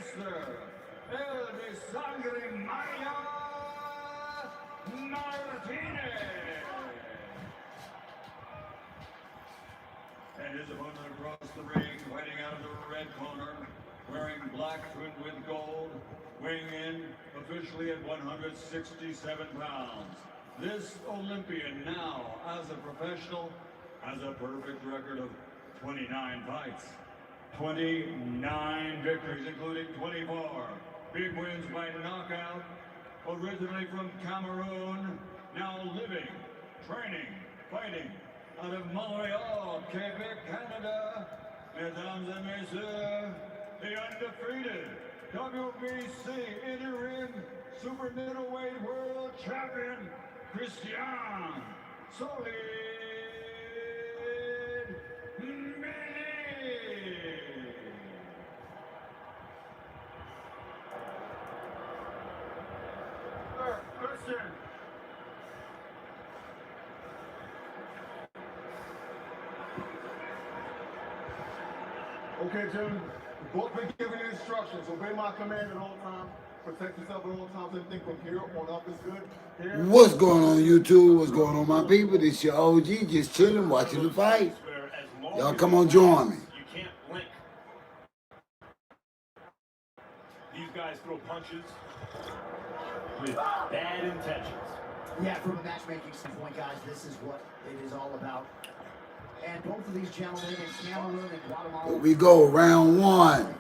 Mr. El de Sangre Maria Martinez. And his opponent across the ring, fighting out of the red corner, wearing black trimmed with gold, weighing in officially at 167 pounds. This Olympian now, as a professional, has a perfect record of 29 fights, 29 victories, including 24 big wins by knockout. Originally from Cameroon, now living, training, fighting out of Montreal, Quebec, Canada. Mesdames et messieurs, the undefeated WBC interim super middleweight world champion, Christian Solid Mini. Christian. Okay, Jim. You've both been given instructions. Obey my command at all times. Protect yourself at all times. Everything from here on up is good. Here. What's going on, YouTube? What's going on, my people? This your OG, just chilling, watching the fight. Y'all come on, join me. You can't blink. These guys throw punches with bad intentions. Yeah, from a matchmaking standpoint, guys, this is what it is all about. And both of these gentlemen in Cameroon and Guatemala. Here we go, round one.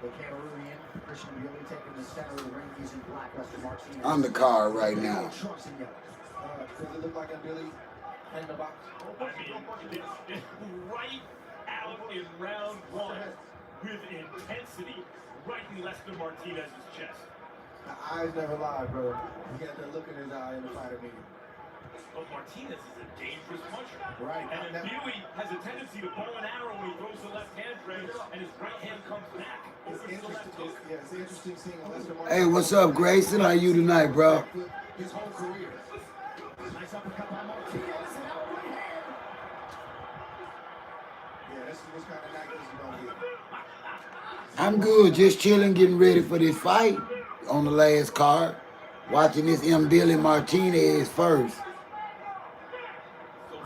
The Cameroonian, Christian Billy, taking the center of the ring. He's in black, Lester Martinez. On the card right now. Trunks in yellow. Does it look like a Billy in the box? I mean, it's right out in round one with intensity, right in Lester Martinez's chest. The eyes never lie, bro. He got that look in his eye in the fighter meeting. But Martinez is a dangerous puncher. Right. And Billy has a tendency to bow an arrow when he throws the left hand frame, and his right hand comes back. It's interesting. Yeah, it's interesting seeing Lester Martinez. Hey, what's up, Grayson? How you tonight, bro? His whole career. Nice uppercut by Martinez, and out right hand. Yeah, this is kind of night this is gonna be. I'm good, just chilling, getting ready for this fight on the last card. Watching this M. Billy Martinez first. So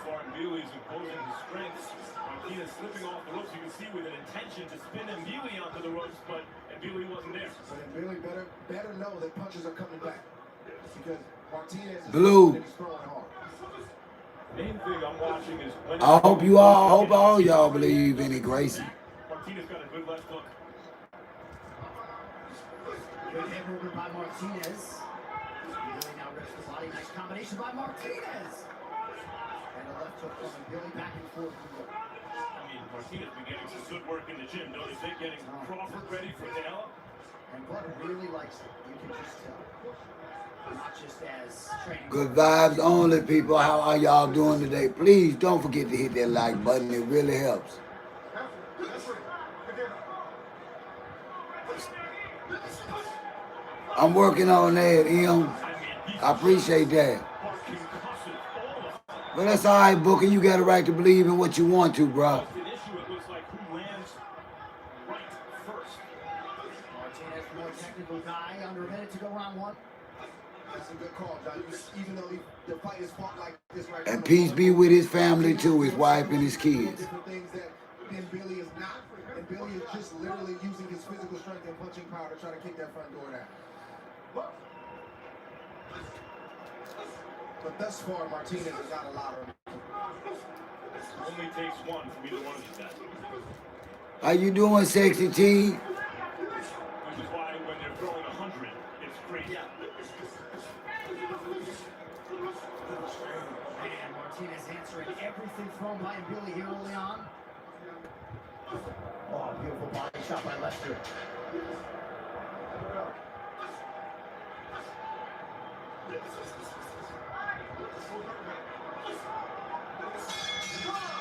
far, Billy's imposing his strengths. Martinez slipping off the ropes. You can see with an intention to spin Billy onto the ropes, but Billy wasn't there. So then Billy better know that punches are coming back. Because Martinez is Blue. throwing hard. Main thing I'm watching is when I hope all y'all believe in it, Grayson. Martinez got a good left hook. Good hand movement by Martinez. Billy now rests the body. Nice combination by Martinez. And a left hook from Billy back and forth. I mean, Martinez been getting some good work in the gym. Notice they getting Crawford ready for Canelo. And Bud really likes it. You can just tell. Not just as training. Good vibes only, people. How are y'all doing today? Please don't forget to hit that like button. It really helps. I'm working on that, Em. I appreciate that. But that's all right, Booker. You got a right to believe in what you want to, bro. The issue, it looks like who lands right first. Martinez, more technical guy. Under a minute to go, round one. That's a good call, John. Even though the fight is fought like this right now. And peace be with his family, too, his wife and his kids. Different things that Billy is not. And Billy is just literally using his physical strength and punching power to try to kick that front door down. But thus far, Martinez has got a lot of. Only takes one from either one of these guys. How you doing, Sexy T? Which is why when they're throwing 100, it's crazy. And Martinez answering everything thrown by Billy here early on. Oh, beautiful body shot by Lester.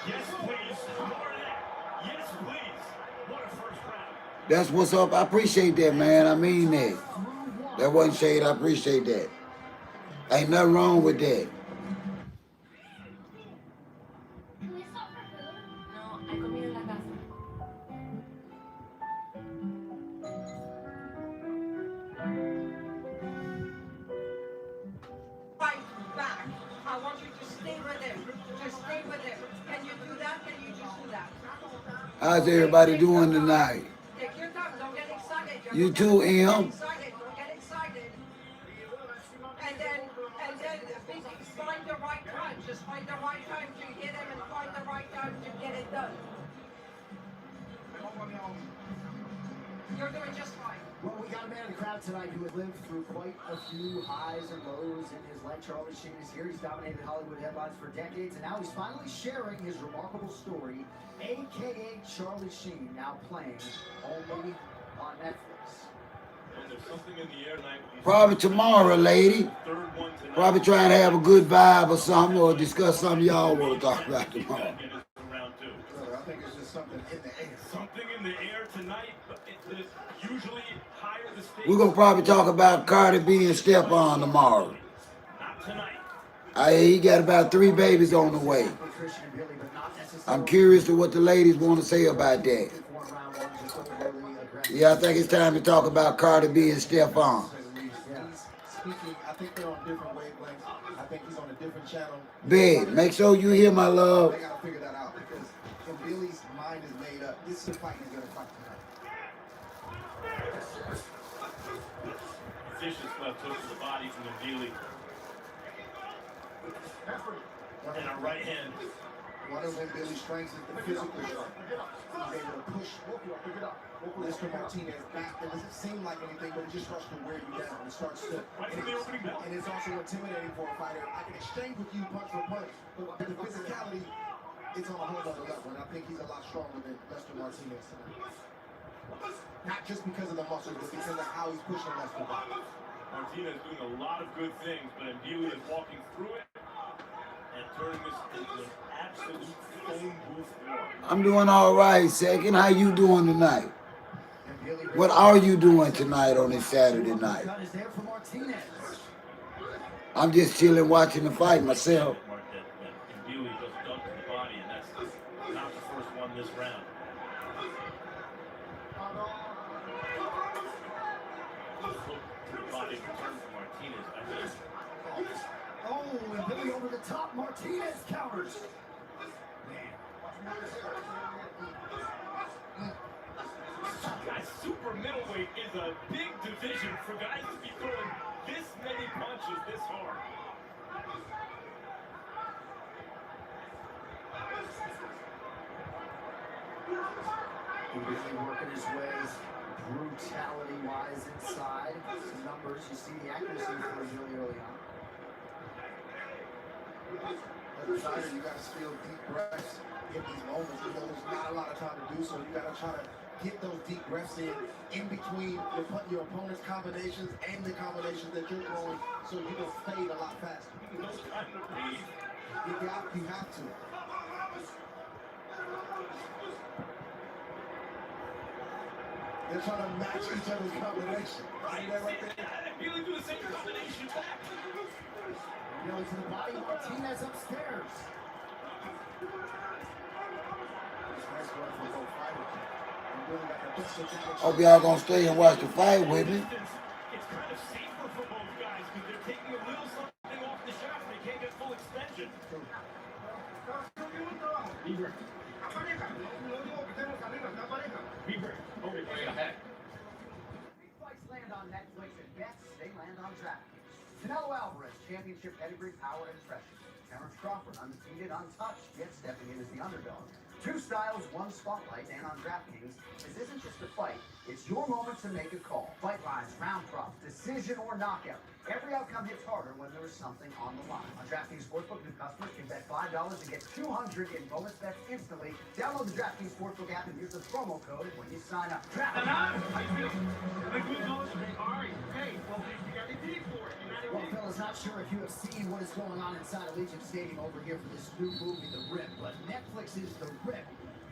Yes, please. More of that. Yes, please. What a first round. That's what's up. I appreciate that, man. I mean that. That wasn't shade. I appreciate that. Ain't nothing wrong with that. No, hay comida en la casa. How's everybody doing tonight? Take your time. Don't get excited. You Don't too, get Em. excited. Don't get excited. And then find the right time. Just find the right time to hit him and find the right time to get it done. You're doing just fine. Well, we got a man in the crowd tonight who had lived through quite a few highs and lows in his life. Charlie Sheen is here. He's dominated Hollywood headlines for decades, and now he's finally sharing his remarkable story, a.k.a. Charlie Sheen, now playing only on Netflix. Well, there's something in the air tonight. Probably tomorrow, lady. Third one tonight. Probably trying to have a good vibe or something, or discuss something y'all want to talk about tomorrow. Round two. Brother, I think it's just something in the air. Something in the air tonight, but it's usually higher the stakes. We're gonna probably talk about Cardi B and Stephon tomorrow. Not tonight. He got about 3 babies on the way. I'm curious to what the ladies want to say about that. Yeah, I think it's time to talk about Cardi B and Stephon. Speaking, I think they're on different wavelengths. I think he's on a different channel. Big, make sure you hear my love. They gotta figure that out because if Billy's mind is made up, this is a fight he's gonna fight tonight. Vicious left hook to the body from Mbili. And a right hand. One of Billy's strengths is the physical strength. He's able to push Mr. Martinez back. It doesn't seem like anything, but it just starts to wear you down. It starts to, and it's also intimidating for a fighter. I can exchange with you punch for punch, but the physicality, it's on a whole other level. And I think he's a lot stronger than Lester Martinez tonight. Not just because of the muscles, but because of how he's pushing Lester back. Martinez doing a lot of good things, but Mbili is walking through it and turning this into an absolute phone booth war. I'm doing all right, second. How you doing tonight? What are you doing tonight on this Saturday night? I'm just chilling, watching the fight myself. Mbili just dunked in the body, and that's not the first one this round. Body return from Martinez. Oh, and Billy over the top. Martinez counters. Guys, super middleweight is a big division for guys to be throwing this many punches this hard. Really working his way brutality-wise inside. Some numbers, you see the accuracy for really early on. As a fighter, you got to steal deep breaths in these moments. You know, there's not a lot of time to do so. You got to try to get those deep breaths in between your opponent's combinations and the combinations that you're throwing, so you don't fade a lot faster. No time to breathe. You have to. They're trying to match each other's combination. Right. See that right there? Mbili do the same combination back. Billy to the body, Martinez upstairs. Nice work for both fighters. And Billy got the best advantage. Hope y'all gonna stay and watch the fight with me. It's kind of safer for both guys because they're taking a little something off the shaft and they can't get full extension. Bieber, over ahead. Big fights land on Netflix and bets, they land on DraftKings. Canelo Alvarez, championship pedigree, power, and impression. Crawford, undefeated, untouched, yet stepping in as the underdog. 2 styles, 1 spotlight, and on DraftKings, this isn't just a fight. It's your moment to make a call. Fight lines, round props, decision or knockout. Every outcome hits harder when there is something on the line. On DraftKings Sportsbook, new customers can bet $5 and get $200 in bonus bets instantly. Download the DraftKings Sportsbook app and use the promo code when you sign up. Well, fellas, not sure if you have seen what is going on inside Allegiant Stadium over here for this new movie, The Rip, but Netflix is The Rip.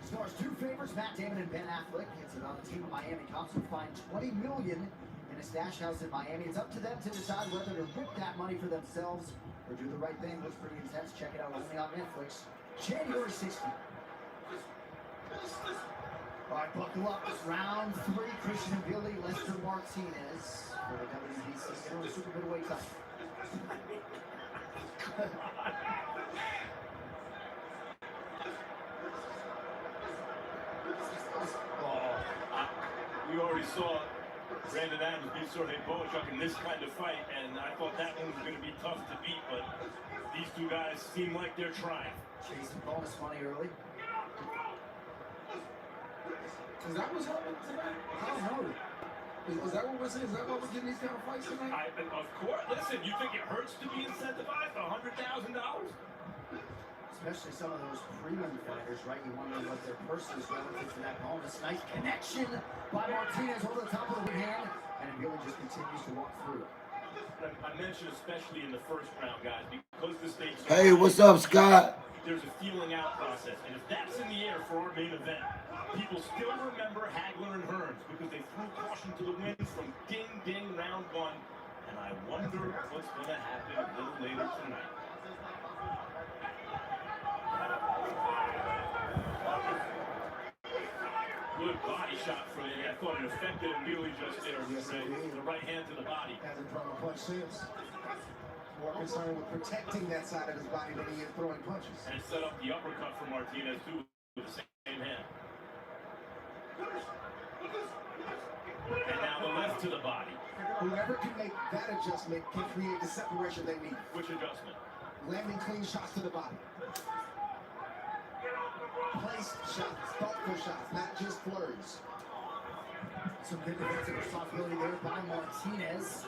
Stars 2 favorites, Matt Damon and Ben Affleck. It's about a team of Miami cops who find $20 million in a stash house in Miami. It's up to them to decide whether to rip that money for themselves or do the right thing. Looks pretty intense. Check it out only on Netflix. January 16th. All right, buckle up. Round 3, Christian Mbili, Lester Martinez for the WBC interim super middleweight title. We already saw Brandon Adams beat Sorge Boachuk in this kind of fight, and I thought that one was going to be tough to beat, but these two guys seem like they're trying. Chasing bonus money early. Is that what's happening tonight? I don't know. Is that what we're saying? Is that why we're getting these kind of fights tonight? Of course. Listen, you think it hurts to be incentivized for $100,000? Especially some of those premium fighters, right? You wonder what their purse is relative to that bonus. Nice connection by Martinez over the top of the hand, and Billy just continues to walk through. I mentioned especially in the first round, guys, because the stakes are Hey, what's up, Scott? there's a feeling out process, and if that's in the air for our main event, people still remember Hagler and Hearns because they threw caution to the wind from ding round one, and I wonder what's going to happen a little later tonight. Good body shot from him. I thought it affected him really just there. The right hand to the body. Hasn't thrown a punch since. More concerned with protecting that side of his body than he is throwing punches. And set up the uppercut for Martinez, too, with the same hand. And now the left to the body. Whoever can make that adjustment can create the separation they need. Which adjustment? Landing clean shots to the body. Placed shots, thoughtful shots, not just flurries. Some good defensive responsibility there by Martinez.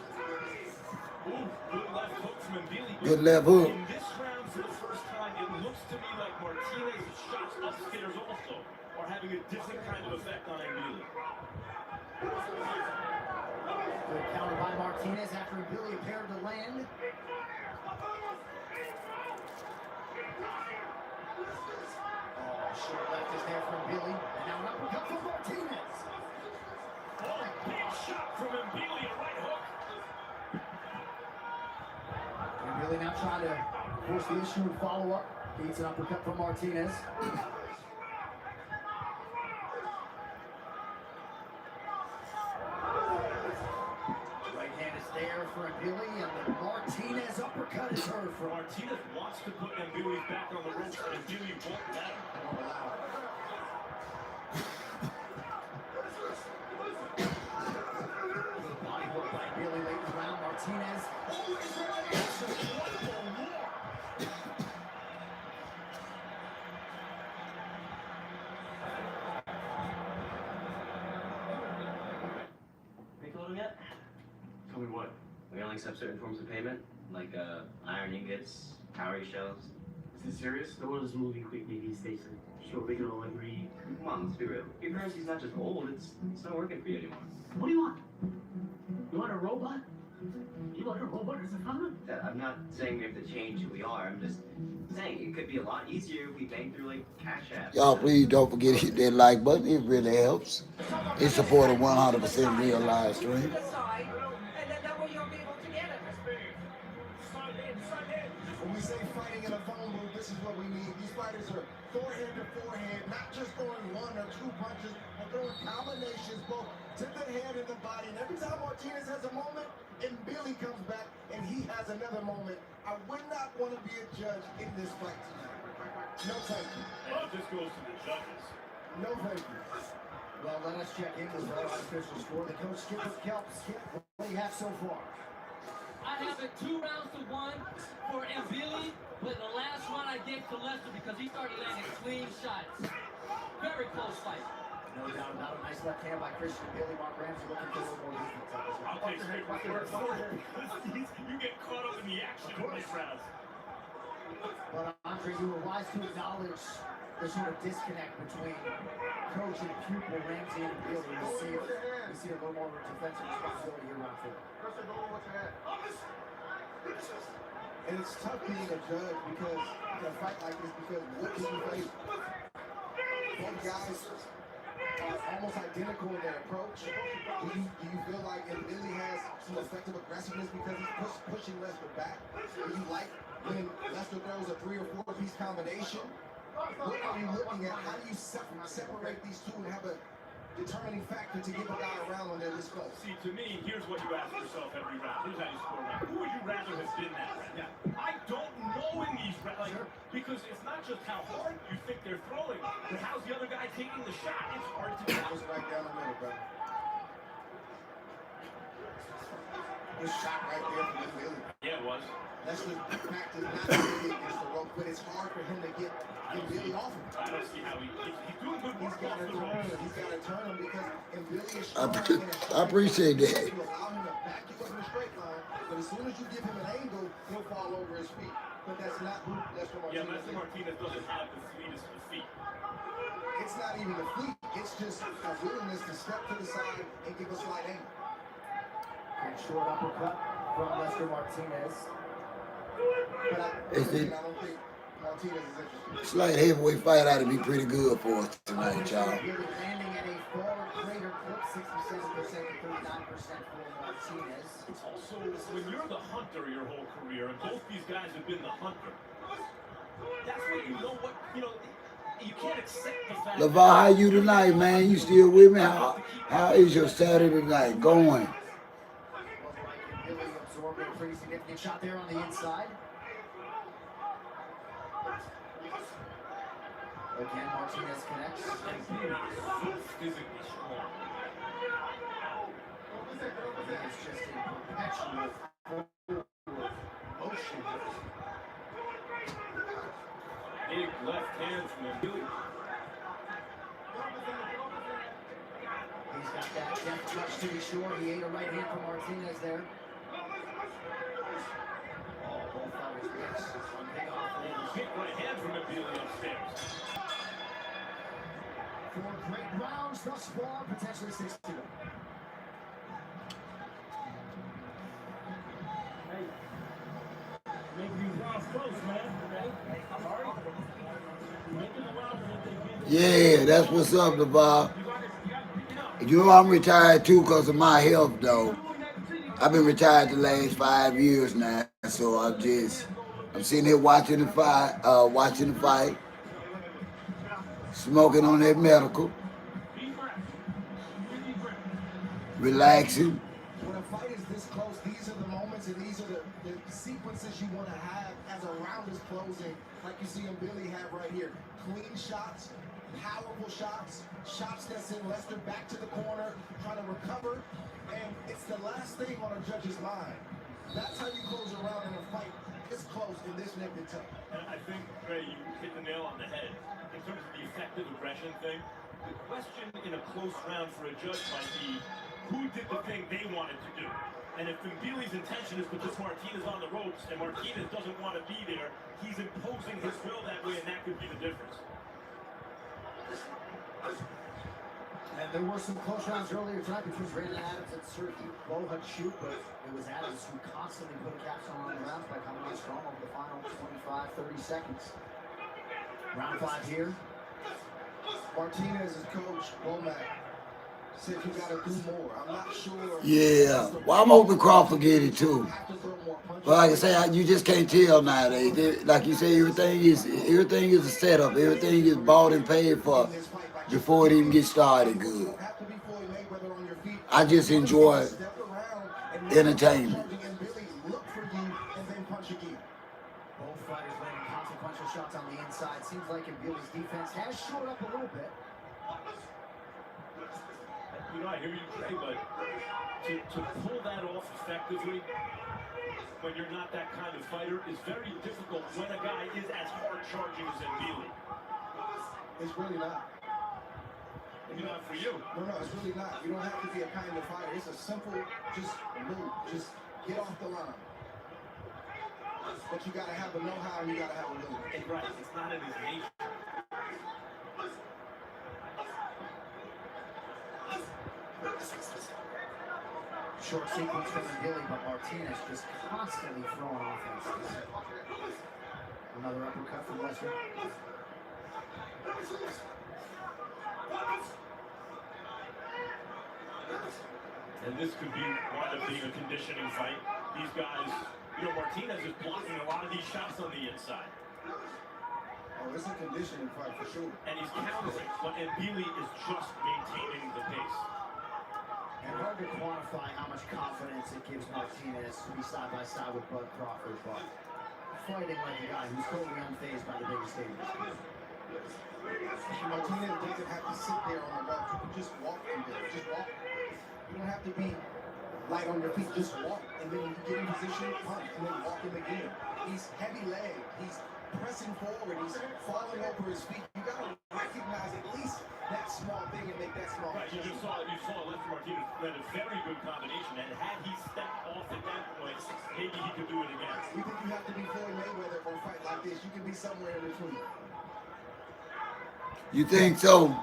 Ooh, good left hook from Mbili. Good left hook. In this round, for the first time, it looks to me like Martinez's shots upstairs also are having a different kind of effect on Mbili. Good counter by Martinez after Billy appeared to land. Short left is there from Billy, and now an uppercut from Martinez. Oh, big shot from Mbili, a right hook. And Billy now trying to force the issue and follow up. Beats an uppercut from Martinez. Right hand is there for Mbili, and the Martinez uppercut is heard from Martinez wants to put Mbili back on the ropes, and Mbili won't let him. Body work by Billy late in the round. Martinez. They told him yet? Tell me what? We only accept certain forms of payment, like iron ingots, cowrie shells. Is this serious? The world is moving quickly these days. Sure, we can all agree. Come on, let's be real. Your currency's not just old, it's not working for you anymore. What do you want? You want a robot? You want a robot as a father? I'm not saying we have to change who we are, I'm just saying it could be a lot easier if we bank through like Cash App. Y'all please don't forget to hit that like button. It really helps. It supported 100% real live stream. To the side, and then that way you'll be able to get it. When we say fighting in a phone booth, this is what we need. These fighters are forehand to forehand, not just throwing one or two punches, but throwing combinations both to the head and the body. And every time Martinez has a moment, and Billy comes back and he has another moment, I would not want to be a judge in this fight tonight. No thank you. And this goes to the judges. No thank you. Well, let us check in with our official score. The coach Skip with Kelp. Skip, what do you have so far? I have it 2 rounds to 1 for Mbili, but the last one I gave to Lester because he started landing clean shots. Very close fight. No doubt about it. Nice left hand by Christian Billy. Mark Ramsey looking for a little more defense. I'll take Skip with word for it. You get caught up in the action in these rounds. But Andre, you were wise to acknowledge the sort of disconnect between coach and pupil, Ramsey and Billy. We see a little more of a defensive responsibility here round 4. And it's tough being a judge because in a fight like this, because what can you face? Both guys are almost identical in their approach. Do you feel like Billy has some effective aggressiveness because he's pushing Lester back? Do you like when Lester throws a 3 or 4 piece combination? What are you looking at? How do you separate these two and have a determining factor to get a guy around when they're this close? See, to me, here's what you ask yourself every round. Here's how you score a round. Who would you rather have been that round? Yeah. I don't know in these rounds, like, because it's not just how hard you think they're throwing, but how's the other guy taking the shot. It's hard to That tell. was right down the middle, brother. Good shot right there from Billy. Yeah, it was. Lester's back is not really against the rope, but it's hard for him to get Billy off him. I don't see how he's doing good He's work got off to the turn ropes. him. He's got to turn him because Billy is strong. I appreciate that. You allow him to back you up in a straight line, but as soon as you give him an angle, he'll fall over his feet. But that's not who Lester Martinez Yeah, Lester is. Martinez doesn't have the fleetest of feet. It's not even a fleet. It's just a willingness to step to the side and give a slight angle. Good short uppercut from Lester Martinez. But I don't think Martinez is interested. Slight heavyweight fight ought to be pretty good for us tonight, y'all. Really landing at a forward greater clip, 67% to 39% for Martinez. It's also, when you're the hunter your whole career, and both these guys have been the hunter, that's when you know what, you can't accept the fact LeVar, how you tonight, man? You still with me? How is your Saturday night going? Looked like Billy absorbed a pretty significant shot there on the inside. Again, Martinez connects. and Billy is so physically strong. It's just a perpetual motion. Big left hand from Billy. He's got that deft touch to be sure. He ate a right hand from Martinez there. Oh, both fighters mix. Big offense. Big right hand from Billy upstairs. 4 great rounds thus far, potentially 6 to go. Make these rounds close, man. Making the rounds that they get. Yeah, that's what's up, LeVar. You know I'm retired too because of my health, though. I've been retired the last 5 years now, so I'm sitting here watching the fight, smoking on that medical, relaxing. When a fight is this close, these are the moments and these are the sequences you want to have as a round is closing, like you see Billy have right here. Clean shots, powerful shots, shots that send Lester back to the corner, trying to recover, and it's the last thing on a judge's mind. That's how you close a round in a fight this close in this neck and toe. And I think, Ray, you hit the nail on the head. In terms of the effective aggression thing, the question in a close round for a judge might be, who did the thing they wanted to do? And if Billy's intention is to put Martinez on the ropes, and Martinez doesn't want to be there, he's imposing his will that way, and that could be the difference. And there were some close rounds earlier tonight between Brandon Adams and Sergey Bohachuk, but it was Adams who constantly put a capstone on the rounds by coming on strong over the final 25-30 seconds. Round 5 here. Martinez's coach, Womack, said you got to do more. I'm not sure. Yeah, well, I'm hoping Crawford get it too. But like I say, you just can't tell nowadays. Like you say, everything is a setup. Everything is bought and paid for before it even gets started good. I just enjoy entertainment. Look for you and then punch again. Both fighters landing consequential shots on the inside. Seems like Billy's defense has shored up a little bit. I hear you, Trey, but to pull that off effectively when you're not that kind of fighter is very difficult when a guy is as hard charging as Billy. It's really not. Maybe not for you. No, it's really not. You don't have to be a kind of fighter. It's a simple, just move. Just get off the line. But you got to have a know-how and you got to have a will. Right, it's not in his nature. Short sequence from Billy, but Martinez just constantly throwing offense. Another uppercut from Lester. And this could wind up being a conditioning fight. These guys, Martinez is blocking a lot of these shots on the inside. Oh, it's a conditioning fight for sure. And he's countering, but Billy is just maintaining the pace. And hard to quantify how much confidence it gives Martinez to be side by side with Bud Crawford, but fighting like a guy who's totally unfazed by the biggest stage. Martinez doesn't have to sit there on the ropes. You can just walk through there. Just walk. You don't have to be light on your feet, just walk. And then when you get in position, punch, and then walk him again. He's heavy leg. He's pressing forward. He's falling over his feet. You got to recognize at least that small thing and make that small Right, you saw Lester Martinez led a very good combination, and had he stepped off at that point, maybe he could do it again. You think you have to be Floyd Mayweather for a fight like this? You can be somewhere in between. You think so?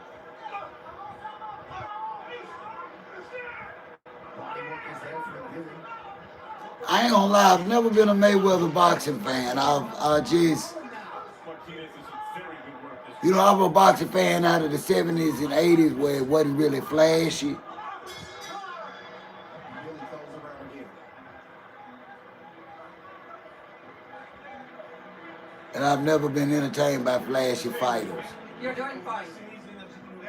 I ain't gonna lie, I've never been a Mayweather boxing fan. I just, you know, I'm a boxing fan out of the 70s and 80s where it wasn't really flashy. And I've never been entertained by flashy fighters. You're doing fine.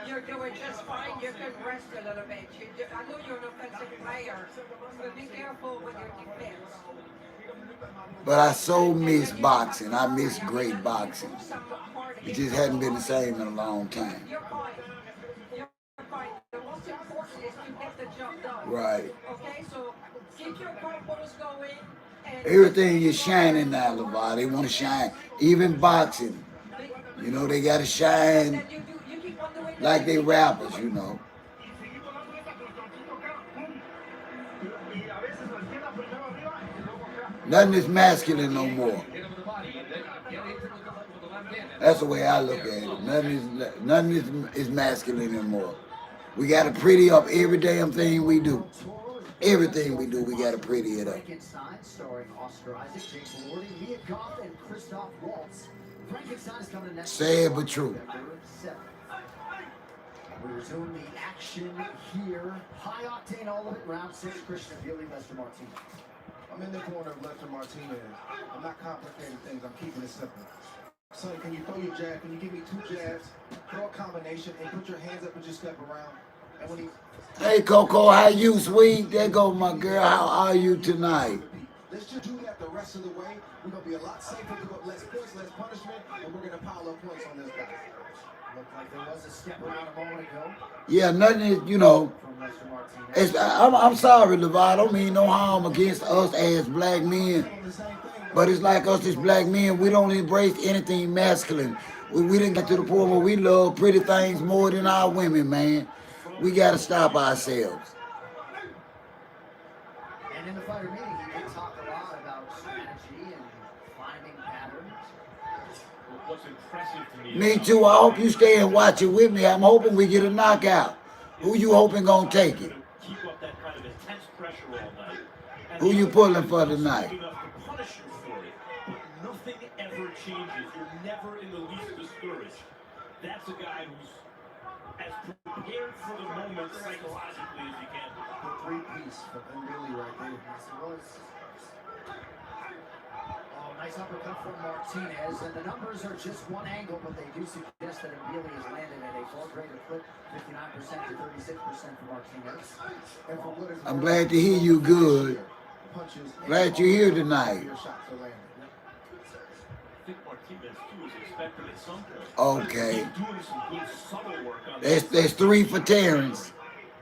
You're doing just fine. You can rest a little bit. I know you're an offensive player, but be careful with your defense. But I so miss boxing. I miss great boxing. It just hadn't been the same in a long time. You're fine. You're fine. The most important is to get the job done. Right. Okay, so keep your combos going. Everything is shining now, LeVar. They want to shine. Even boxing. You know, they got to shine like they rappers, you know. Nothing is masculine no more. That's the way I look at it. Nothing is masculine anymore. We got to pretty up every damn thing we do. Everything we do, we got to pretty it up. Sad but true. We resume the action here. High octane, all of it. Round 6, Christian Billy, Lester Martinez. I'm in the corner of Lester Martinez. I'm not complicating things. I'm keeping it simple. Son, can you throw your jab? Can you give me 2 jabs? Throw a combination and put your hands up and just step around. And when he... Hey, Coco, how you, sweet? There go my girl. How are you tonight? Let's just do that the rest of the way. We're going to be a lot safer, give up less points, less punishment, and we're going to pile up points on this guy. Looked like there was a step around a moment ago. Yeah, nothing is, you know. From Lester Martinez. I'm sorry, LeVar. I don't mean no harm against us as black men. But it's like us as black men, we don't embrace anything masculine. We didn't get to the point where we love pretty things more than our women, man. We got to stop ourselves. And in the fighter meeting, he did talk a lot about strategy and finding patterns. What's impressive to me... Me too. I hope you stay and watch it with me. I'm hoping we get a knockout. Who you hoping gonna take it? Keep up that kind of intense pressure all night. Who you pulling for tonight? Enough to punish you for it, but nothing ever changes. You're never in the least discouraged. That's a guy who's as prepared for the moment psychologically as he can be. The 3-piece for Billy right there. Yes, it was. Oh, nice uppercut from Martinez, and the numbers are just one angle, but they do suggest that Billy has landed at a far greater clip, 59% to 36% for Martinez. And for what is I'm glad to hear you good. Glad you're here tonight. your shots are landing. I think Martinez, too, is expected at some point. Okay. He's doing some good subtle work on There's 3 for Terrence.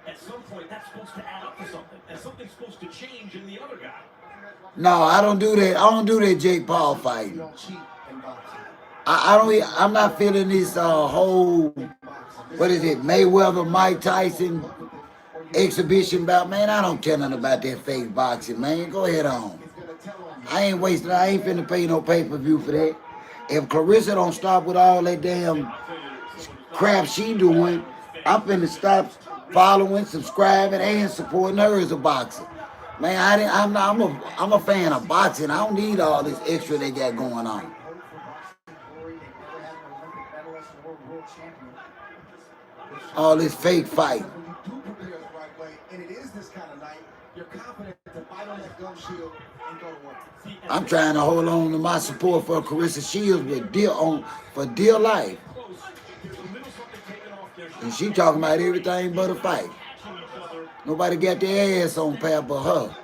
At some point, that's supposed to add up to something, and something's supposed to change in the other guy. No, I don't do that. I don't do that Jake Paul You fighting. don't cheat in boxing. I'm not feeling this whole, what is it, Mayweather, Mike Tyson exhibition bout. Man, I don't care nothing about that fake boxing, man. Go ahead on. I ain't finna pay no pay-per-view for that. If Clarissa don't stop with all that damn crap she doing, I'm finna stop following, subscribing, and supporting her as a boxer. Man, I'm a fan of boxing. I don't need all this extra they got going on. All this fake fight. When you do prepare the right way, and it is this kind of night, you're confident to bite on that gum shield and go to work. I'm trying to hold on to my support for Carissa Shields for dear life. And she talking about everything but a fight. Nobody got their ass on pat but her.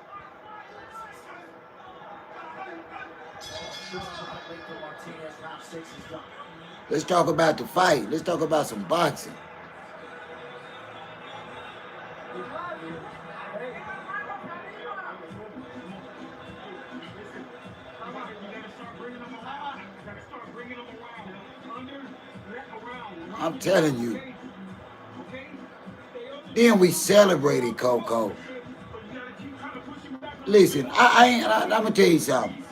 Let's talk about the fight. Let's talk about some boxing. I'm telling you. Then we celebrated Coco. Listen, I'm gonna tell you something.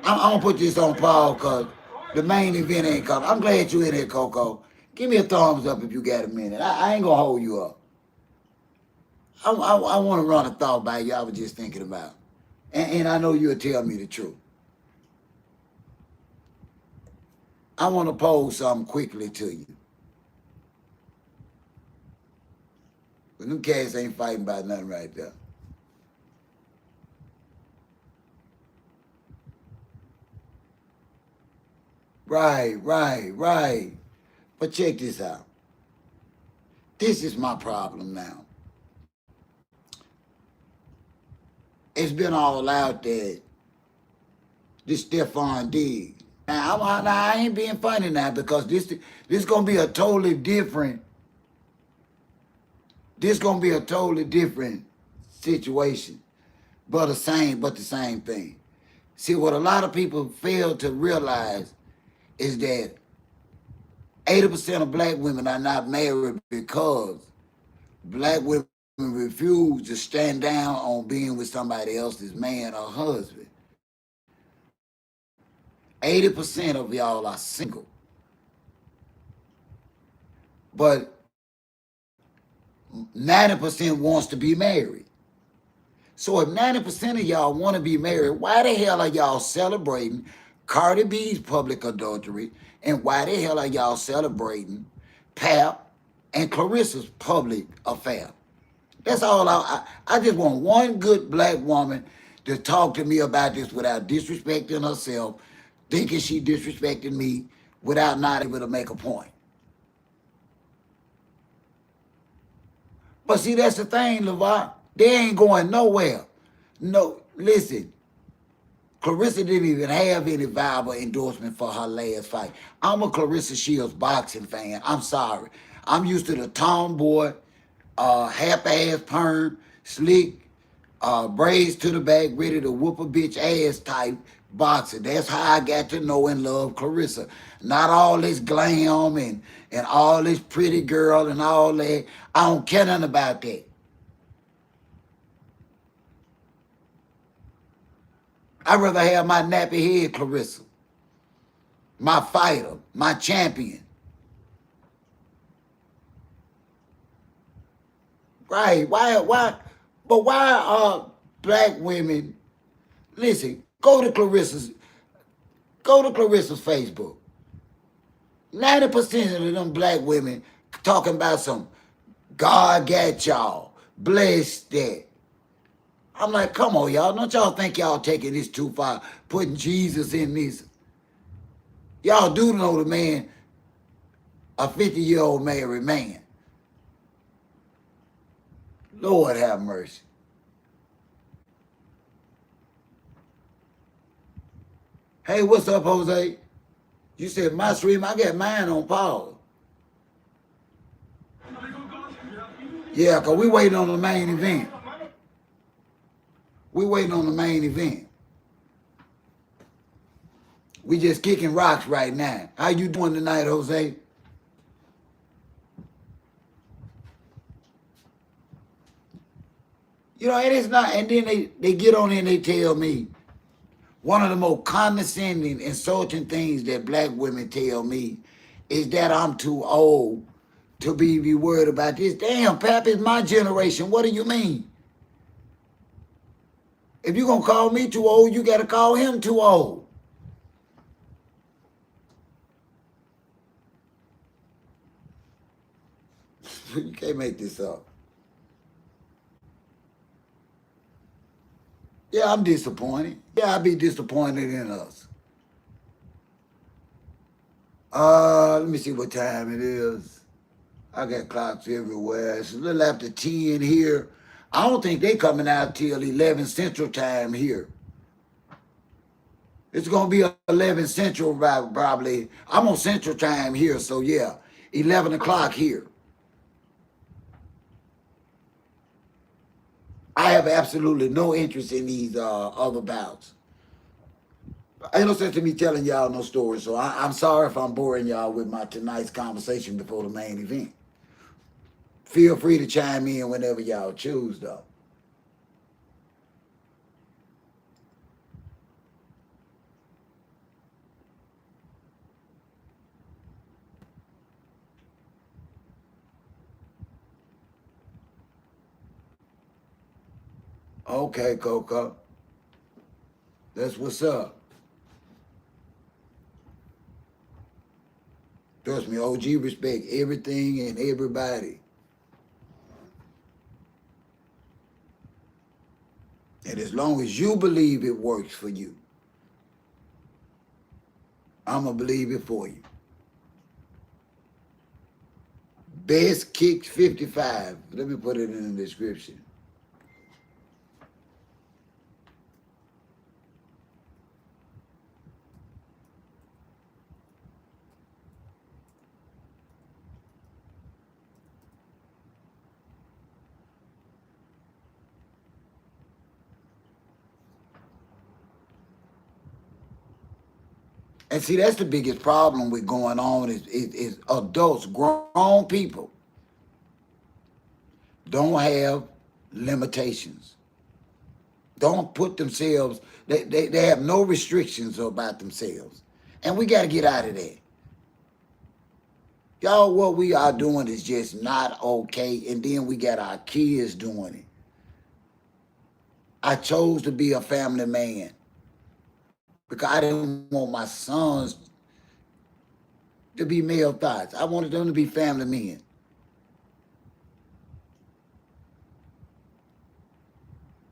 I'm gonna put this on pause because the main event ain't coming. I'm glad you in here, Coco. Give me a thumbs up if you got a minute. I ain't gonna hold you up. I want to run a thought by you I was just thinking about. And I know you'll tell me the truth. I want to pose something quickly to you. But them cats ain't fighting about nothing right there. Right. But check this out. This is my problem now. It's been all out there. This Stephon Diggs. Now, I ain't being funny now because this gonna be a totally different. This gonna be a totally different situation, but the same thing. See, what a lot of people fail to realize is that 80% of black women are not married because black women refuse to stand down on being with somebody else's man or husband. 80% of y'all are single. But 90% wants to be married. So if 90% of y'all want to be married, why the hell are y'all celebrating Cardi B's public adultery? And why the hell are y'all celebrating Pap and Clarissa's public affair? That's all I just want one good black woman to talk to me about this without disrespecting herself, thinking she disrespected me, without not able to make a point. But see, that's the thing, LeVar. They ain't going nowhere. No, listen. Clarissa didn't even have any viable endorsement for her last fight. I'm a Clarissa Shields boxing fan. I'm sorry. I'm used to the tomboy, half-ass perm, slick, braids to the back, ready to whoop a bitch ass type boxer. That's how I got to know and love Clarissa. Not all this glam and all this pretty girl and all that. I don't care nothing about that. I'd rather have my nappy head Clarissa, my fighter, my champion. Right, why, but why are black women, listen, go to Clarissa's Facebook. 90% of them black women talking about some God got y'all, bless that. I'm like, come on, y'all. Don't y'all think y'all taking this too far, putting Jesus in this? Y'all do know the man, a 50-year-old married man. Lord have mercy. Hey, what's up, Jose? You said my stream, I got mine on pause. Yeah, because we waiting on the main event. We waiting on the main event. We just kicking rocks right now. How you doing tonight, Jose? You know, it is not, and then they get on and they tell me, one of the most condescending, insulting things that black women tell me is that I'm too old to be worried about this. Damn, Pap, it's my generation. What do you mean? If you're going to call me too old, you got to call him too old. You can't make this up. Yeah, I'm disappointed. Yeah, I'll be disappointed in us. Let me see what time it is. I got clocks everywhere. It's a little after 10 here. I don't think they coming out till 11 Central Time here. It's going to be 11 Central probably. I'm on Central Time here, so yeah, 11 o'clock here. I I have absolutely no interest in these other bouts. Ain't no sense to me telling y'all no stories, so I'm sorry if I'm boring y'all with my tonight's conversation before the main event. Feel free to chime in whenever y'all choose, though. Okay, Coco. That's what's up. Trust me, OG respect everything and everybody. And as long as you believe it works for you, I'm going to believe it for you. Best Kicks 55. Let me put it in the description. And see, that's the biggest problem with going on is adults, grown people, don't have limitations. Don't put themselves, they have no restrictions about themselves. And we got to get out of that. Y'all, what we are doing is just not okay. And then we got our kids doing it. I chose to be a family man because I didn't want my sons to be male thoughts. I wanted them to be family men.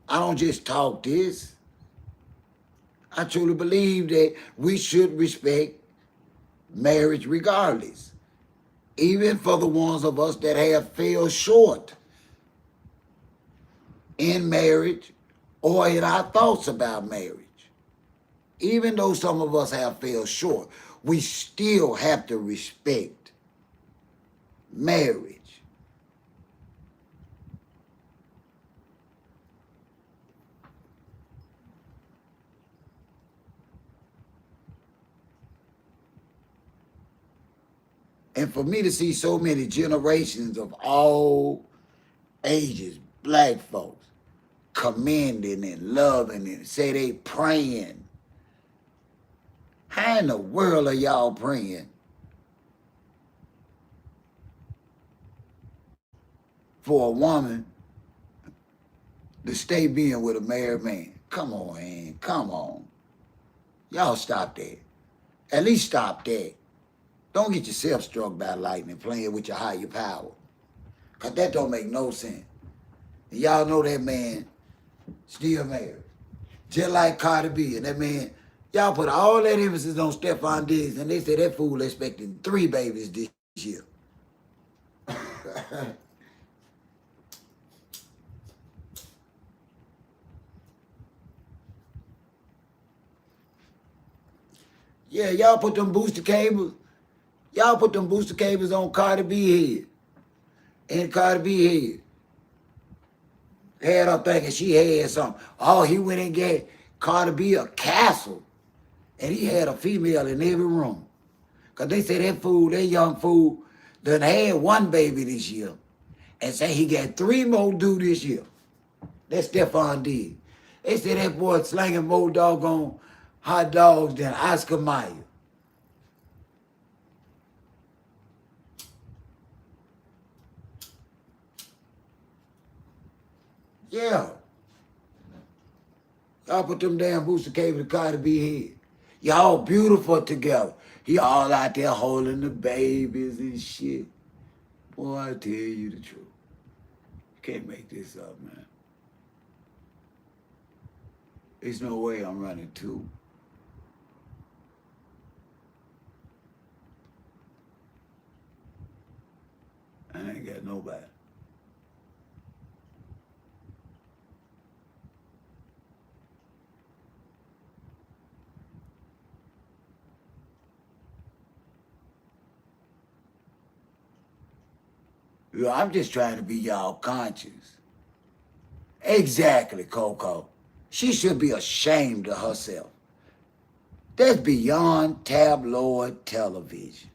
I don't just talk this. I truly believe that we should respect marriage regardless. Even for the ones of us that have fell short in marriage or in our thoughts about marriage. Even though some of us have fell short, we still have to respect marriage. And for me to see so many generations of all ages, black folks, commending and loving and say they praying. How in the world are y'all praying for a woman to stay being with a married man? Come on, man. Come on. Y'all stop that. At least stop that. Don't get yourself struck by lightning playing with your higher power. Because that don't make no sense. And y'all know that man still married. Just like Cardi B. And that man, y'all put all that emphasis on Stephon Diggs, and they say that fool expecting 3 babies this year. Yeah, y'all put them booster cables. Y'all put them booster cables on Cardi B head. And Cardi B head. Had her thinking she had something. Oh, he went and gave Cardi B a castle. And he had a female in every room. Because they said that fool, that young fool, done had 1 baby this year. And say he got 3 more due this year. That's Stephon Diggs. They said that boy slanging more doggone hot dogs than Oscar Mayer. Yeah. Y'all put them damn booster cables to Cardi B head. Y'all beautiful together. He all out there holding the babies and shit. Boy, I tell you the truth. You can't make this up, man. There's no way I'm running 2. I ain't got nobody. I'm just trying to be y'all conscious. Exactly, Coco. She should be ashamed of herself. That's beyond tabloid television.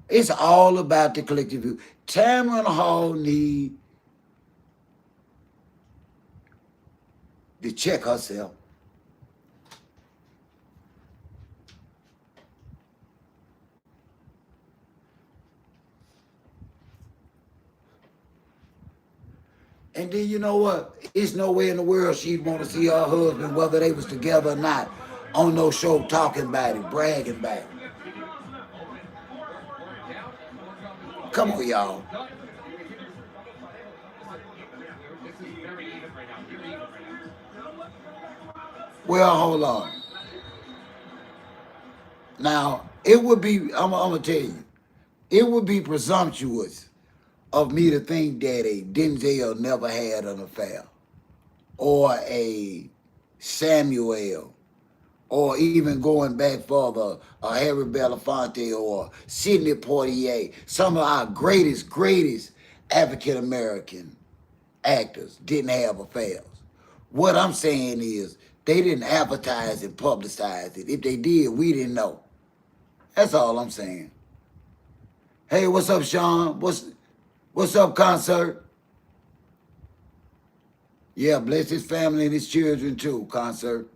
It's all about the collective view. Tamron Hall need to check herself. And then you know what? It's no way in the world she'd want to see her husband, whether they was together or not, on no show talking about it, bragging about it. Come on, y'all. Well, hold on. Now, it would be, I'm going to tell you, it would be presumptuous of me to think that a Denzel never had an affair, or a Samuel, or even going back further, a Harry Belafonte or Sidney Poitier, some of our greatest African American actors didn't have affairs. What I'm saying is they didn't advertise and publicize it. If they did, we didn't know. That's all I'm saying. Hey, what's up, Sean? What's up, Concert? Yeah, bless his family and his children too, Concert.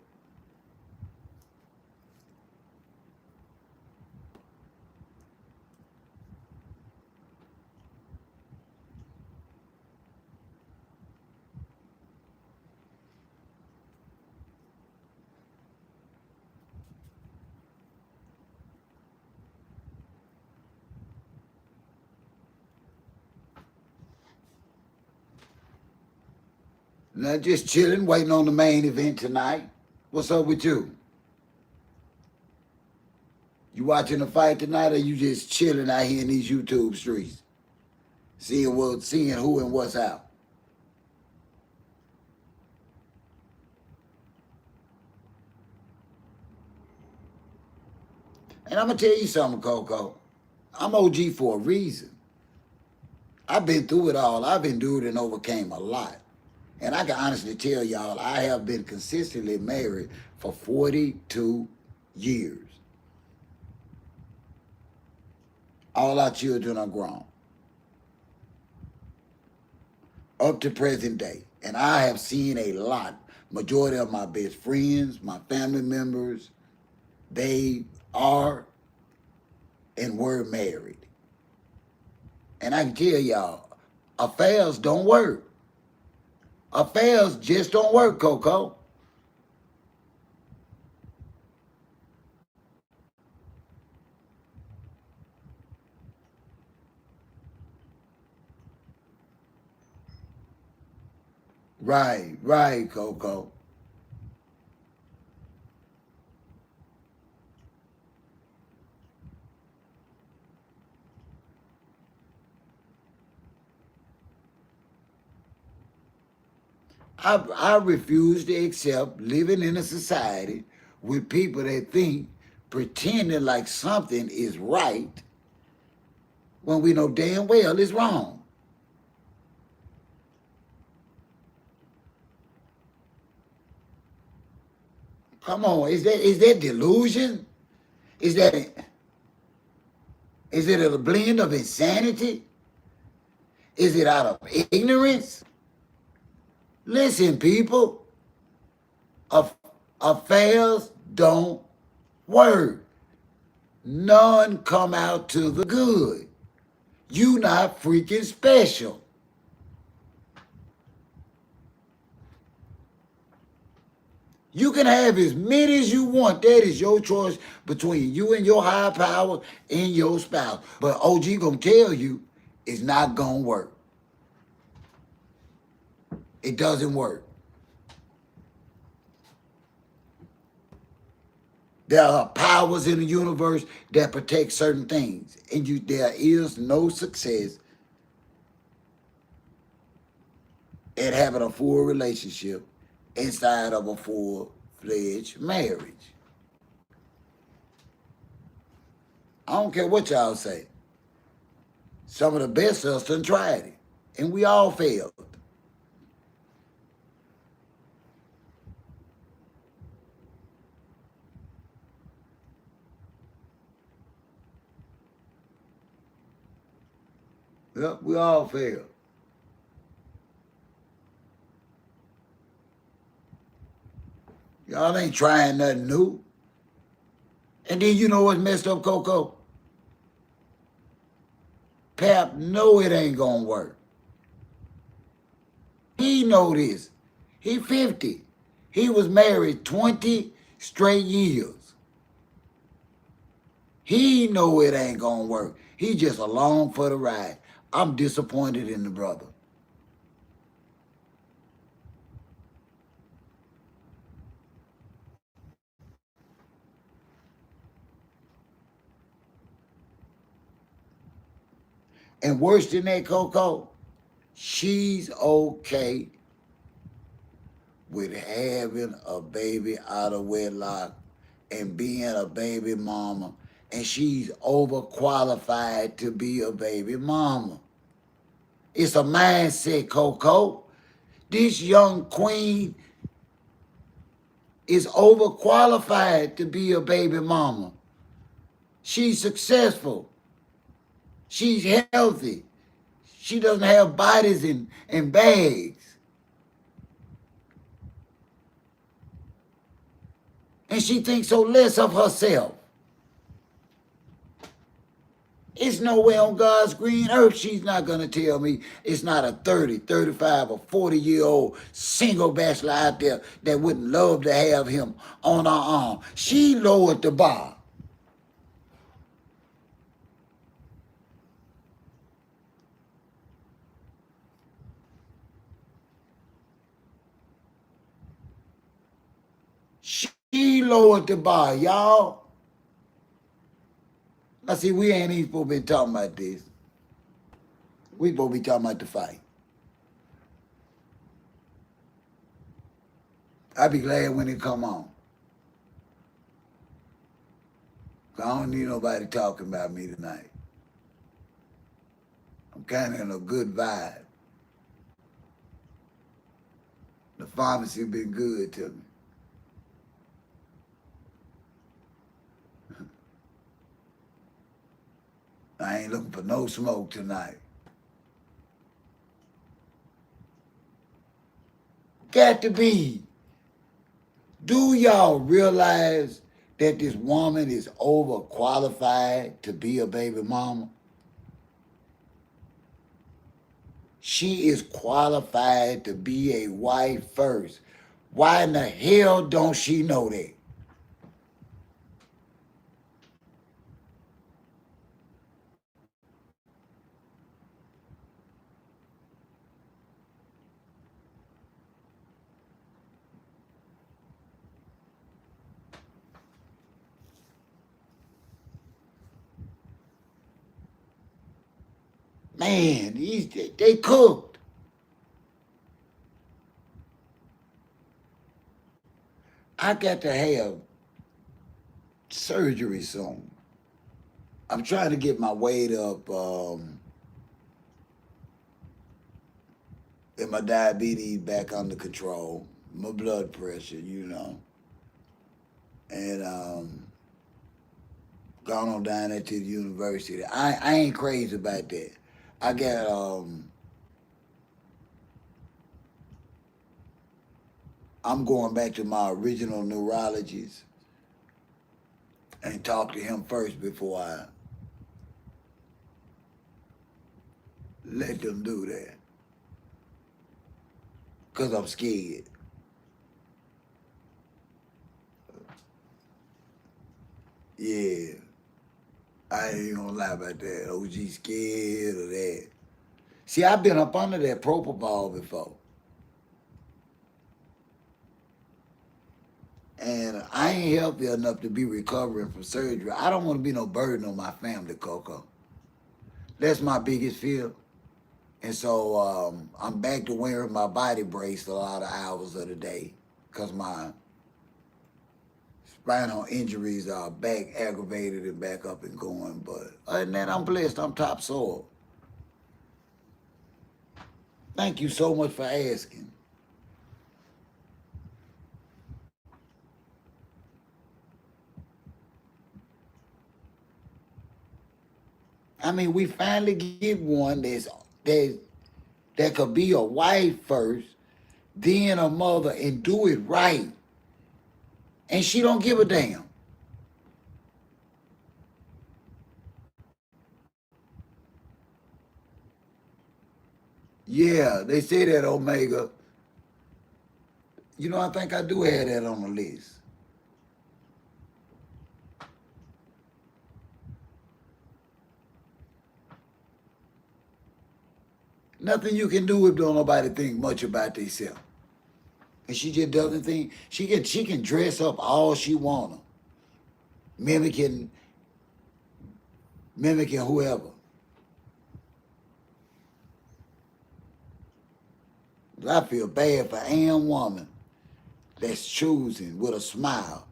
Now just chilling, waiting on the main event tonight. What's up with you? You watching the fight tonight, or you just chilling out here in these YouTube streets, seeing who and what's out? And I'm gonna tell you something, Coco. I'm OG for a reason. I've been through it all. I've endured and overcame a lot. And I can honestly tell y'all, I have been consistently married for 42 years. All our children are grown. Up to present day. And I have seen a lot. Majority of my best friends, my family members, they are and were married. And I can tell y'all, affairs don't work. Affairs just don't work, Coco. Right, Coco. I refuse to accept living in a society with people that think pretending like something is right when we know damn well it's wrong. Come on, is that delusion? Is it a blend of insanity? Is it out of ignorance? Listen, people, affairs don't work. None come out to the good. You not freaking special. You can have as many as you want. That is your choice between you and your higher power and your spouse. But OG gonna tell you it's not gonna work. It doesn't work. There are powers in the universe that protect certain things. And there is no success at having a full relationship inside of a full-fledged marriage. I don't care what y'all say. Some of the best of us done tried it. And we all failed. Yep, we all fail. Y'all ain't trying nothing new. And then you know what's messed up, Coco? Pap know it ain't gonna work. He know this. He 50. He was married 20 straight years. He know it ain't gonna work. He just along for the ride. I'm disappointed in the brother. And worse than that, Coco, she's okay with having a baby out of wedlock and being a baby mama, and she's overqualified to be a baby mama. It's a mindset, Coco. This young queen is overqualified to be a baby mama. She's successful. She's healthy. She doesn't have bodies in bags. And she thinks so less of herself. It's no way on God's green earth she's not going to tell me it's not a 30, 35, or 40-year-old single bachelor out there that wouldn't love to have him on her arm. She lowered the bar. She lowered the bar, y'all. Now, see, we ain't even supposed to be talking about this. We supposed to be talking about the fight. I'd be glad when it come on. I don't need nobody talking about me tonight. I'm kind of in a good vibe. The pharmacy been good to me. I ain't looking for no smoke tonight. Got to be. Do y'all realize that this woman is overqualified to be a baby mama? She is qualified to be a wife first. Why in the hell don't she know that? Man, they cooked. I got to have surgery soon. I'm trying to get my weight up and my diabetes back under control, my blood pressure, and gone on down there to the university. I ain't crazy about that. I got I'm going back to my original neurologist and talk to him first before I let them do that. Because I'm scared. Yeah. I ain't gonna lie about that. OG scared of that. See, I've been up under that propofol before. And I ain't healthy enough to be recovering from surgery. I don't want to be no burden on my family, Coco. That's my biggest fear. And so I'm back to wearing my body brace a lot of hours of the day because my spinal injuries are back aggravated and back up and going. But other than that, I'm blessed. I'm top soil. Thank you so much for asking. I mean, we finally get one that could be a wife first, then a mother, and do it right. And she don't give a damn. Yeah, they say that Omega. You know, I think I do have that on the list. Nothing you can do if don't nobody think much about themselves. And she just doesn't think she can dress up all she wanna, mimicking whoever. But I feel bad for any woman that's choosing with a smile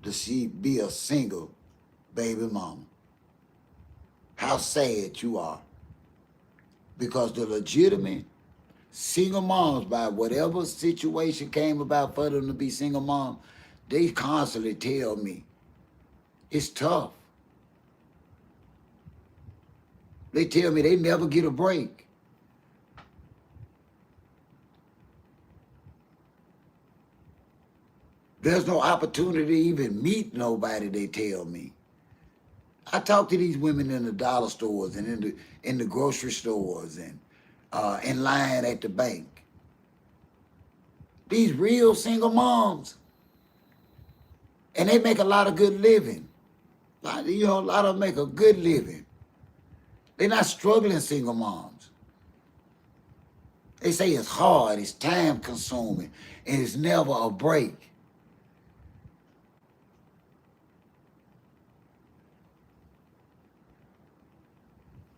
to be a single baby mama. How sad you are. Because the legitimate single moms, by whatever situation came about for them to be single moms, they constantly tell me, it's tough. They tell me they never get a break. There's no opportunity to even meet nobody, they tell me. I talk to these women in the dollar stores and in the grocery stores and in line at the bank. These real single moms. And they make a lot of good living. A lot of them make a good living. They're not struggling single moms. They say it's hard, it's time consuming, and it's never a break.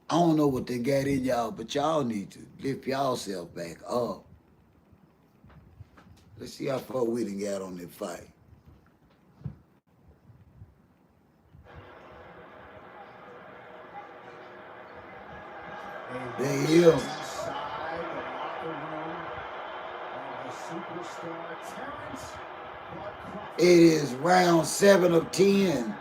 I don't know what they got in y'all, but y'all need to lift y'allself back up. Let's see how far we done got on that fight. There he is. It is round 7 of 10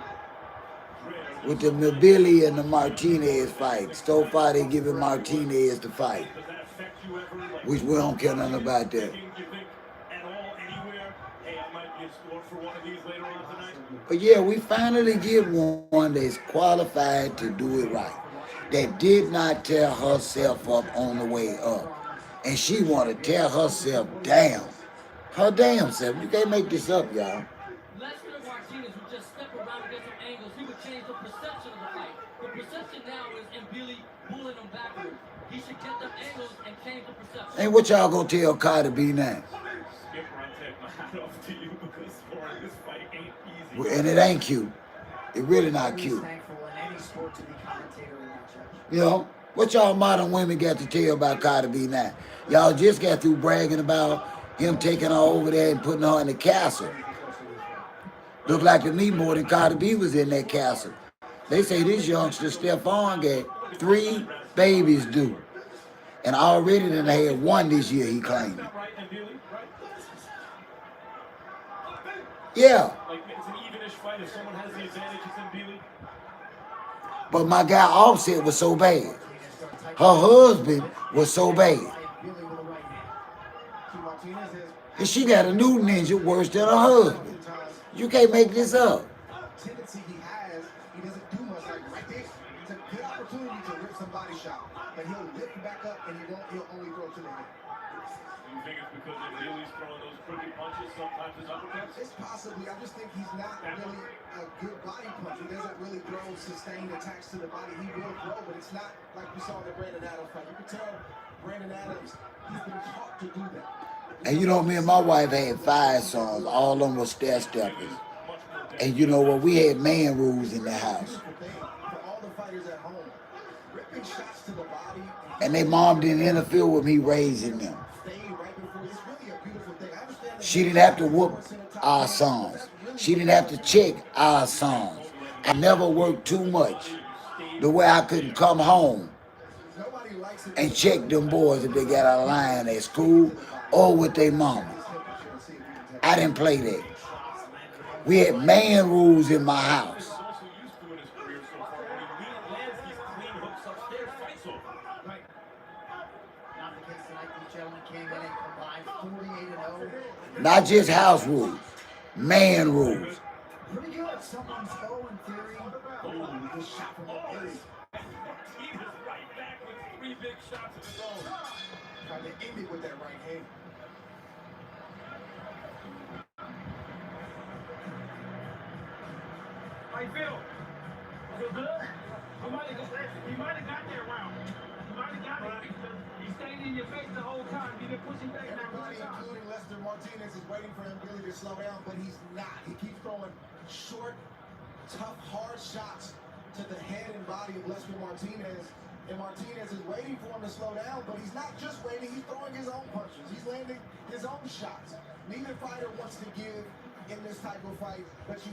with the Billy and the Martinez fight. So far they giving Martinez the fight, which we don't care nothing about that. But yeah, we finally get one that's qualified to do it right, that did not tear herself up on the way up. And she want to tear herself down. Her damn self. You can't make this up, y'all. Lester Martinez would just step around and get some angles. He would change the perception of the fight. The perception now is Billy pulling him backwards. He should get them angles and change the perception. Ain't what y'all gonna tell Cardi B now? Skipper, I take my hat off to you because scoring this fight ain't easy. And it ain't cute. It really not cute. You know, what y'all modern women got to tell about Cardi B now? Y'all just got through bragging about him taking her over there and putting her in the castle. Look like to me more than Cardi B was in that castle. They say this youngster, Stephon, got 3 babies due. And already done had 1 this year, he claimed. Yeah. Like, it's an evenish fight. If someone has the advantage, it's in Billy. But my guy Offset was so bad. Her husband was so bad. And she got a new ninja worse than her husband. You can't make this up. Tendency he has, he doesn't do much like right there. It's a good opportunity to rip some body shot, but he'll lift back up and he'll only throw to the head. You think it's because if Billy's throwing those crooked punches, sometimes his uppercuts? It's possibly. I just think he's not really a good body puncher. He doesn't really throw sustained attacks to the body. He will throw, but it's not like we saw in the Brandon Adams fight. You can tell Brandon Adams, he's been taught to do that. And you know, me and my wife had 5 sons. All of them were stair-steppers. And you know what? We had man rules in the house. And their mom didn't interfere with me raising them. She didn't have to whoop our sons. She didn't have to check our sons. I never worked too much the way I couldn't come home and check them boys if they got out of line at school or with their mama. I didn't play that. We had man rules in my house. gentlemen came in and combined 48-0. Not just house rules, man rules. Pretty good. Someone's 0 in theory. Oh, good shot from Billy. Martinez right back with 3 big shots of his own. Tried to end it with that right hand. How you feel? Feel good? He might have got that round. He might have got it. He stayed in your face the whole time. He been pushing back now. Everybody, including Lester Martinez, is waiting for him Billy to slow down, but he's not. He keeps throwing short, tough, hard shots to the head and body of Lester Martinez. And Martinez is waiting for him to slow down, but he's not just waiting, he's throwing his own punches. He's landing his own shots. Neither fighter wants to give in this type of fight, but you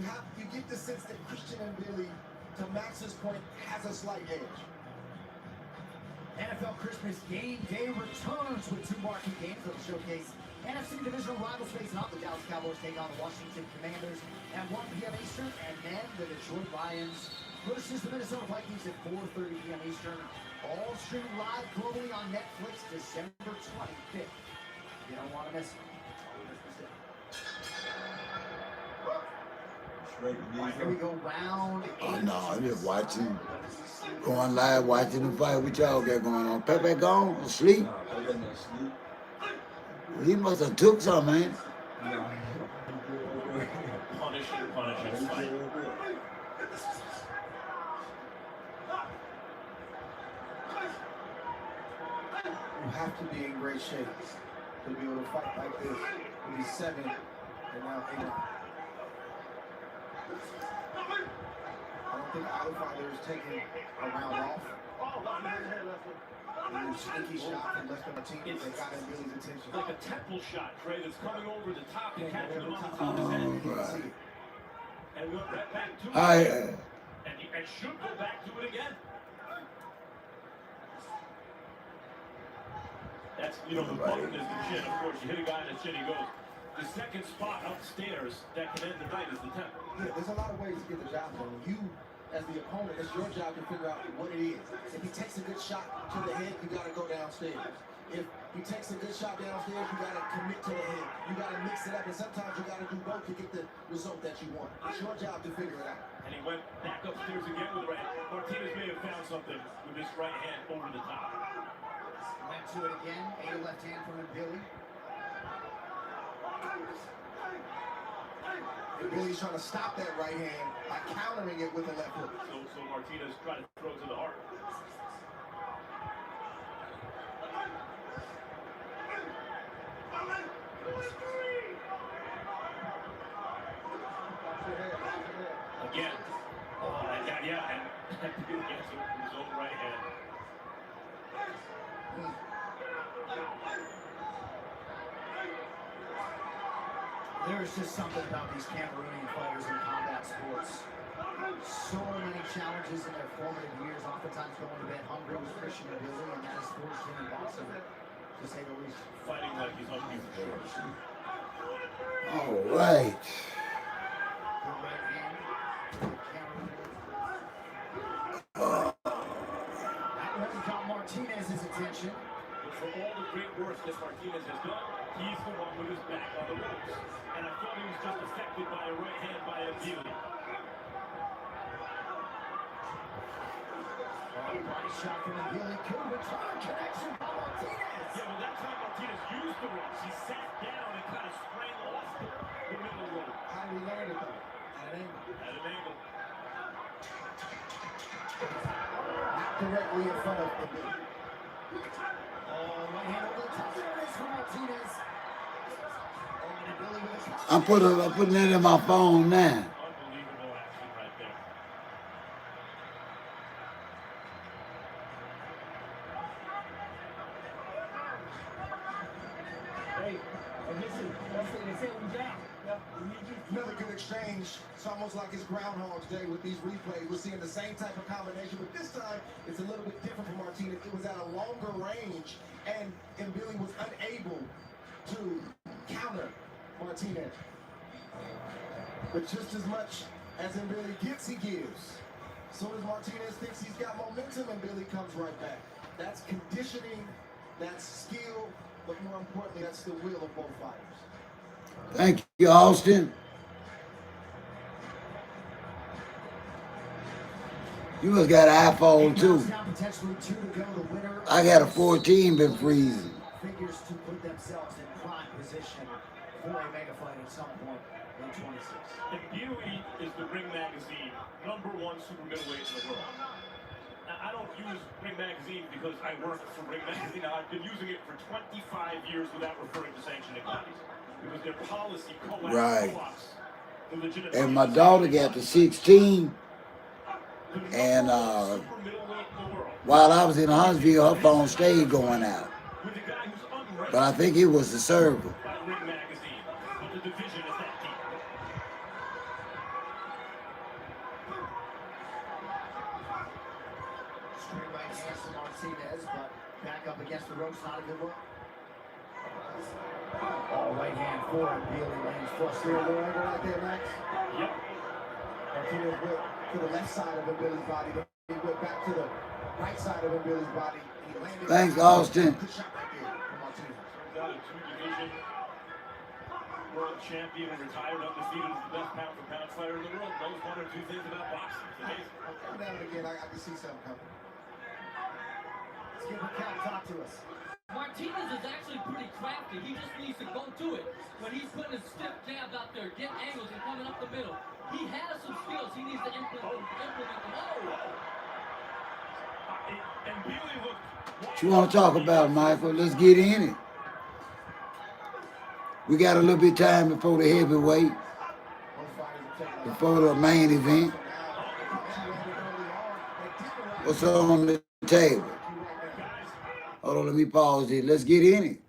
get the sense that Christian and Billy, to Max's point, has a slight edge. NFL Christmas Game Day returns with 2 marquee games that will showcase NFC divisional rivals facing off. The Dallas Cowboys take on the Washington Commanders at 1 p.m. Eastern, and then the Detroit Lions versus the Minnesota Vikings at 4:30 p.m. Eastern. All streaming live globally on Netflix December 25th. You don't want to miss it. Here we go, round 8. Oh no, I'm just watching, going live, watching the fight. What y'all got going on? Pepe gone? Asleep? Well, he must have took something, man. Punish, fight. You have to be in great shape to be able to fight like this. With these 7 and now 8. I don't think either fighter is taking a round off. And sneaky shot from Lester Martinez that got him Billy's attention. Like a temple shot, Trey, that's coming over the top and catching him on the top of his head. Right. And went right back to it. And should go back to it again. That's, the button is the chin. Of course, you hit a guy in the chin, he goes. The second spot upstairs that can end the night is the temple. Yeah, there's a lot of ways to get the job done. You, as the opponent, it's your job to figure out what it is. If he takes a good shot to the head, you got to go downstairs. If he takes a good shot downstairs, you got to commit to the head. You got to mix it up, and sometimes you got to do both to get the result that you want. It's your job to figure it out. And he went back upstairs again with the right hand. Martinez may have found something with his right hand over the top. Went to it again. A left hand from Billy. And Billy's trying to stop that right hand by countering it with a left hook. So Martinez tried to throw to the heart. Again. And Billy gets it with his own right hand. There's just something about these Cameroonian fighters in combat sports. So many challenges in their formative years, oftentimes going to bed hungry with Christian and Billy, and that is forced him impossible, to say the least. Fighting like he's hungry for sure. All right. Good right hand. That one got Martinez's attention. But for all the great work that Martinez has done, he's the one with his back on the ropes. And I thought he was just affected by a right hand by Billy. Body shot from Billy. Could return connection by Martinez. Yeah, well, that time Martinez used the ropes. He sat down and kind of sprang off the middle rope. How did he land it, though? At an angle. At an angle. Not directly in front of the Billy. Right hand over the top. There it is for Martinez. And Billy with a I'm putting it in my phone now. Unbelievable action right there. Hey, listen, they said we down. Another good exchange. It's almost like it's Groundhog's Day with these replays. We're seeing the same type of combination, but this time it's a little bit different for Martinez. It was at a longer range, and Billy was unable to counter Martinez. But just as much as Billy gets, he gives. As soon as Martinez thinks he's got momentum, and Billy comes right back. That's conditioning, that's skill, but more importantly, that's the will of both fighters. Thank you, Austin. You must got an iPhone too. Now potentially 2 to go. The winner I got a 14 been freezing. figures to put themselves in prime position for a mega fight at some point in 26. And Beauty is the Ring Magazine #1 super middleweight in the world. Now, I don't use Ring Magazine because I work for Ring Magazine. Now, I've been using it for 25 years without referring to sanctioning bodies because their policy Right. co-opts the legitimate. And my daughter got the 16, and super middleweight in the world while I was in Huntsville, her phone stayed going out. with a guy who's unranked But I think it was the server. by Ring Magazine, but the division is that deep. Straight right hands from Martinez, but back up against the ropes, not a good look. All right hand for Bailey lands flush. See a little angle right there, Max? Yep. Martinez went to the left side of Billy's body. Then he went back to the right side of Billy's body. And he landed. Thanks, Austin. Good shot right there from Martinez. Turns out a two-division world champion and retired undefeated is the best pound-for-pound fighter in the world. Knows one or two things about boxing. It's amazing. Every now and again, I can see something coming. Let's give Raquel talk to us. Martinez is actually pretty crafty. He just needs to go to it. When he's putting his stiff jab out there, getting angles and coming up the middle, he has some skills. He needs to implement them. And Bailey looked. What you want to talk about, Michael? Let's get in it. We got a little bit of time before the heavyweight, Both fighters are taking a lot. before the main event. What's on the table? Hold on, let me pause it. Let's get in it.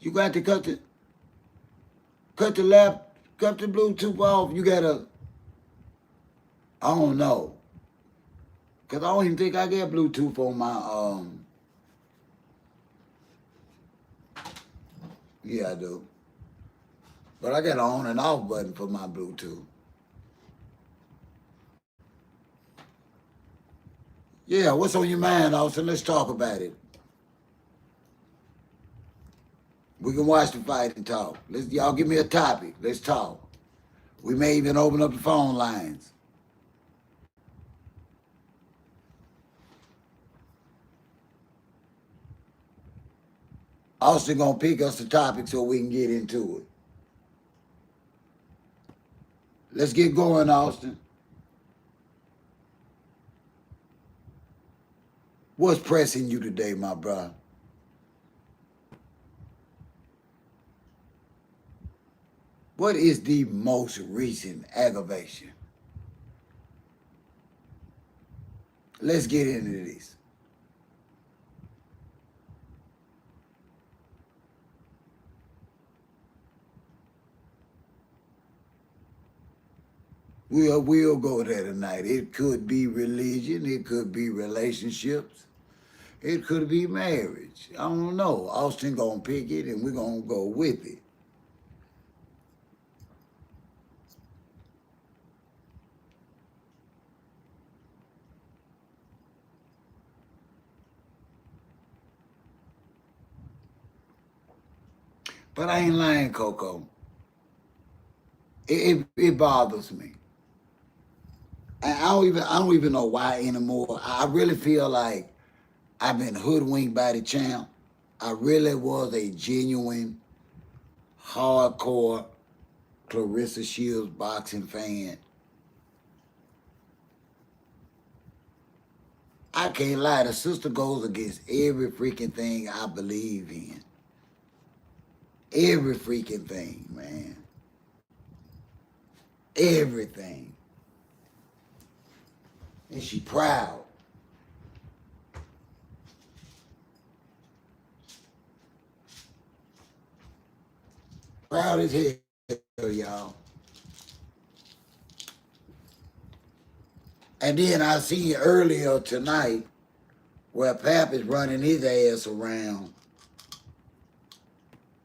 You got to cut the Bluetooth off. You gotta, I don't know. Cause I don't even think I got Bluetooth on my, yeah, I do. But I got an on and off button for my Bluetooth. Yeah, what's on your mind, Austin? Let's talk about it. We can watch the fight and talk. Y'all give me a topic. Let's talk. We may even open up the phone lines. Austin gonna pick us the topic so we can get into it. Let's get going, Austin. What's pressing you today, my brother? What is the most recent aggravation? Let's get into this. We'll go there tonight. It could be religion. It could be relationships. It could be marriage. I don't know. Austin gonna pick it, and we're gonna go with it. But I ain't lying, Coco. It bothers me. And I don't even know why anymore. I really feel like I've been hoodwinked by the champ. I really was a genuine, hardcore Clarissa Shields boxing fan. I can't lie, the sister goes against every freaking thing I believe in. Every freaking thing, man. Everything. And she proud. Proud as hell, y'all. And then I seen earlier tonight where Pap is running his ass around.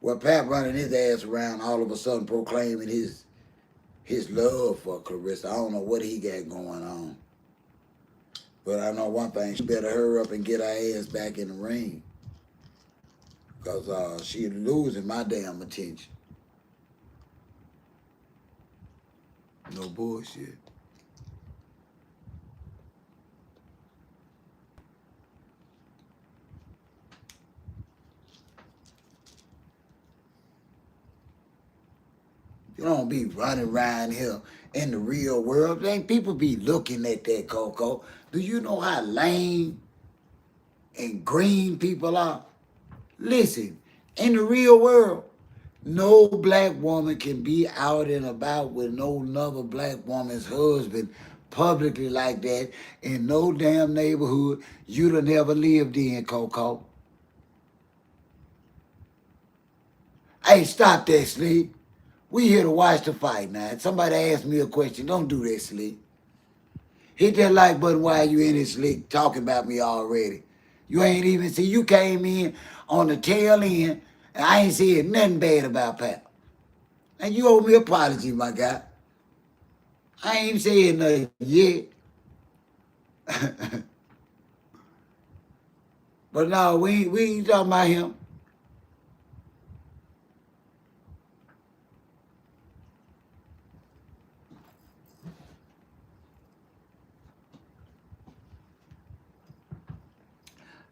Where Pap running his ass around all of a sudden proclaiming his his love for Clarissa. I don't know what he got going on. But I know one thing, she better hurry up and get her ass back in the ring. Because she's losing my damn attention. No bullshit. You don't be running around here in the real world. Ain't people be looking at that, Coco. Do you know how lame and green people are? Listen, in the real world, no black woman can be out and about with no another black woman's husband publicly like that in no damn neighborhood you'd have never lived in, Coco. Hey, stop that, Slick. We here to watch the fight now. Somebody asked me a question. Don't do that, Slick. Hit that like button while you in it, Slick, talking about me already. You ain't even see, you came in on the tail end, and I ain't said nothing bad about Pat. And you owe me an apology, my guy. I ain't said nothing yet. But no, we ain't talking about him.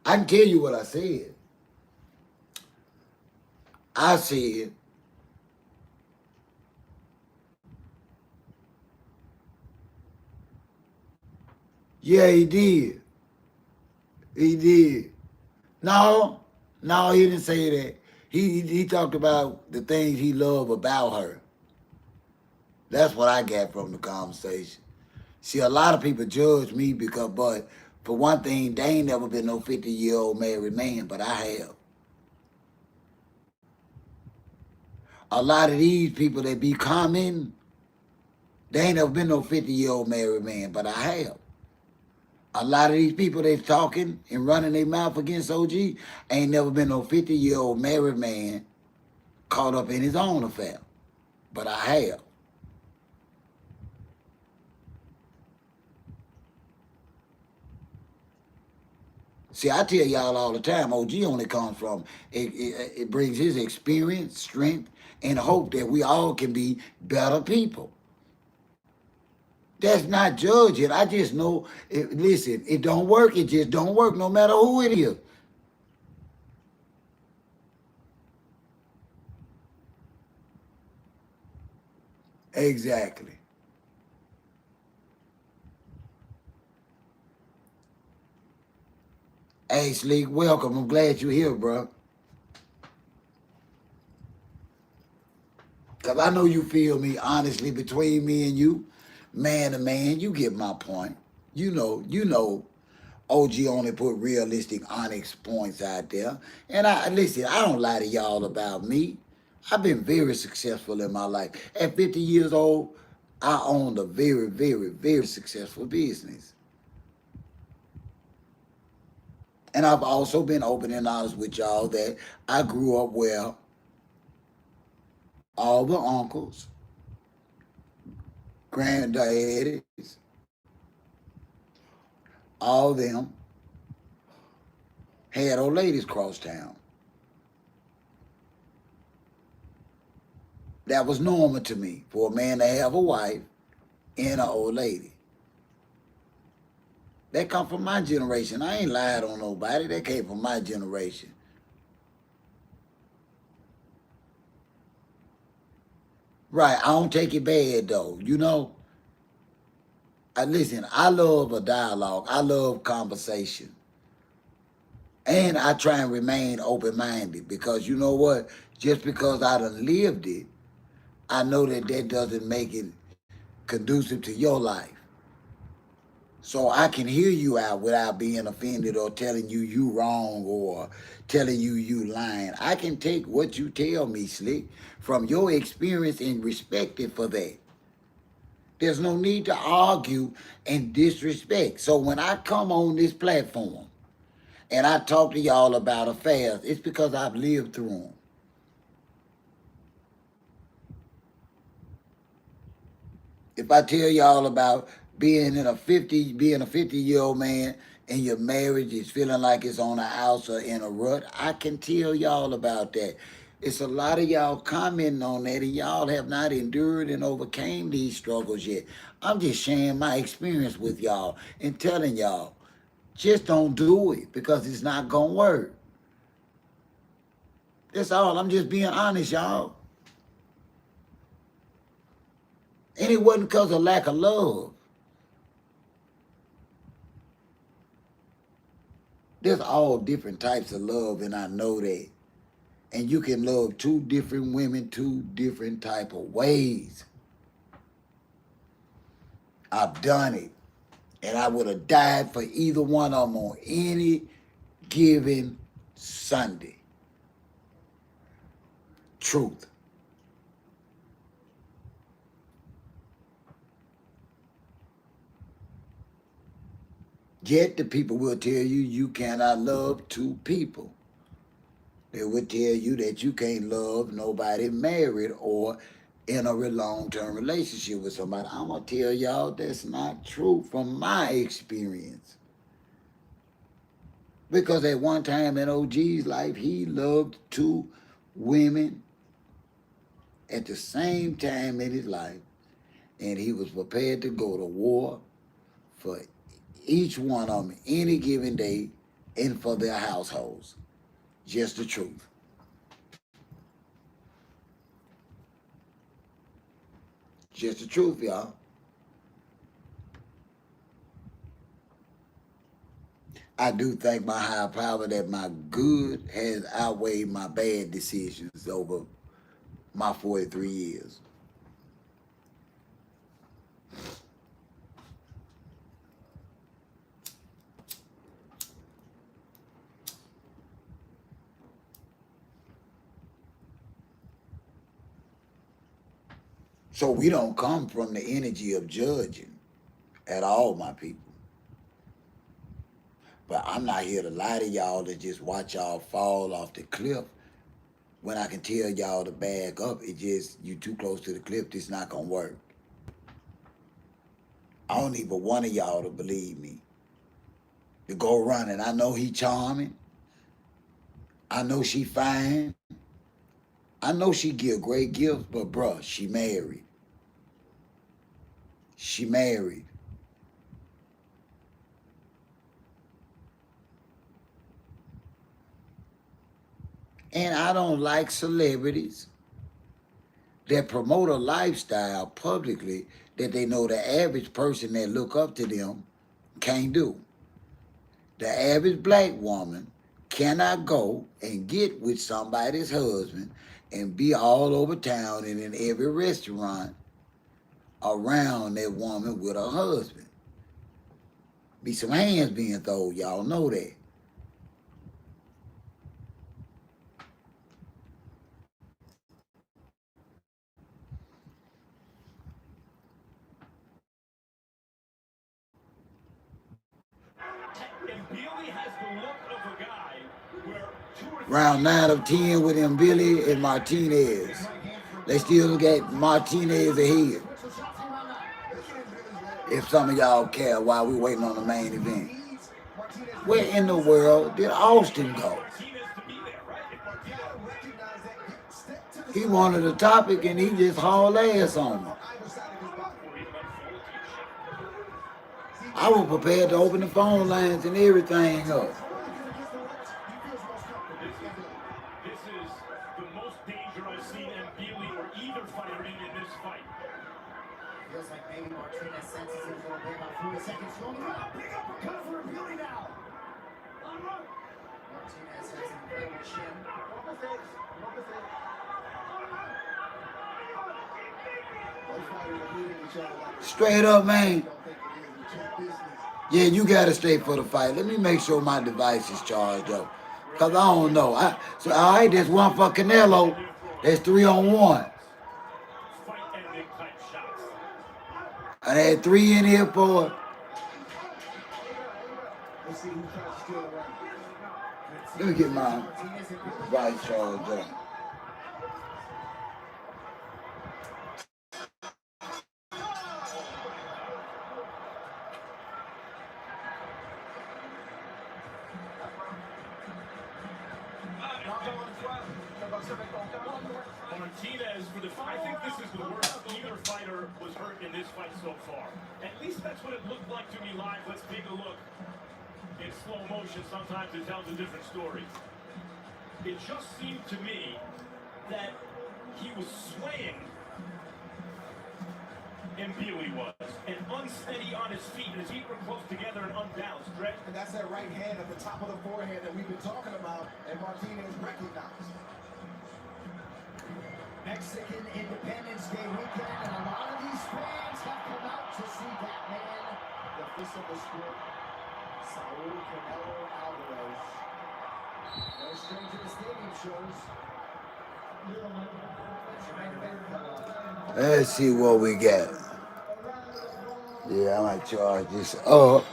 I can tell you what I said. I said, yeah, he did. He did. No, he didn't say that. He talked about the things he loved about her. That's what I got from the conversation. See, a lot of people judge me but for one thing, they ain't never been no 50-year-old married man, but I have. A lot of these people that be commenting, they ain't never been no 50-year-old married man, but I have. A lot of these people that's talking and running their mouth against OG ain't never been no 50-year-old married man caught up in his own affair, but I have. See, I tell y'all all the time, OG only comes from, it brings his experience, strength, and hope that we all can be better people. That's not judging. I just know, listen, it don't work. It just don't work no matter who it is. Exactly. Hey, Sleek, welcome. I'm glad you're here, bro. Because I know you feel me, honestly, between me and you, man to man, you get my point. You know, OG only put realistic, honest points out there. And listen, I don't lie to y'all about me. I've been very successful in my life. At 50 years old, I owned a very, very, very successful business. And I've also been open and honest with y'all that I grew up where all the uncles, granddaddies, all of them had old ladies cross town. That was normal to me for a man to have a wife and an old lady. That come from my generation. I ain't lied on nobody. That came from my generation. Right, I don't take it bad though. You know, listen, I love a dialogue. I love conversation. And I try and remain open-minded because you know what? Just because I done lived it, I know that doesn't make it conducive to your life. So I can hear you out without being offended or telling you wrong or telling you lying. I can take what you tell me, Slick, from your experience and respect it for that. There's no need to argue and disrespect. So when I come on this platform and I talk to y'all about affairs, it's because I've lived through them. If I tell y'all about being a 50-year-old man and your marriage is feeling like it's on a house or in a rut, I can tell y'all about that. It's a lot of y'all commenting on that, and y'all have not endured and overcame these struggles yet. I'm just sharing my experience with y'all and telling y'all, just don't do it because it's not gonna work. That's all. I'm just being honest, y'all. And it wasn't because of lack of love. There's all different types of love, and I know that. And you can love two different women two different type of ways. I've done it. And I would have died for either one of them on any given Sunday. Truth. Yet the people will tell you you cannot love two people. They would tell you that you can't love nobody married or in a long-term relationship with somebody. I'm going to tell y'all that's not true from my experience. Because at one time in OG's life, he loved two women at the same time in his life. And he was prepared to go to war for each one of them any given day and for their households. Just the truth. Just the truth, y'all. I do thank my higher power that my good has outweighed my bad decisions over my 43 years. So we don't come from the energy of judging at all, my people. But I'm not here to lie to y'all to just watch y'all fall off the cliff when I can tell y'all to back up. It just, you too close to the cliff, it's not gonna work. I don't need but one of y'all to believe me. To go running. I know he charming. I know she fine. I know she give great gifts, but bruh, she married. She married. And I don't like celebrities that promote a lifestyle publicly that they know the average person that look up to them can't do. The average black woman cannot go and get with somebody's husband and be all over town and in every restaurant around that woman with her husband. Be some hands being thrown, y'all know that. And Billy has the look of a guy where 2 or 3 Round 9 of 10 with him, Billy and Martinez. They still got Martinez ahead. If some of y'all care while we waiting on the main event. Where in the world did Austin go? Martinez to be there, right? If Martinez He wanted a topic and he just hauled ass on him. I was prepared to open the phone lines and everything up. This is the most danger I've seen Mbili or either fighter in this fight. Feels like maybe Martinez senses it a little bit about 40 seconds. Big uppercut for Billy now. Martinez has an incredible chin. Straight up, man. Yeah, you gotta stay for the fight. Let me make sure my device is charged up. Cause I don't know. So all right, there's one for Canelo. There's 3-on-1. Fight-ending type shots. I had 3 in here for. Let me get my device charged up. Martinez for the. I think this is the worst either fighter was hurt in this fight so far. At least that's what it looked like to me live. Let's take a look. In slow motion, sometimes it tells a different story. It just seemed to me that he was swaying, and Billy was, and unsteady on his feet. His feet were close together and unbalanced. Dre? And that's that right hand at the top of the forehead that we've been talking about, and Martinez recognized. Mexican Independence Day weekend, and a lot of these fans have come out to see that man, the fist of the sport, Saul Canelo Alvarez. No stranger to stadium shows. Let's see what we got. Yeah, I might charge this up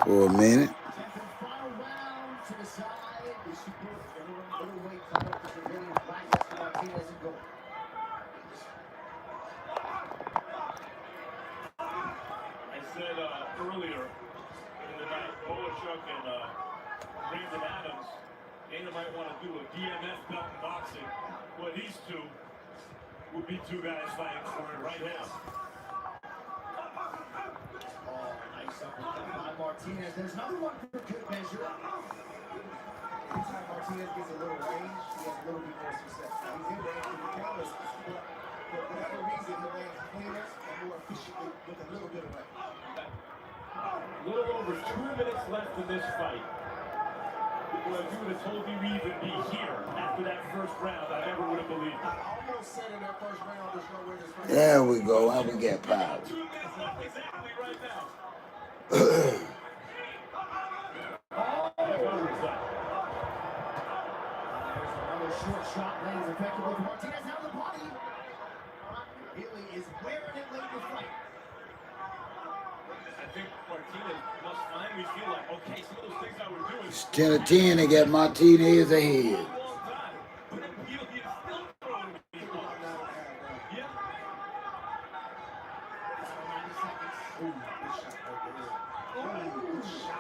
for a minute. Final round to the side. The super middleweight title for Brazilian Black Martinez and gold. I said earlier in the night, Boachuk and Brandon Adams, Dana might want to do a DMF belt in boxing. Well, these two would be two guys fighting for it right now. Oh, nice uppercut by Martinez. There's another one for good measure. Anytime Martinez gets a little range, he has a little bit more success. Now, he's in range with the counters, but for whatever reason, he lands cleaner and more efficiently with a little bit of range. A little over 2 minutes left in this fight. Well, if you would have told me we'd even be here after that first round, I never would have believed it. I almost said in that first round, there's no way this fight. There we go. How we get power. 2 minutes left exactly right now. There's another short shot lands effectively for Martinez out of the body. Billy is wearing it late in the fight. I think Martinez must finally feel like, okay, some of those things I was doing. It's 10 to 10. They got Martinez ahead.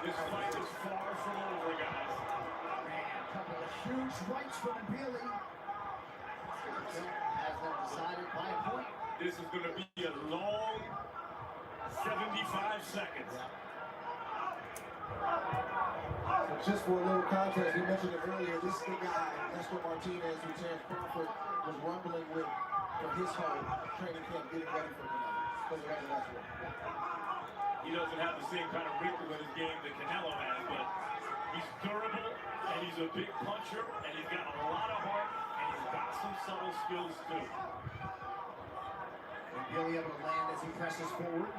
This fight is far from over, guys. Man, a couple of huge rights from Billy. Has them decided by a point. This is going to be a long 75 seconds. So just for a little context, we mentioned it earlier, this is the guy, that's what Martinez, who Terrence Crawford was rumbling with for his whole training camp, getting ready for Canelo. For the record, that's what. He doesn't have the same kind of wrinkle in his game that Canelo has, but he's durable, and he's a big puncher, and he's got a lot of heart, and he's got some subtle skills too. And Billy able to land as he presses forward.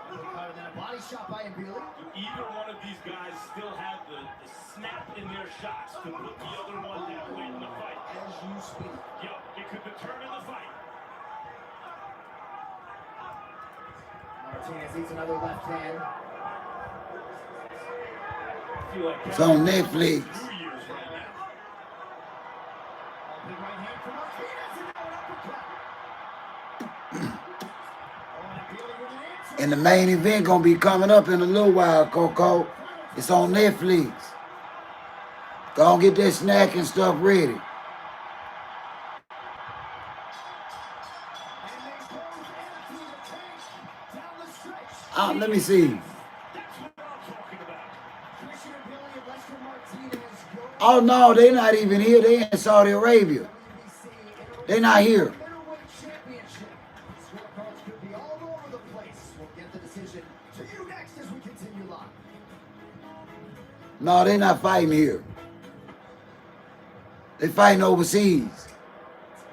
And then a body shot by Billy. Do either one of these guys still have the snap in their shots to put the other one down late in the fight? As you speak. Yep, it could determine the fight. Martinez eats another left hand. I feel like It's on Netflix. 2 years right now. Big right hand from Martinez and now an uppercut. And the main event gonna be coming up in a little while, Coco. It's on Netflix. Go and get that snack and stuff ready. Let me see. Oh no, they're not even here. They in Saudi Arabia. They're not here. No, they're not fighting here. They fighting overseas.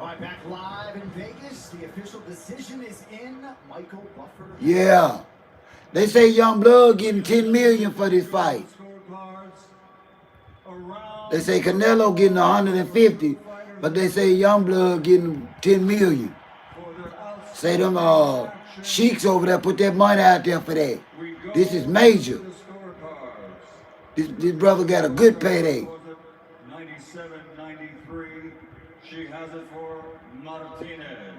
All right, back live in Vegas. The official decision is in. Michael Buffer. Yeah. They say Young Blood getting $10 million for this fight. They say Canelo getting 150, but they say Young Blood getting 10 million. Say them sheiks over there put that money out there for that. This is major. This brother got a good payday. 97-93. She has it for Martinez.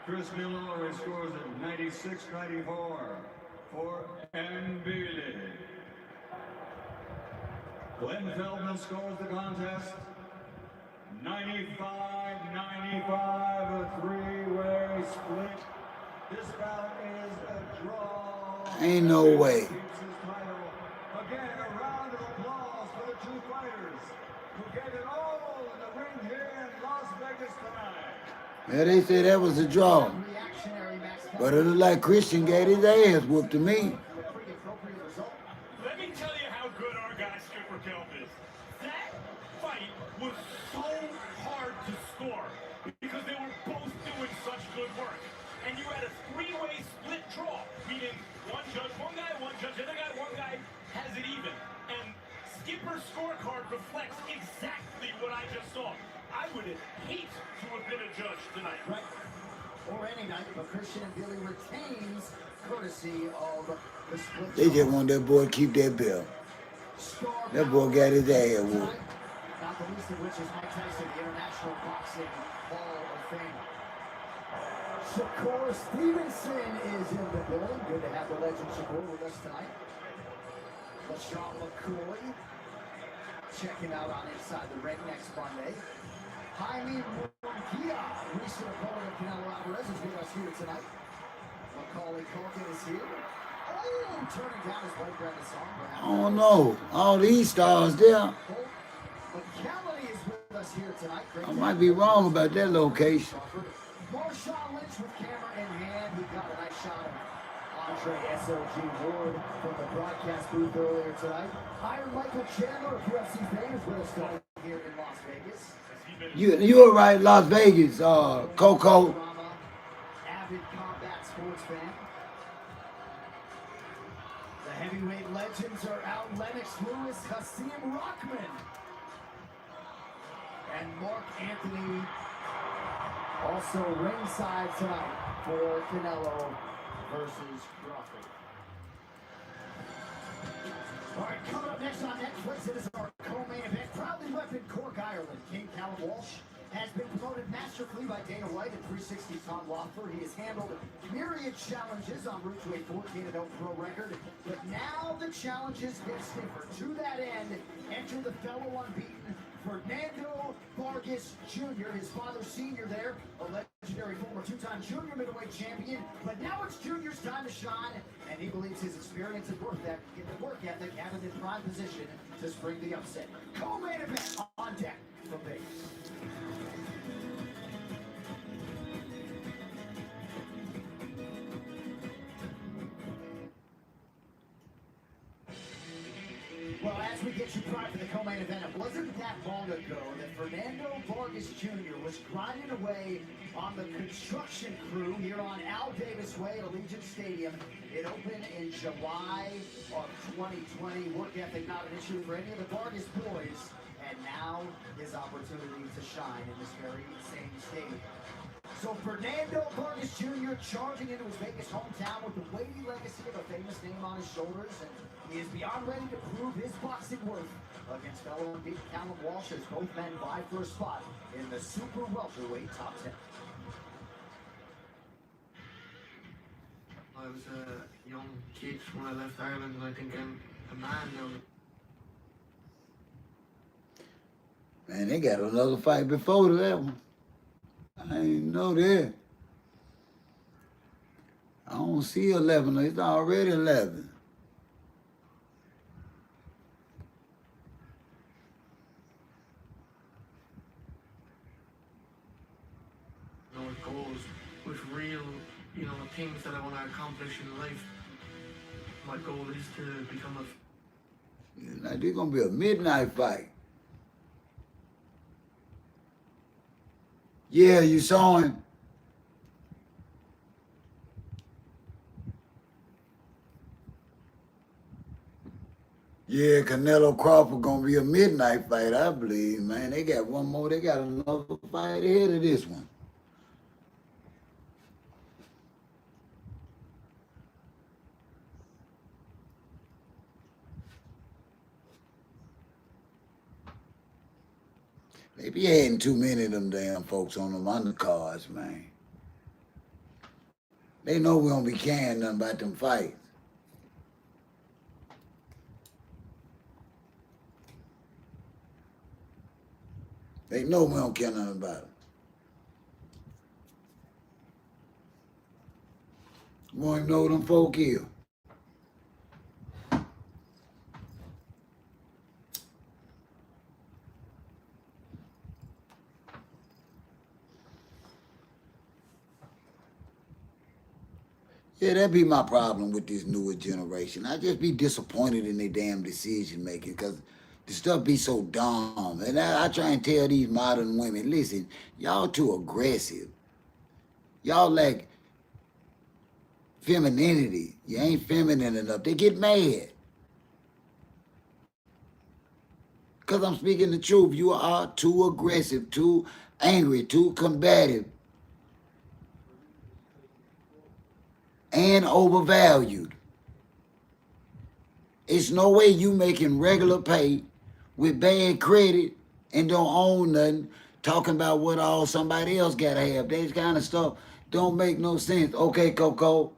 Chris Miller scores at 96-94 for Mbili. Glenn Feldman scores the contest. 95-95, a three-way split. This bout is a draw. Ain't no way. Keeps his title. Again, a round of applause for the two fighters who gave it all in the ring here in Las Vegas tonight. Yeah, they say that was a draw. But it looked like Christian got his ass whooped to me. Let me tell you how good our guy Skipper Kelp is. That fight was so hard to score because they were both doing such good work. And you had a three-way split draw, meaning one judge, one guy, the other guy, one guy has it even. And Skipper's scorecard reflects exactly what I just saw. I would hate to have been a judge tonight. Right. Or any night, but Christian and Billy retains courtesy of the split. They just want that boy to keep that belt. That boy got his ass whooped. Not the least of which is Mike Tyson, the International Boxing Hall of Fame. Shakur Stevenson is in the building. Good to have the legend Shakur with us tonight. LaShawn McCoy checking out on Inside the Ring next Monday. Jaime Murguia, recent opponent of Canelo Alvarez, is with us here tonight. Macaulay Culkin is here. Oh, turning down his white branded song. I don't know. All these stars there. McCallany is with us here tonight. I might be wrong about that location. Marshawn Lynch with camera in hand. He got a nice shot of Andre SOG Ward from the broadcast booth earlier tonight. Iron Michael Chandler of UFC fame is with us tonight here in Las Vegas. You were right, Las Vegas, Coco. Avid combat sports fan. The heavyweight legends are out. Lennox Lewis, Hasim Rockman, and Mark Anthony also ringside tonight for Canelo versus Crawford. All right, coming up next on Netflix, it is our co-main event. Proudly repping Cork, Ireland, King Callum Walsh has been promoted masterfully by Dana White and 360 Tom Wofford. He has handled myriad challenges en route to a 14-0 pro record, but now the challenges get stiffer. To that end, enter the fellow unbeaten Fernando Vargas Jr., his father senior there, a legendary former two-time junior middleweight champion, but now it's Junior's time to shine, and he believes his experience and work ethic have him in prime position to spring the upset. Co-main event on deck from Vegas. Well, as we get you primed for the co-main event, it wasn't that long ago that Fernando Vargas Jr. was grinding away on the construction crew here on Al Davis Way at Allegiant Stadium. It opened in July of 2020. Work ethic not an issue for any of the Vargas boys. And now his opportunity to shine in this very same stadium. So Fernando Vargas Jr. charging into his Vegas hometown with the weighty legacy of a famous name on his shoulders, and he is beyond ready to prove his boxing worth against fellow unbeaten Callum Walsh as both men vie for a spot in the super welterweight top 10. I was a young kid when I left Ireland, and I think I'm a man now. Man, they got another fight before that one. I ain't know that. I don't see 11. It's already 11. You know, with goals, with real, things that I want to accomplish in life. My goal is to become a... Like, there's going to be a midnight fight. Yeah, you saw him. Yeah, Canelo Crawford gonna be a midnight fight, I believe, man. They got one more. They got another fight ahead of this one. They be adding too many of them damn folks on them undercards, man. They know we don't be caring nothing about them fights. They know we don't care nothing about it. We don't even know them folk here. Yeah, that be my problem with this newer generation. I just be disappointed in their damn decision making because the stuff be so dumb. And I try and tell these modern women, listen, y'all too aggressive. Y'all lack femininity. You ain't feminine enough. They get mad. Because I'm speaking the truth. You are too aggressive, too angry, too combative, and overvalued. It's no way you making regular pay with bad credit and don't own nothing, talking about what all somebody else got to have. That kind of stuff don't make no sense. Okay, Coco.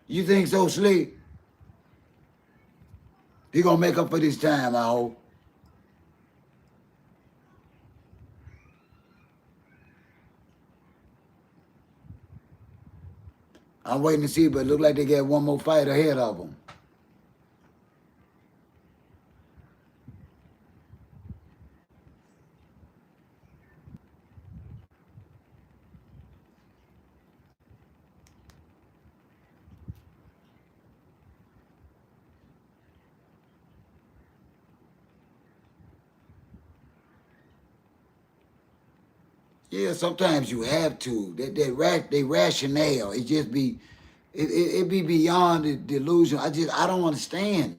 You think so, Slick? He gonna make up for this time, I hope. I'm waiting to see, but it look like they got one more fight ahead of them. Yeah, sometimes you have to. They rationale, it just be, it be beyond the delusion. I don't understand.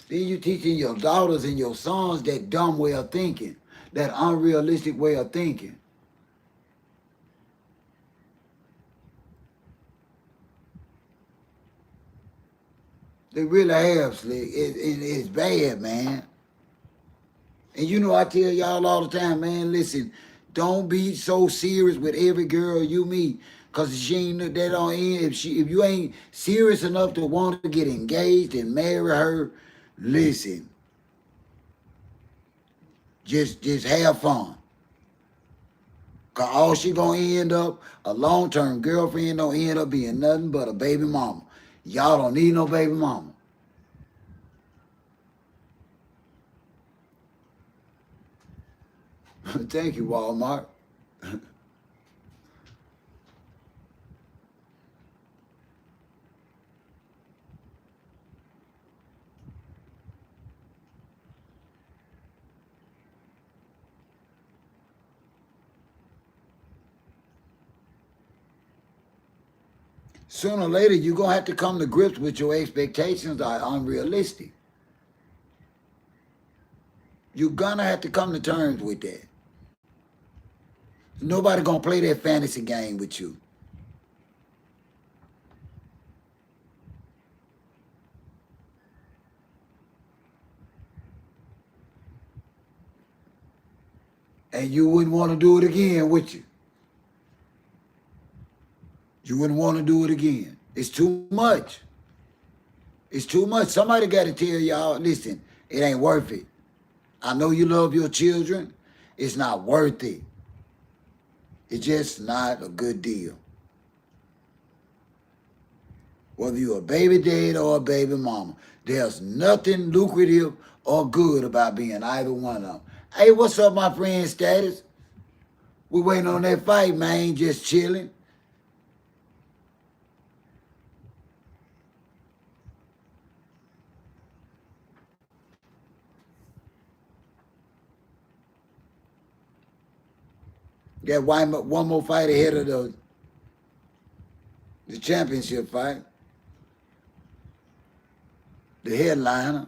Then you teaching your daughters and your sons that dumb way of thinking, that unrealistic way of thinking. They really have, Slick. It's bad, man. And you know I tell y'all all the time, man, listen, don't be so serious with every girl you meet. Cause she ain't that on end. If you ain't serious enough to want to get engaged and marry her, listen. Just have fun. Cause all she gonna end up, a long-term girlfriend don't end up being nothing but a baby mama. Y'all don't need no baby mama. Thank you, Walmart. Sooner or later, you're going to have to come to grips with your expectations are unrealistic. You're going to have to come to terms with that. Nobody going to play that fantasy game with you. And you wouldn't want to do it again, would you? You wouldn't want to do it again. It's too much. It's too much. Somebody got to tell y'all, listen, it ain't worth it. I know you love your children. It's not worth it. It's just not a good deal. Whether you're a baby dad or a baby mama, there's nothing lucrative or good about being either one of them. Hey, what's up, my friend Status? We waiting on that fight, man, just chilling. Got one more fight ahead of the championship fight. The headliner.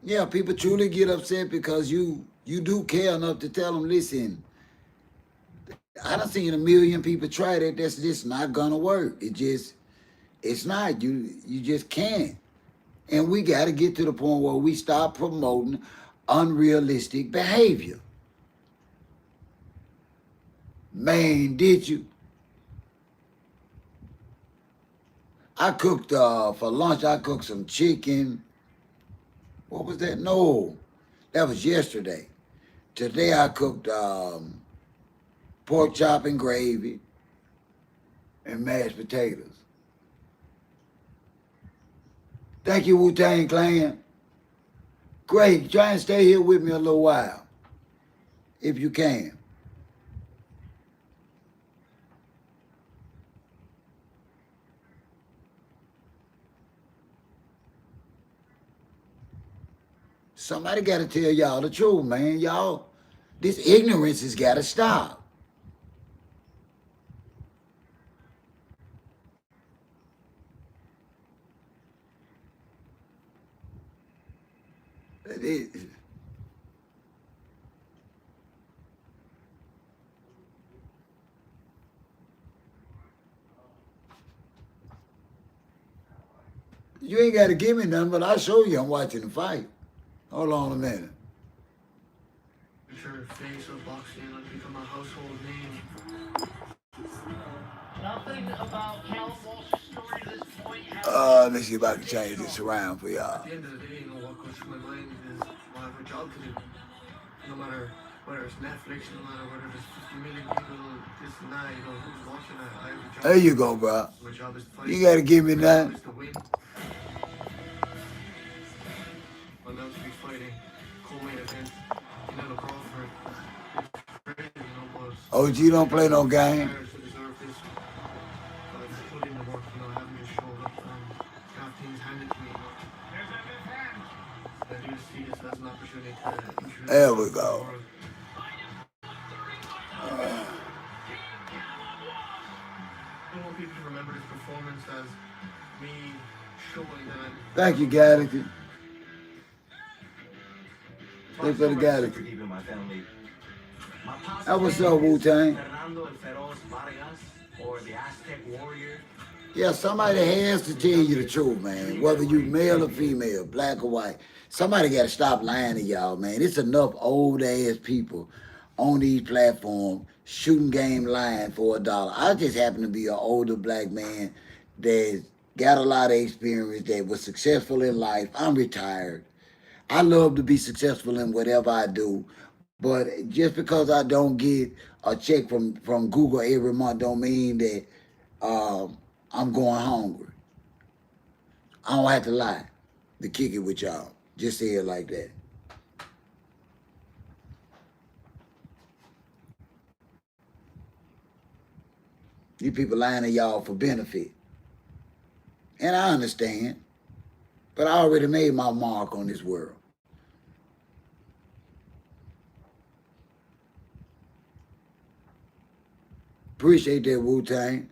Yeah, people truly get upset because you do care enough to tell them, listen, I done seen a million people try that. That's just not gonna work. It's not. You just can't. And we got to get to the point where we stop promoting unrealistic behavior. Man, did you? I cooked for lunch. I cooked some chicken. What was that? No, that was yesterday. Today I cooked pork chop and gravy and mashed potatoes. Thank you, Wu-Tang Clan. Great. Try and stay here with me a little while, if you can. Somebody got to tell y'all the truth, man. Y'all, this ignorance has got to stop. You ain't got to give me nothing, but I'll show you I'm watching the fight. Hold on a minute. Future face of boxing, like become a household name. Nothing about Cal Walsh's story to this point. Let's see if I can change this around for y'all. At the end of the day, you know, what goes through my mind is I have a job to do. No matter whether it's Netflix, no matter whether there's 50 million people, this and that, you know, who's watching that, I have a job. There you go, bro. My job is to fight. You got to give me My that. job is to win. I'm about to be fighting co-main event, Canelo Crawford. It's crazy, you know, but OG don't play no game. players who deserve this. But I've put in the work, you know, I haven't just showed up and got things handed to me, you know. There's a left hand. I do see this as an opportunity to introduce There we myself to the go. world. I want people to remember this performance as me showing that I'm Thank you, Galaxy. Thanks for the Galaxy. Deep in my family. My posse That what's name up, is Wu-Tang? Fernando el Feroz Vargas, or the Aztec Warrior. Yeah, somebody has to tell you the truth, man. Whether you male or female, black or white. Somebody got to stop lying to y'all, man. It's enough old-ass people on these platforms shooting game lying for $1. I just happen to be an older black man that got a lot of experience, that was successful in life. I'm retired. I love to be successful in whatever I do, but just because I don't get a check from Google every month don't mean that I'm going hungry. I don't have to lie to kick it with y'all. Just say it like that. You people lying to y'all for benefit. And I understand. But I already made my mark on this world. Appreciate that, Wu-Tang.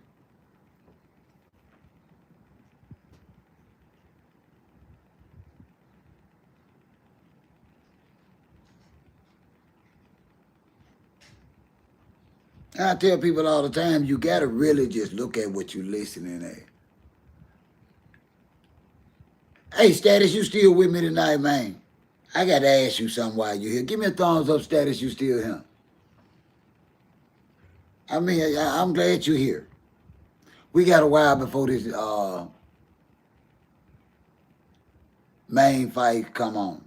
I tell people all the time, you got to really just look at what you're listening at. Hey, Status, you still with me tonight, man? I got to ask you something while you're here. Give me a thumbs up, Status, you still here. I mean, I'm glad you're here. We got a while before this main fight come on.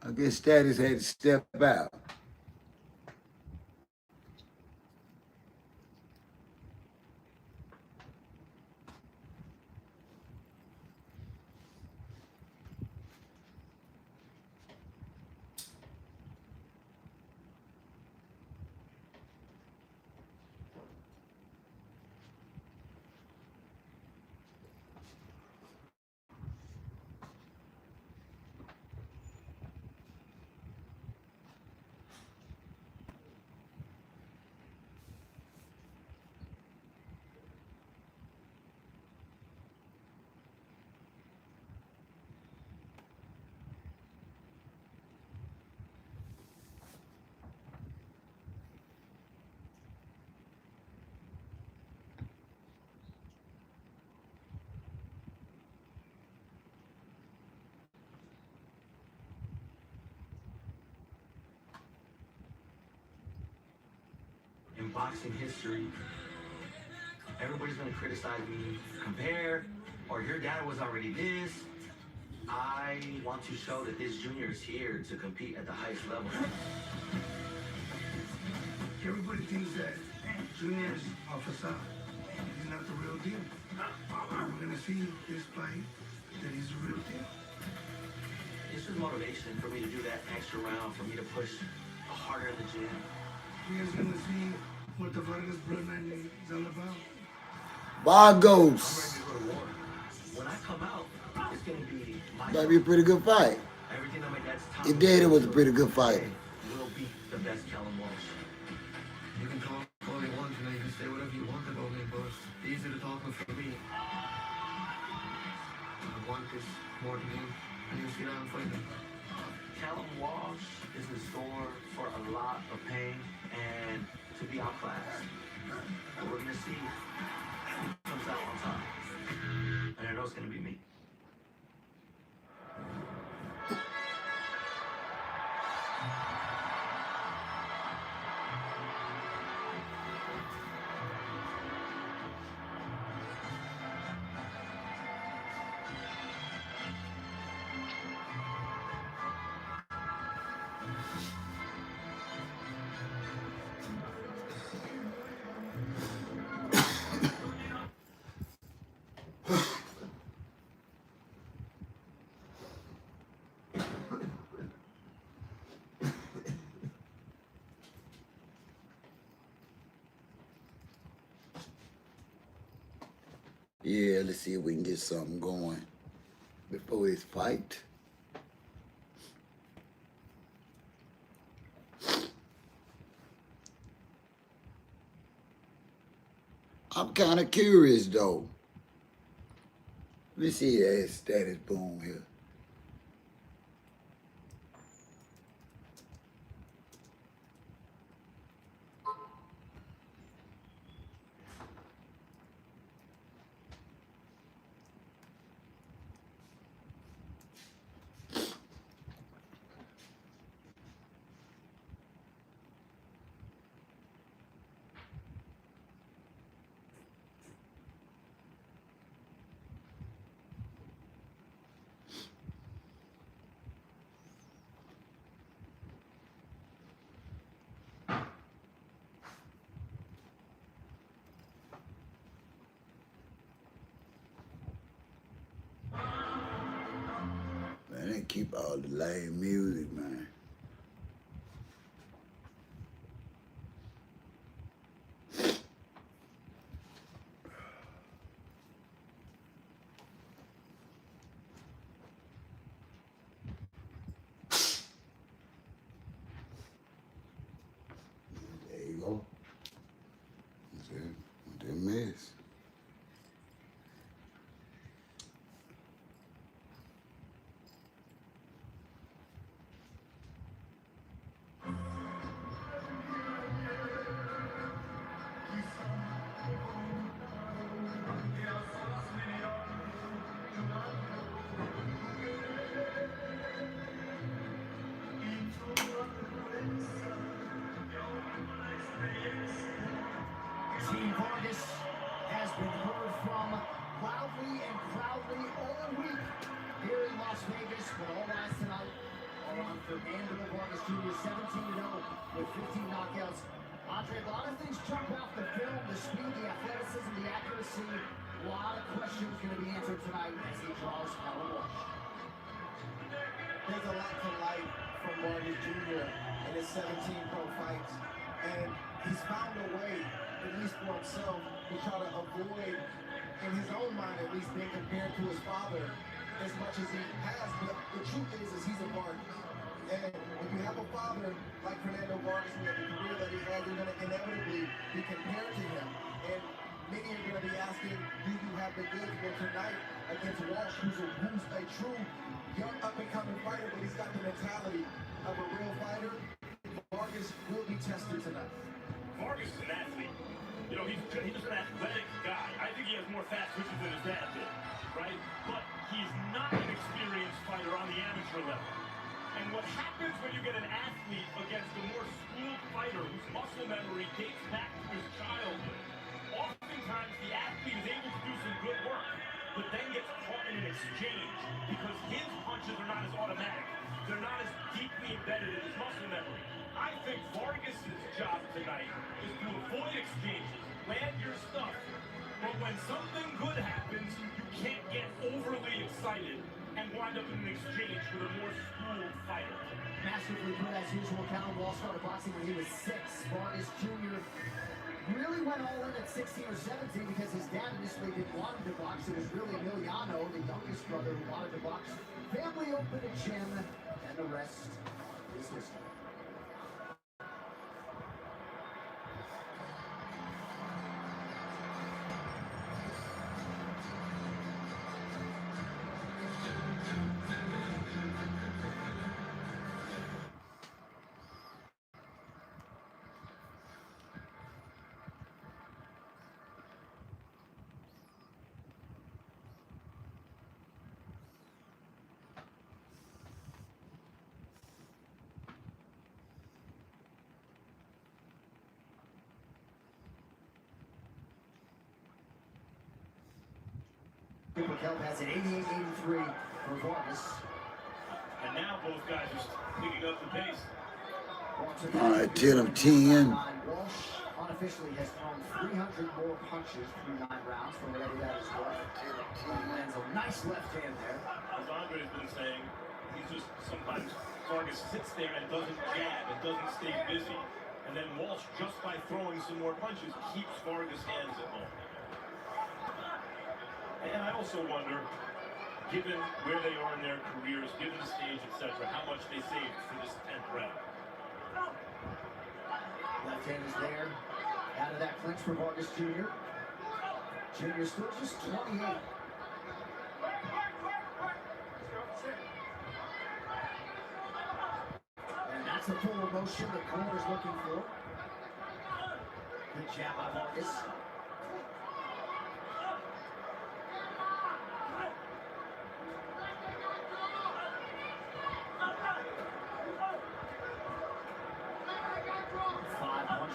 I guess Status had to step out. boxing history, everybody's gonna criticize me, compare, or your dad was already this. I want to show that this junior is here to compete at the highest level. Everybody thinks that Junior's a facade. He's not the real deal. We're gonna see this fight that he's the real deal. It's just motivation for me to do that extra round, for me to push harder in the gym. You guys gonna see what the Vargas bloodline is all about. Vargas. I'm ready to go to war. When I come out, it's gonna be my That'd be a pretty good fight. everything that my dad's taught Your me daddy was a pretty good fighter. will be the best Callum Walsh. You can talk all you want and you can say whatever you want about me, but it's easy to talk for me. I want this more than you, and you see that I'm fighting. Callum Walsh is in store for a lot of pain and to be outclassed. But we're gonna see who comes out on top. And I know it's gonna be me. Yeah, let's see if we can get something going before this fight. I'm kind of curious though. Let me see that status boom here. Man, they keep all the lame music, man. There you go. That's it. That mess. Team Vargas has been heard from loudly and proudly all week here in Las Vegas, but all eyes tonight are on Fernando Vargas Jr., 17-0 with 15 knockouts. Andre, a lot of things jump off the film, the speed, the athleticism, the accuracy. A lot of questions going to be answered tonight as he draws Callum Walsh. There's a lot to like from Vargas Jr. in his 17 pro fights. And he's found a way, at least for himself, to try to avoid, in his own mind at least, being compared to his father as much as he has. But the truth is he's a Vargas. And when you have a father like Fernando Vargas with the career that he has, you're going to inevitably be compared to him. And many are going to be asking, do you have the goods? Well, tonight against Walsh, who's a true young up-and-coming fighter, but he's got the mentality of a real fighter, Vargas will be tested tonight. Vargas is an athlete. You know, he's just an athletic guy. I think he has more fast twitches than his dad did, right? But he's not an experienced fighter on the amateur level. And what happens when you get an athlete against a more schooled fighter whose muscle memory dates back to his childhood? Oftentimes, the athlete is able to do some good work, but then gets caught in an exchange because his punches are not as automatic. They're not as deeply embedded in his muscle memory. I think Vargas's job tonight is to avoid exchanges, land your stuff, but when something good happens, you can't get overly excited and wind up in an exchange with a more schooled fighter. Masterfully put as usual. Canelo started boxing when he was 6. Vargas Jr. really went all in at 16 or 17 because his dad initially didn't want him to box. It was really Emiliano, the youngest brother, who wanted to box. Family opened a gym, and the rest is history. Cooper Kelp has an 88-83 for Vargas. And now both guys are picking up the pace. All right, 10 of 10. Walsh unofficially has thrown 300 more punches through 9 rounds for whatever that is worth. Lands a nice left hand there. As Andre's been saying, he's just sometimes Vargas sits there and doesn't jab, and doesn't stay busy. And then Walsh, just by throwing some more punches, keeps Vargas' hands at home. And I also wonder, given where they are in their careers, given the stage, etc., how much they saved for this 10th round. Left hand is there. Out of that clinch for Vargas Jr. Jr. still just 28. And that's the full motion the corner's looking for. Good jab by Vargas.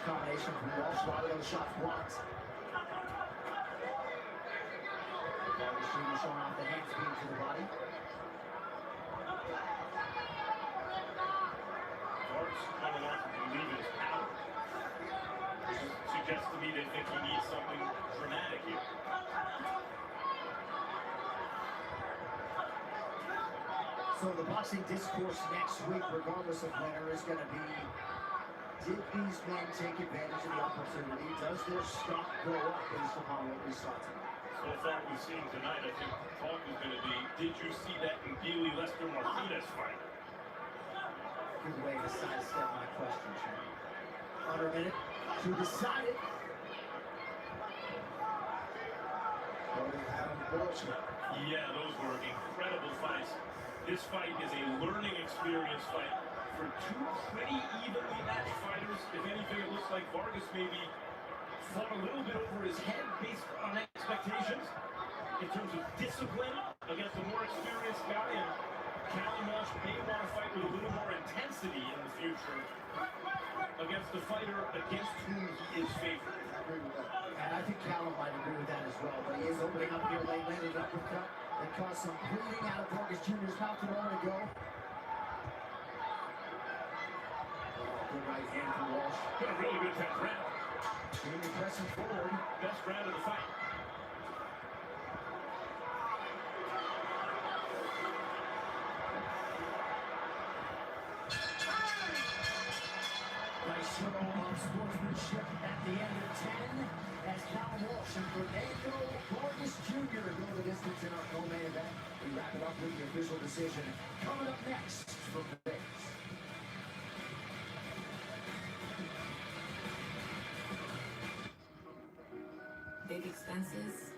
Combination from Walsh, a lot of those shots blocked. Vargas Jr. showing off the hand speed to the body. Vargas coming off and believe in his power. Suggests to me they think he needs something dramatic here. So the boxing discourse next week, regardless of winner, is going to be: did these men take advantage of the opportunity? Does their stock go up based upon what we saw tonight? So far we've seen tonight, I think the talk is going to be, did you see that Lester Martinez fight? Good way to sidestep my question, Shane. Under a minute to decide it. Yeah, those were incredible fights. This fight is a learning experience fight for 2 pretty evenly matched fighters. If anything, it looks like Vargas maybe fought a little bit over his head based on expectations in terms of discipline against a more experienced guy, and Canelo may want to fight with a little more intensity in the future against the fighter against whom he is favored. And I think Callum might agree with that as well, but he is opening up here late, landed an uppercut that caused some bleeding out of Vargas Jr.'s mouth a moment ago. Good right hand from Walsh. Been a really good 10th round. Jr. pressing forward. Best round of the fight. Nice show of sportsmanship at the end of 10 as Callum Walsh and Fernando Vargas Jr. go the distance in our co-main event. We wrap it up with the official decision coming up next from the Vegas. Big expenses?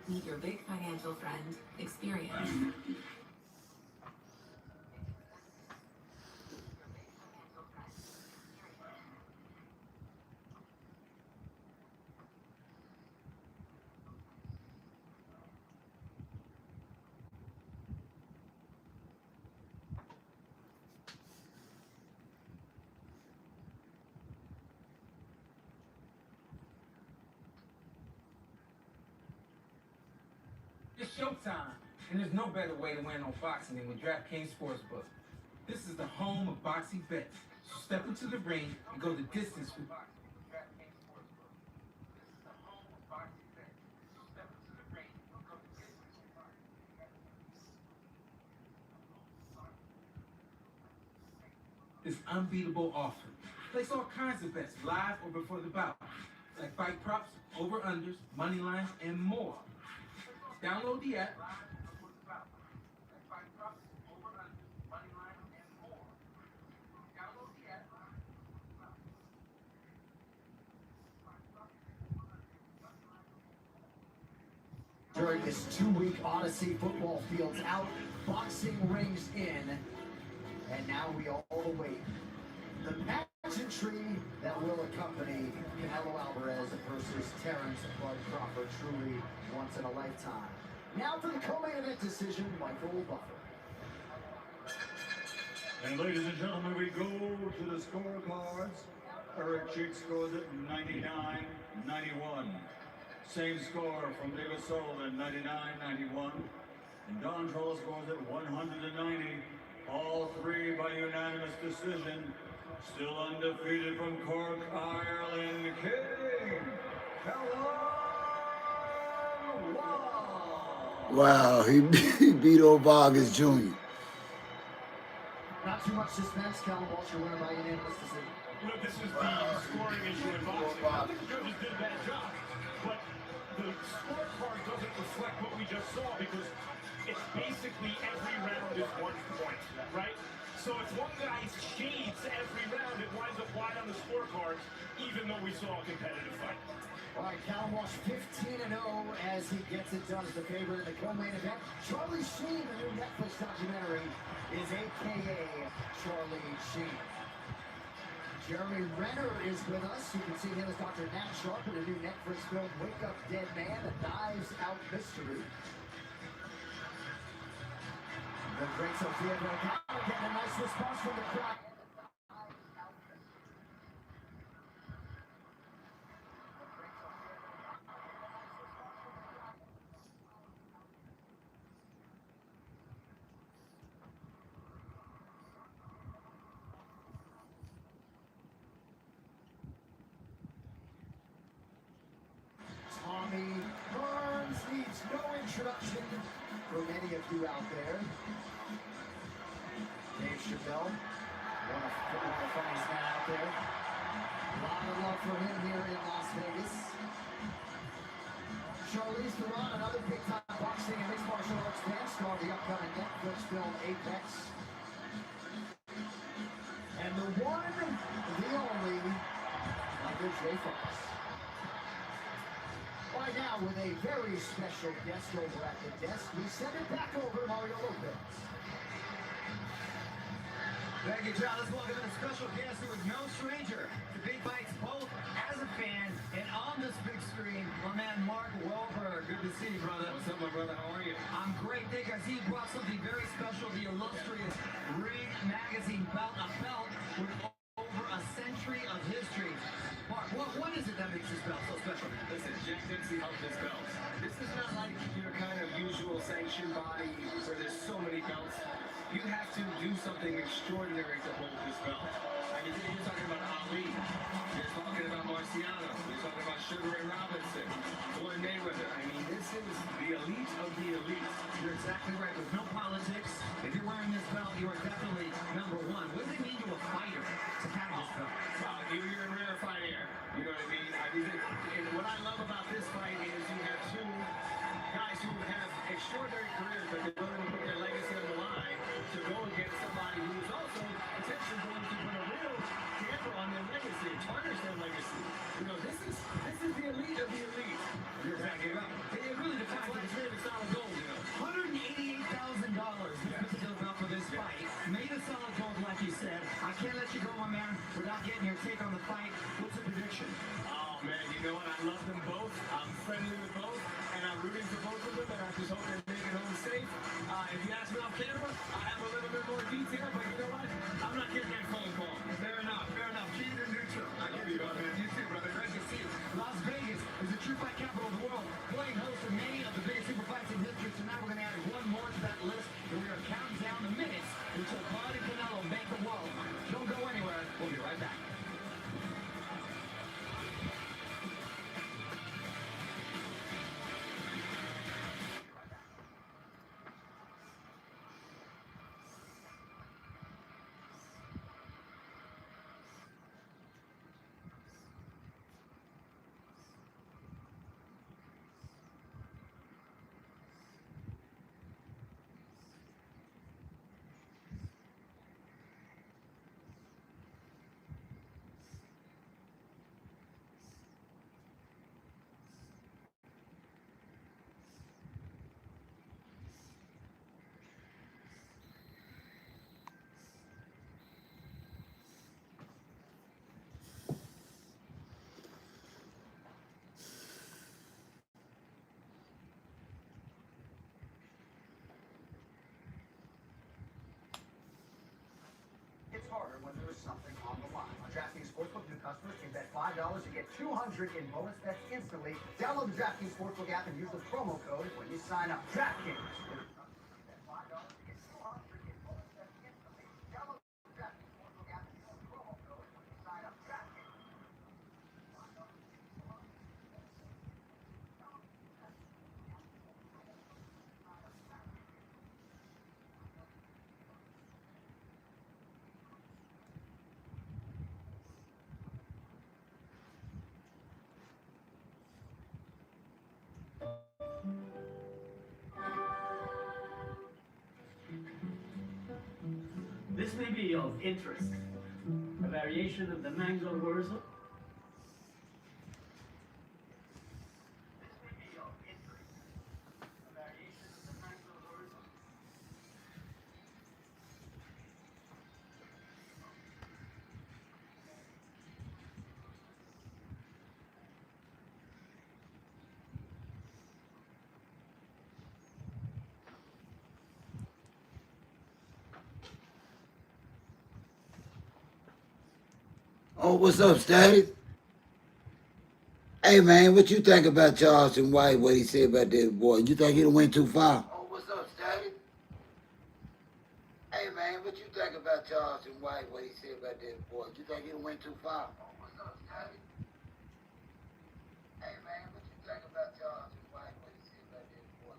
Meet your big financial friend, Experience. showtime. And there's no better way to win on boxing than with DraftKings Sportsbook. This is the home of boxing bets. So step into the ring and go the distance with boxing. DraftKings Sportsbook. This is the home of boxing bets. So step into the ring and go the distance with boxing. This unbeatable offer. Place all kinds of bets live or before the bout, like fight props, over-unders, money lines, and more. Download the app. During this 2-week Odyssey, football fields out, boxing rings in, and now we all await the pageantry that will accompany Canelo Alvarez versus Terrence Bud Crawford, truly once in a lifetime. Now for the co-main event decision, Michael Buffer. And ladies and gentlemen, we go to the scorecards. Eric Cheek scores it 99-91. Same score from David Sullivan, 99-91. And Don Troll scores it 190. All three by unanimous decision. Still undefeated from Cork, Ireland, King Callum Wow. Wow, he beat old Vargas Jr. Not too much suspense. Callum Walsh, your winner by unanimous decision. Look, this is the scoring issue in boxing. I think the judges did a bad job, but the scorecard doesn't reflect what we just saw because it's basically every round is 1 point, right? So if one guy shades every round, it winds up wide on the scorecard, even though we saw a competitive fight. All right, Callum Walsh 15-0 as he gets it done as the favorite in the co-main event. Charlie Sheen, the new Netflix documentary, is a.k.a. Charlie Sheen. Jeremy Renner is with us. You can see him as Dr. Nat Sharp in a new Netflix film, Wake Up Dead Man, a Knives Out mystery. The great Sophia Vergara getting a nice response from the crowd. Tommy Burns needs no introduction for many of you out there. Dave Chappelle, one of the funniest men out there. A lot of love for him here in Las Vegas. Charlize Theron, another big-time boxing and mixed martial arts fan, star of the upcoming Netflix film Apex. And the one, the only, Michael J. Fox. Right now, with a very special guest over at the desk, we send it back over to Mario Lopez. Thank you, John. Let's welcome in a special guest who is no stranger to big fights, both as a fan and on this big screen. My man, Mark Wahlberg. Good to see you, brother. What's up, my brother? How are you? I'm great. Thank you. I see you brought something very special, the illustrious Ring Magazine belt, a belt with over a century of history. Mark, what is it that makes this belt so special? Listen, Jack Dempsey helped this belt. This is not like your kind of usual sanctioned body where there's so many belts. You have to do something extraordinary to hold this belt. I mean, you're talking about Ali. You're talking about Marciano. You're talking about Sugar Ray Robinson. Floyd Mayweather. I mean, this is the elite of the elite. You're exactly right. With no politics, if you're wearing this belt, you are definitely number one. What does it mean to a fighter to have this belt? You're in rarefied air. You know what I mean? And what I love about this fight is you have two guys who have extraordinary careers, but they're willing to put their legacy on the line to go against somebody who is also potentially going to put a real damper on their legacy, tarnish their legacy. You know, this is the elite of the elite. You're backing up. It really defines it's made of solid gold, you know. $188,000 for this fight. Made of solid gold, like you said. I can't let you go, my man, without getting your take on the fight. What's the prediction? Oh, man, you know what? I love them both. I'm friendly with both, and I'm rooting for both of them, and I just hope they make it home safe. If you ask me off camera, I have a little bit more detail, but you know what? I'm not getting that phone call. Fair enough, fair enough. Keep it neutral. I give you, man. You too, brother. Nice to see you. Las Vegas is the true fight capital of the world, playing host to many of the biggest super fights in history tonight. when there is something on the line. On DraftKings Sportsbook, new customers can bet $5 and get $200 in bonus bets instantly. Download the DraftKings Sportsbook app and use the promo code when you sign up. DraftKings. This may be of interest. A variation of the mango wurzel. Oh, what's up, Static? Hey, man, what you think about Charleston White, what he said about that boy? You think he went too far? Oh, what's up, Static? Hey, man, what you think about Charleston White, what he said about that boy? You think he went too far? Oh, what's up, Static? Hey, man, what you think about Charleston White, what he said about that boy?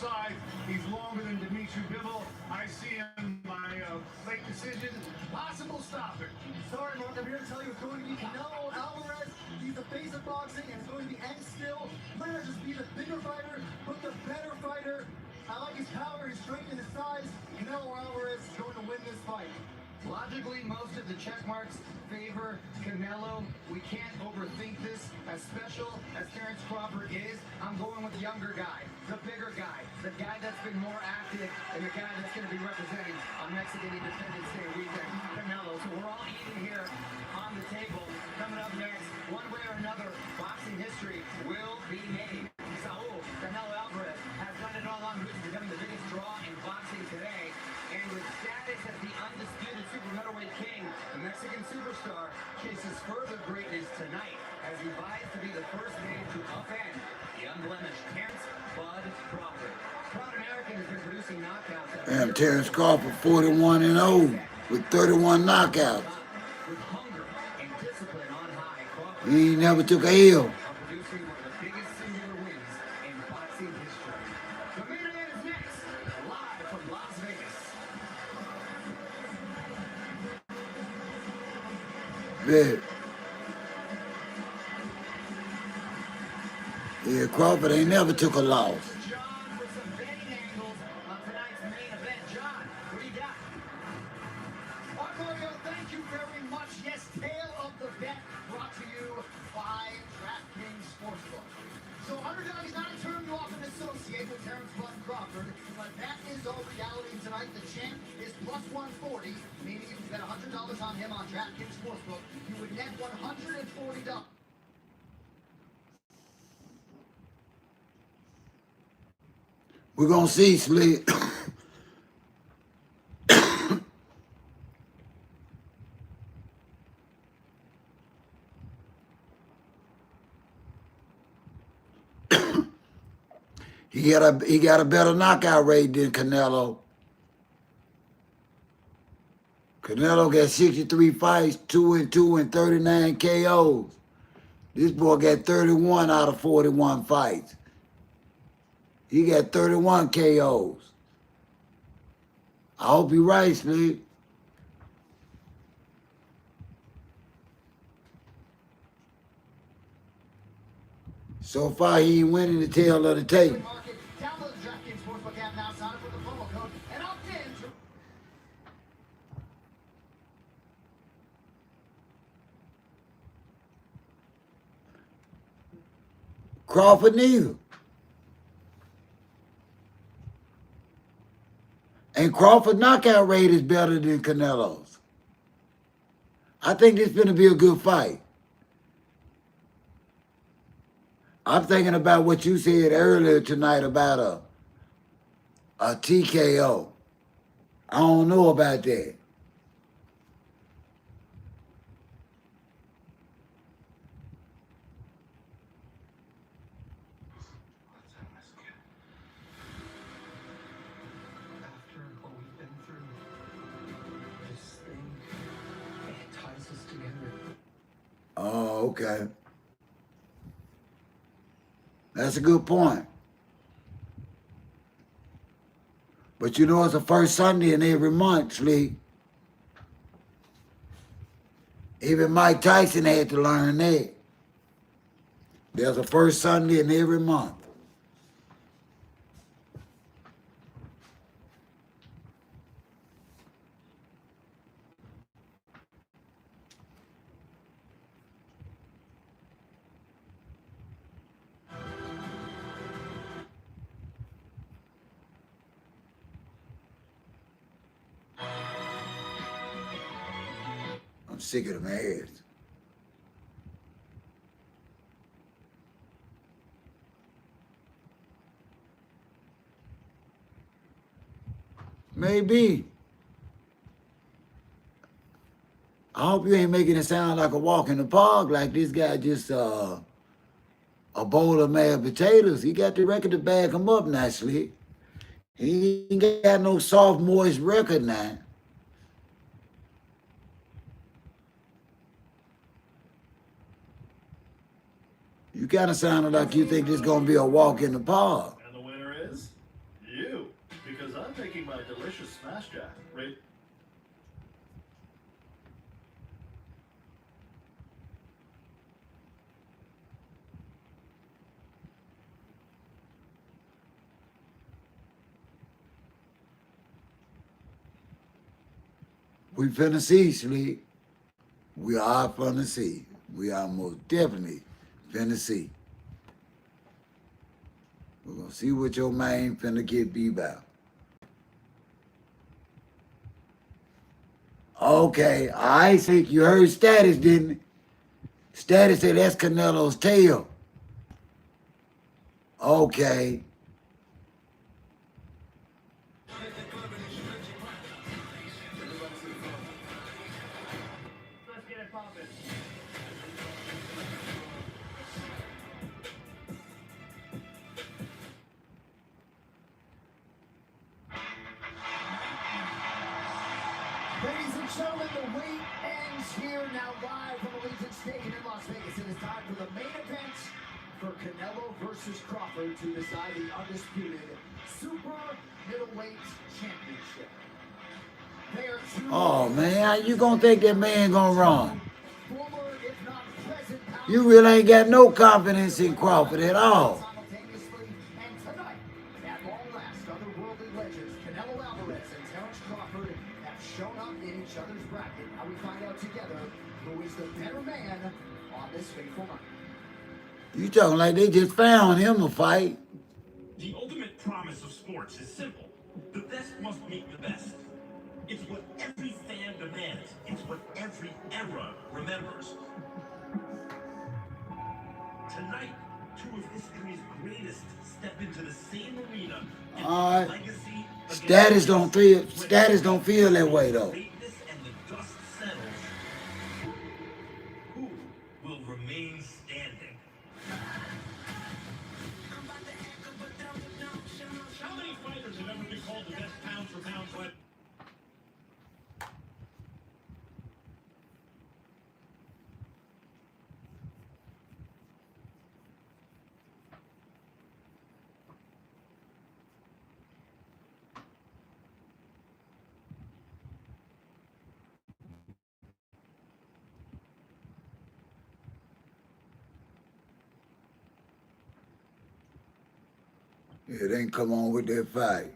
Side. He's longer than Dimitri Bivol. I see him by late decision. Possible stopper. Sorry, Mark, I'm here to tell you it's going to be Canelo Alvarez. He's the face of boxing, and it's going to be end still. Might not just be the bigger fighter, but the better fighter. I like his power, his strength, and his size. Canelo Alvarez is going to win this fight. Logically, most of the check marks favor Canelo. We can't overthink this. As special as Terrence Crawford is, I'm going with the younger guy, the bigger guy, the guy that's been more active, and the guy that's going to be representing on Mexican Independence Day weekend, Canelo. So we're all even here on the table. Coming up next, one way or another, boxing history will be made. Saul Canelo Alvarez has done it all on route to becoming the biggest draw in boxing today. And with status as the undisputed super middleweight king, the Mexican superstar chases further greatness tonight as he vies to be the first name to upend the unblemished Terrence Bud Crawford. Proud American has been producing knockouts. Damn, Terrence Crawford 41-0 with 31 knockouts. With hunger and discipline on high, Crawford He ain't never took a L. are producing one of the biggest singular wins in boxing history. The main event is next, live from Las Vegas. Bet. Yeah, Crawford ain't never took a loss. John for some betting angles on tonight's main event. John, what do you got? Arcadio, thank you very much. Yes, Tale of the Bet brought to you by DraftKings Sportsbook. So underdog is not a term you often associate with Terrence Bud Crawford, but that is all reality tonight. The champ is plus 140, meaning if you bet $100 on him on DraftKings Sportsbook, you would net $140. We're gonna see, Slick. He got a better knockout rate than Canelo. Canelo got 63 fights, 2-2 and 39 KOs. This boy got 31 out of 41 fights. He got 31 KOs. I hope you're right, Sleep. So far, he ain't winning the tail of the tape. Download the DraftKings Sportsbook app now, sign up with the promo code, and opt in to... Crawford neither. And Crawford knockout rate is better than Canelo's. I think this is going to be a good fight. I'm thinking about what you said earlier tonight about a TKO. I don't know about that. After what we've been through, this thing, it ties us together. Oh, okay. That's a good point. But you know, it's the first Sunday in every month, Lee. Even Mike Tyson had to learn that. There's a first Sunday in every month. I'm sick of them ads. Maybe. I hope you ain't making it sound like a walk in the park, like this guy just a bowl of mashed potatoes. He got the record to back him up nicely. He ain't got no soft, moist record now. You kind of sounded like you think this is going to be a walk in the park. And the winner is you, because I'm taking my delicious Smash Jack right. We finna see, Sleep. We are finna see. We are most definitely finna see. We're gonna see what your man finna get beat about. Okay, I think you heard Status, didn't it? Status said that's Canelo's tail. Okay. Let's get it poppin'. Ladies and gentlemen, the wait ends here now live from Allegiant Stadium in Las Vegas. It is time for the main event for Canelo versus Crawford to decide the undisputed super middleweight championship. They are two Oh man, how you gonna think that man gonna run? former, if not present, You really ain't got no confidence in Crawford at all. simultaneously. And tonight, at long last, otherworldly legends Canelo Alvarez and Terrence Crawford have shown up in each other's bracket. Now we find out together who is the better man on this fateful night. You talking like they just found him a fight. The ultimate promise of sports is simple. The best must meet the best. It's what every fan demands. It's what every era remembers. Tonight, two of history's greatest step into the same arena. And All right. legacy Status don't feel that way though. greatness and the dust settles. Who will remain standing? How many fighters have ever been called the best pound for pound fighter? It ain't come on with that fight.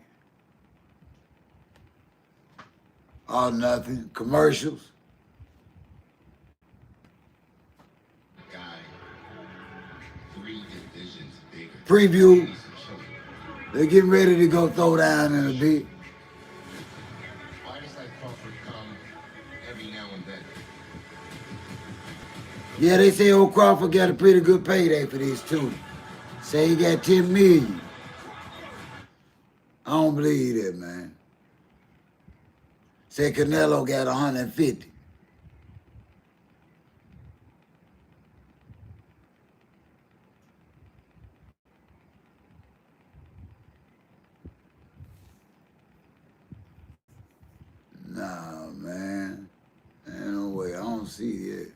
All nothing. Commercials. Guy, 3 divisions bigger. Preview. They're getting ready to go throw down in a bit. Fighters like Crawford come every now and then. Yeah, they say old Crawford got a pretty good payday for this too. Say he got 10 million. I don't believe that, man. Say Canelo got 150. Nah, man. Ain't no way. I don't see it.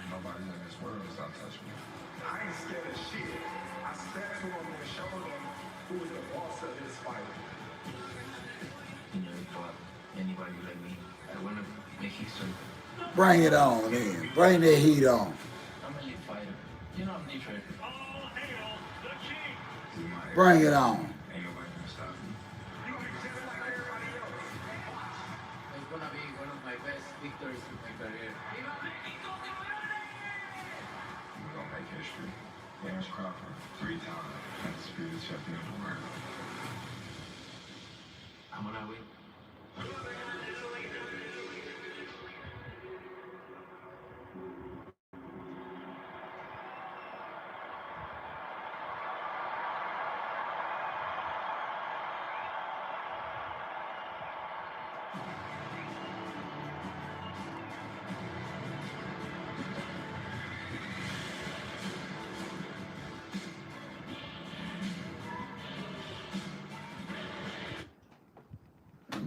Nobody in this world is out touching me. I ain't scared of shit. I stepped to him and showed him who was the boss of this fight. You know, he fought anybody like me. I want to make history. Bring it on in. Bring that heat on. I'm a elite fighter. You know I'm Detroit. Bring it on. Ain't nobody gonna stop me. It's gonna be one of my best victories in my career. We're gonna make history. James Crawford, 3-time undisputed champion of the world. I'm gonna win.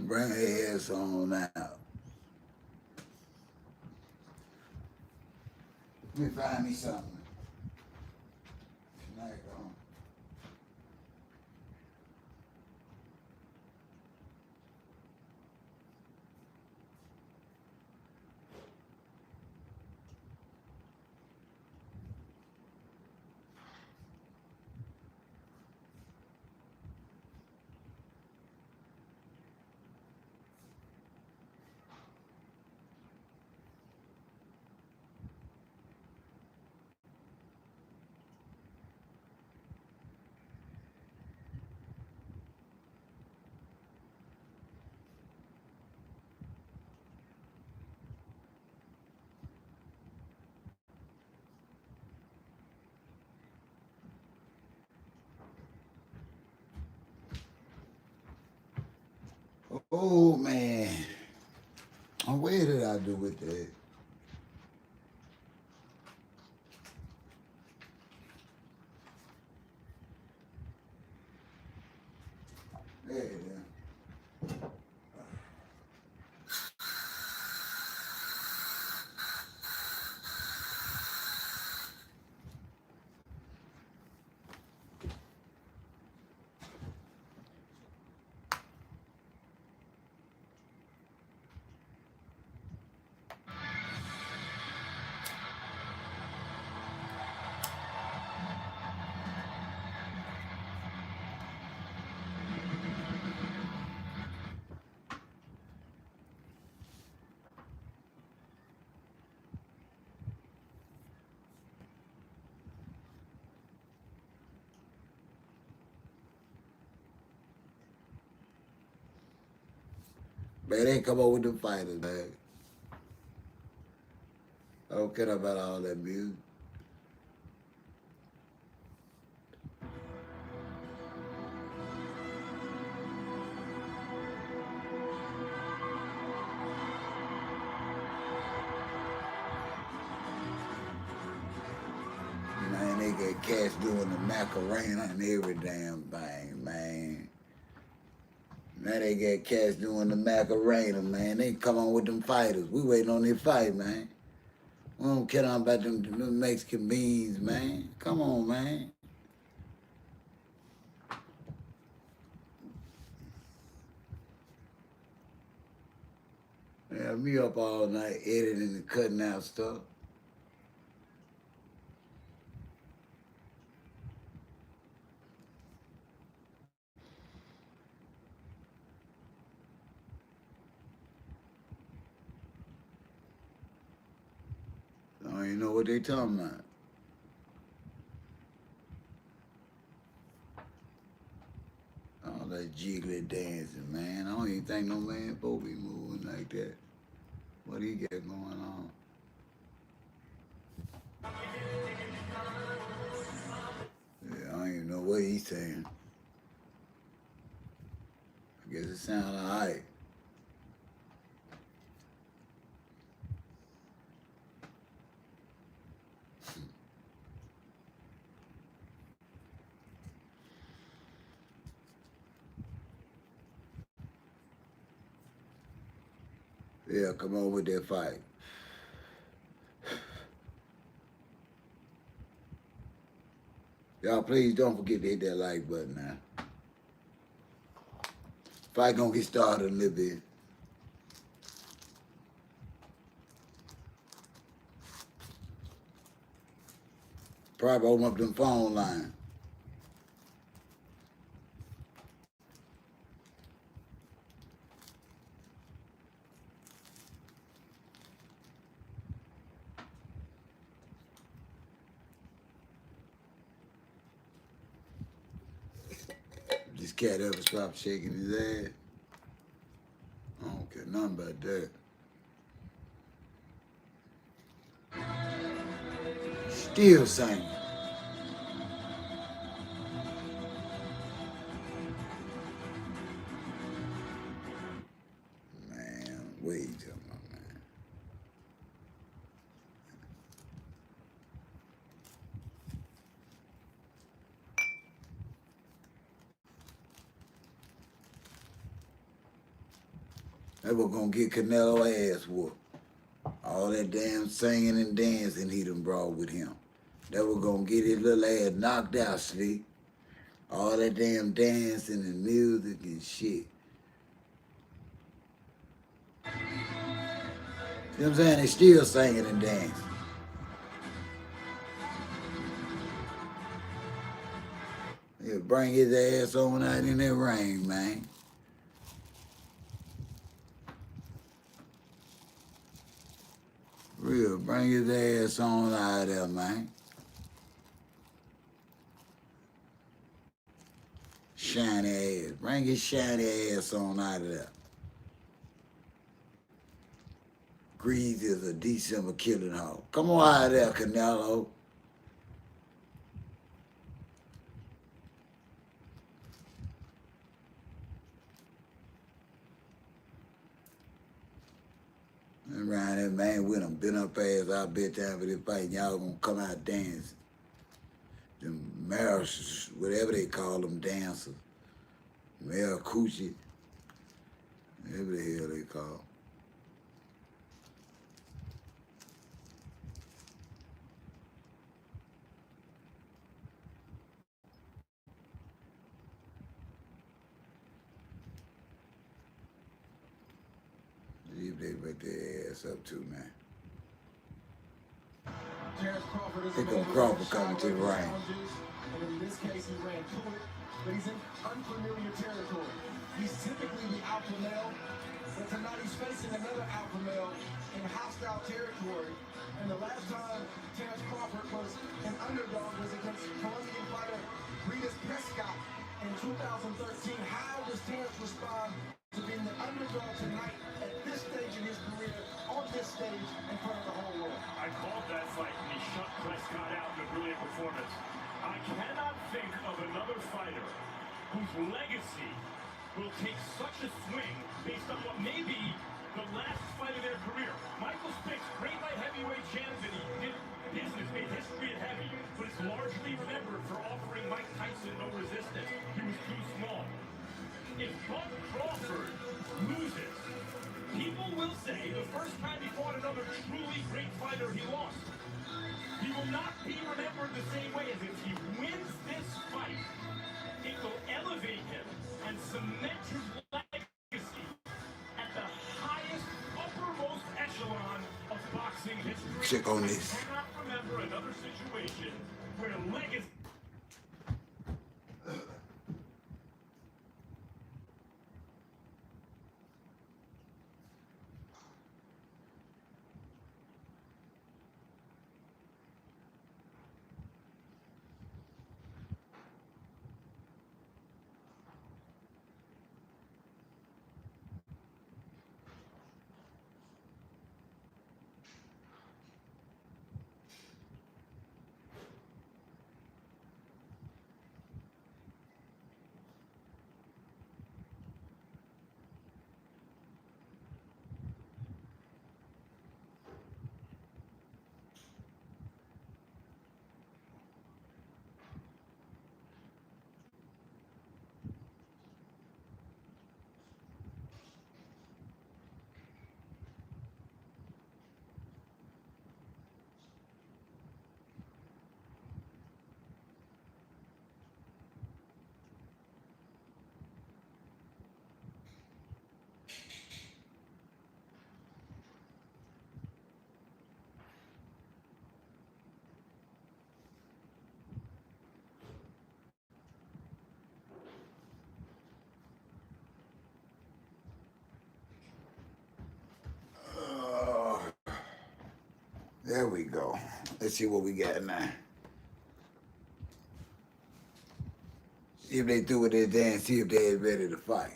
Bring her ass on out. Let me find me something. Snack on. Oh man. Oh, what did I do with that? There it is. Man, they come up with them fighters, man. I don't care about all that music. Man, they get cats doing the Macarena and every damn thing, man. Now they got cats doing the Macarena, man. They come on with them fighters. We waiting on their fight, man. We don't care nothing about them Mexican beans, man. Come on, man. Yeah, me up all night editing and cutting out stuff. I don't even know what they talking about. All that jiggly dancing, man. I don't even think no man supposed to be moving like that. What he got going on? Yeah, I don't even know what he's saying. I guess it sounds all right. Yeah, come on with that fight. Y'all please don't forget to hit that like button now. Fight gonna get started a little bit. Probably open up them phone lines. This cat ever stop shaking his ass? I don't care nothing about that. Still singing. Man, what you talking about, man? That was gonna get Canelo ass whooped. All that damn singing and dancing he done brought with him. That was gonna get his little ass knocked out, sleep. All that damn dancing and music and shit. You know what I'm saying? They still singing and dancing. Yeah, bring his ass on out in that ring, man. Real, bring his ass on out of there, man. Shiny ass. Bring his shiny ass on out of there. Grease is a December killing hole. Come on out of there, Canelo. And around that man with him, been up ass out bedtime for this fight, and y'all gonna come out dancing. Them marriages, whatever they call them dancers. Male coochie. Whatever the hell they call. See if they break their ass up too, man. Here come Crawford coming to the ring. And in this case, he ran to it, but he's in unfamiliar territory. He's typically the alpha male, but tonight he's facing another alpha male in hostile territory. And the last time Terrence Crawford was an underdog was against Colombian fighter Rita Prescott in 2013. How does Terrence respond to being the underdog tonight at this stage in his career, on this stage, in front of the whole world? I called that fight and he shut Prescott out in a brilliant performance. I cannot think of another fighter whose legacy will take such a swing based on what may be the last fight of their career. Michael Spick's great light heavyweight champion. He did business, made history at heavy, but is largely remembered for offering Mike Tyson no resistance. He was too small. If Bud Crawford loses, People will say the first time he fought another truly great fighter, he lost. He will not be remembered the same way as if he wins this fight. It will elevate him and cement his legacy at the highest, uppermost echelon of boxing history. Check on this. I cannot remember another situation where legacy. There we go. Let's see what we got now. See if they threw it in there and see if they're ready to fight.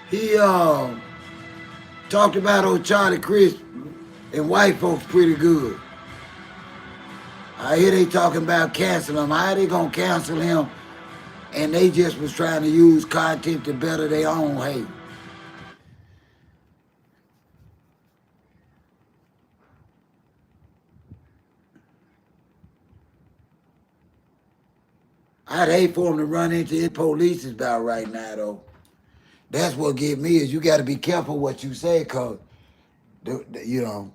He talked about old Charlie Chris and white folks pretty good. I hear they talking about canceling him. How they gonna cancel him? And they just was trying to use content to better their own hate. I'd hate for him to run into his police about right now, though. That's what get me is you got to be careful what you say, cause you know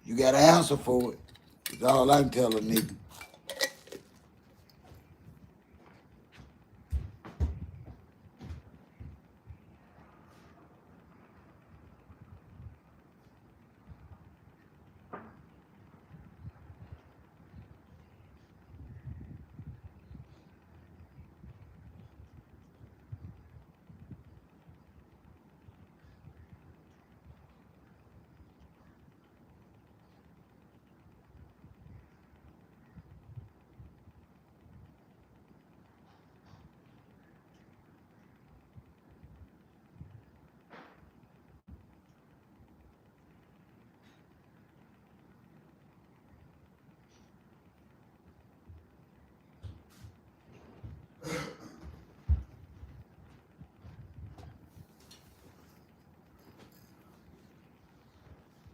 you got to answer for it. That's all I'm telling nigga.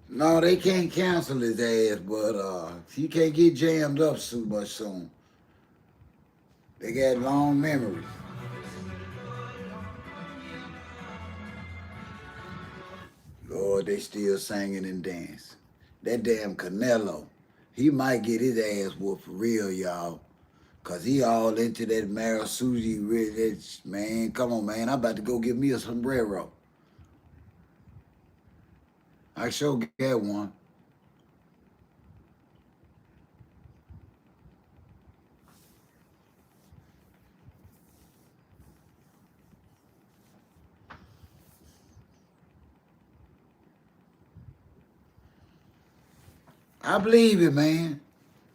No, they can't cancel his ass, but he can't get jammed up too much soon. They got long memories. Lord, they still singing and dancing. That damn Canelo, he might get his ass whooped for real, y'all. Cause he all into that Marisuji, man. Come on, man. I'm about to go get me a sombrero. I sure get one. I believe it, man.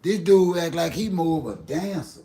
This dude act like he more of a dancer.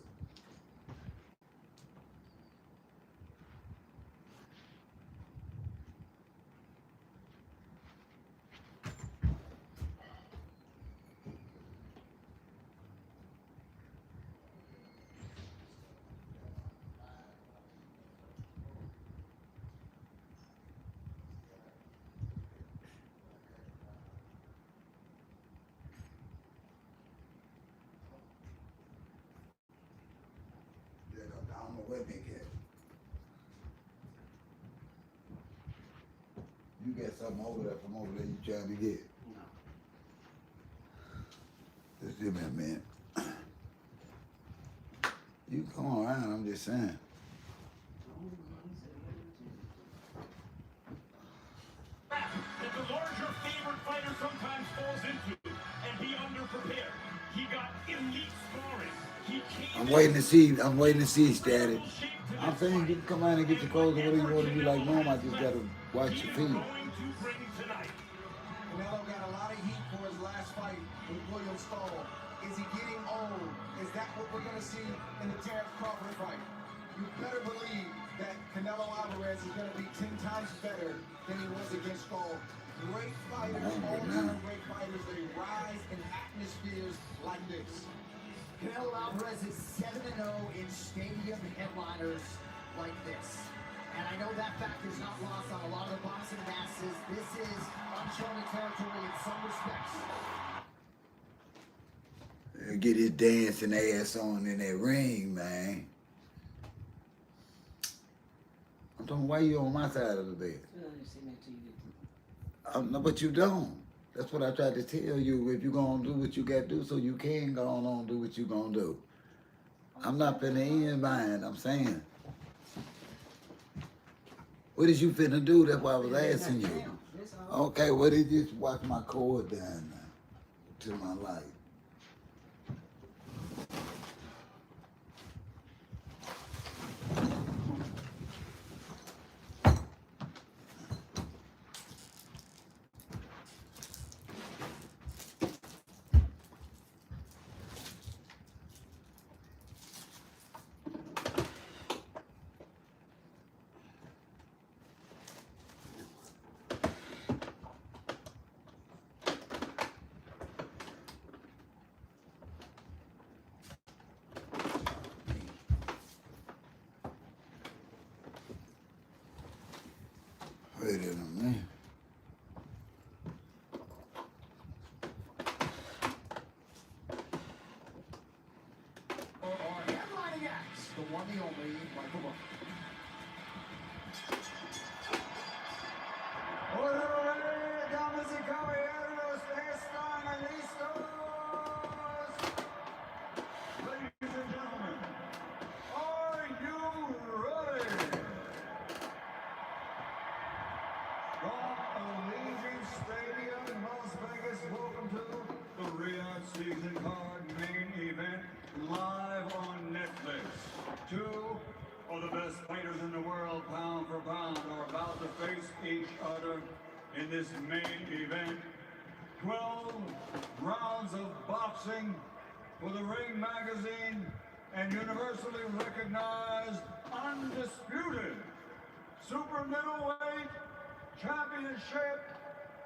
know where they get. You got something over there from over there you trying to get. No. Just give me a minute. You come around, I'm just saying. That the larger favorite fighter sometimes falls into and be underprepared. He got elite sparring. He came I'm waiting to see, Static. I'm saying you can come out and get your clothes or whatever you want to do like normal. I just gotta watch your feet. Canelo got a lot of heat for his last fight with William Skull. Is he getting old? Is that what we're gonna see in the Terrence Crawford fight? You better believe that Canelo Alvarez is gonna be 10 times better than he was against Skull. Great fighters, all-time great fighters, they rise in atmospheres like this. Canelo Alvarez is 7-0 in stadium headliners like this. And I know that fact is not lost on a lot of the boxing masses. This is uncharted territory in some respects. Get his dancing ass on in that ring, man. I'm talking, why you on my side of the bed? No, but you don't. That's what I tried to tell you. If you're going to do what you got to do, so you can go on and do what you're going to do. I'm not finna end mine, I'm saying. What is you finna do? That's why I was asking you. Okay, well, they just watch my cord down now to my light. Wait a minute. Our headlining acts, the one, the only, Michael Buffer. Damas y caballeros, están listos. Ladies and gentlemen, are you ready? From Allegiant Stadium in Las Vegas, welcome to the Riyadh Season Card Main Event, live on Netflix. Two of the best fighters in the world, pound for pound, are about to face each other in this main event. 12 rounds of boxing for the Ring Magazine and universally recognized, undisputed super middleweight championship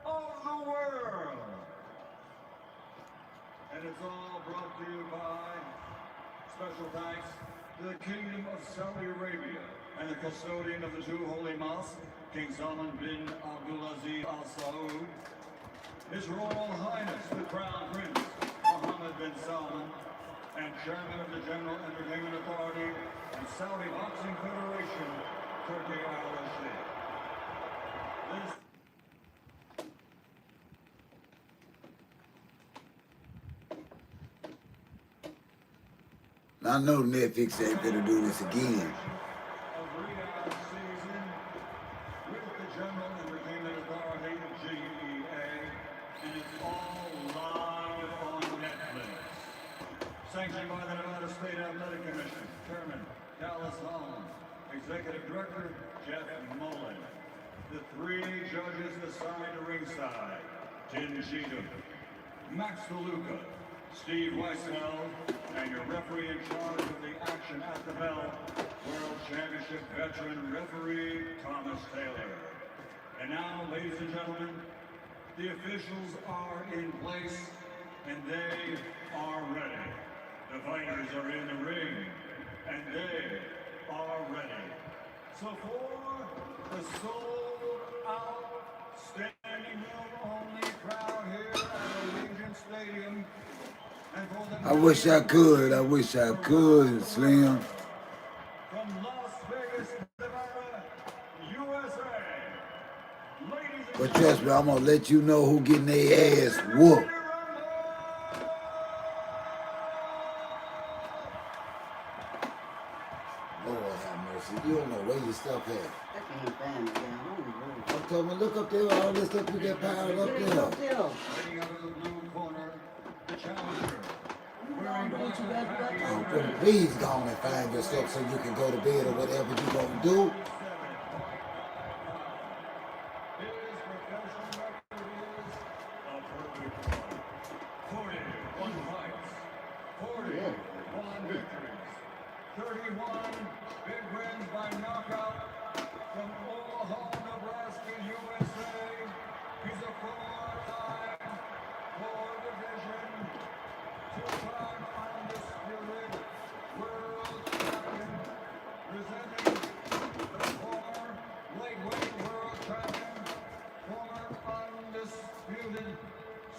of the world. And it's all brought to you by special thanks to the Kingdom of Saudi Arabia and the custodian of the two holy mosques, King Salman bin Abdulaziz Al Saud, His Royal Highness the Crown Prince Mohammed bin Salman, and Chairman of the General Entertainment Authority and Saudi Boxing Federation, Turkey Al-Rashid. This I know Netflix ain't gonna do this again. of Riyadh season with the General Entertainment Authority, GEA, and it's all live on Netflix. Sanctioned by the Nevada State Athletic Commission, Chairman Dallas Holland, Executive Director Jeff Mullen. The three judges assigned to ringside, Tim Cheatham, Max DeLuca, Steve Weisfeld, and your referee in charge of the action at the bell, World Championship veteran referee Thomas Taylor. And now, ladies and gentlemen, the officials are in place and they are ready. The fighters are in the ring and they are ready. So for the sold-out standing room only crowd here at Allegiant Stadium, and for the I wish I could, Slim. from But trust me, I'm gonna let you know who getting their ass whooped. Lord have mercy. You don't know where your stuff at. I can't find it down. I'm telling you, look up there, all this stuff you got piled up there. Fighting out of the blue corner, the challenger. Please go on and find yourself so you can go to bed or whatever you're gonna do.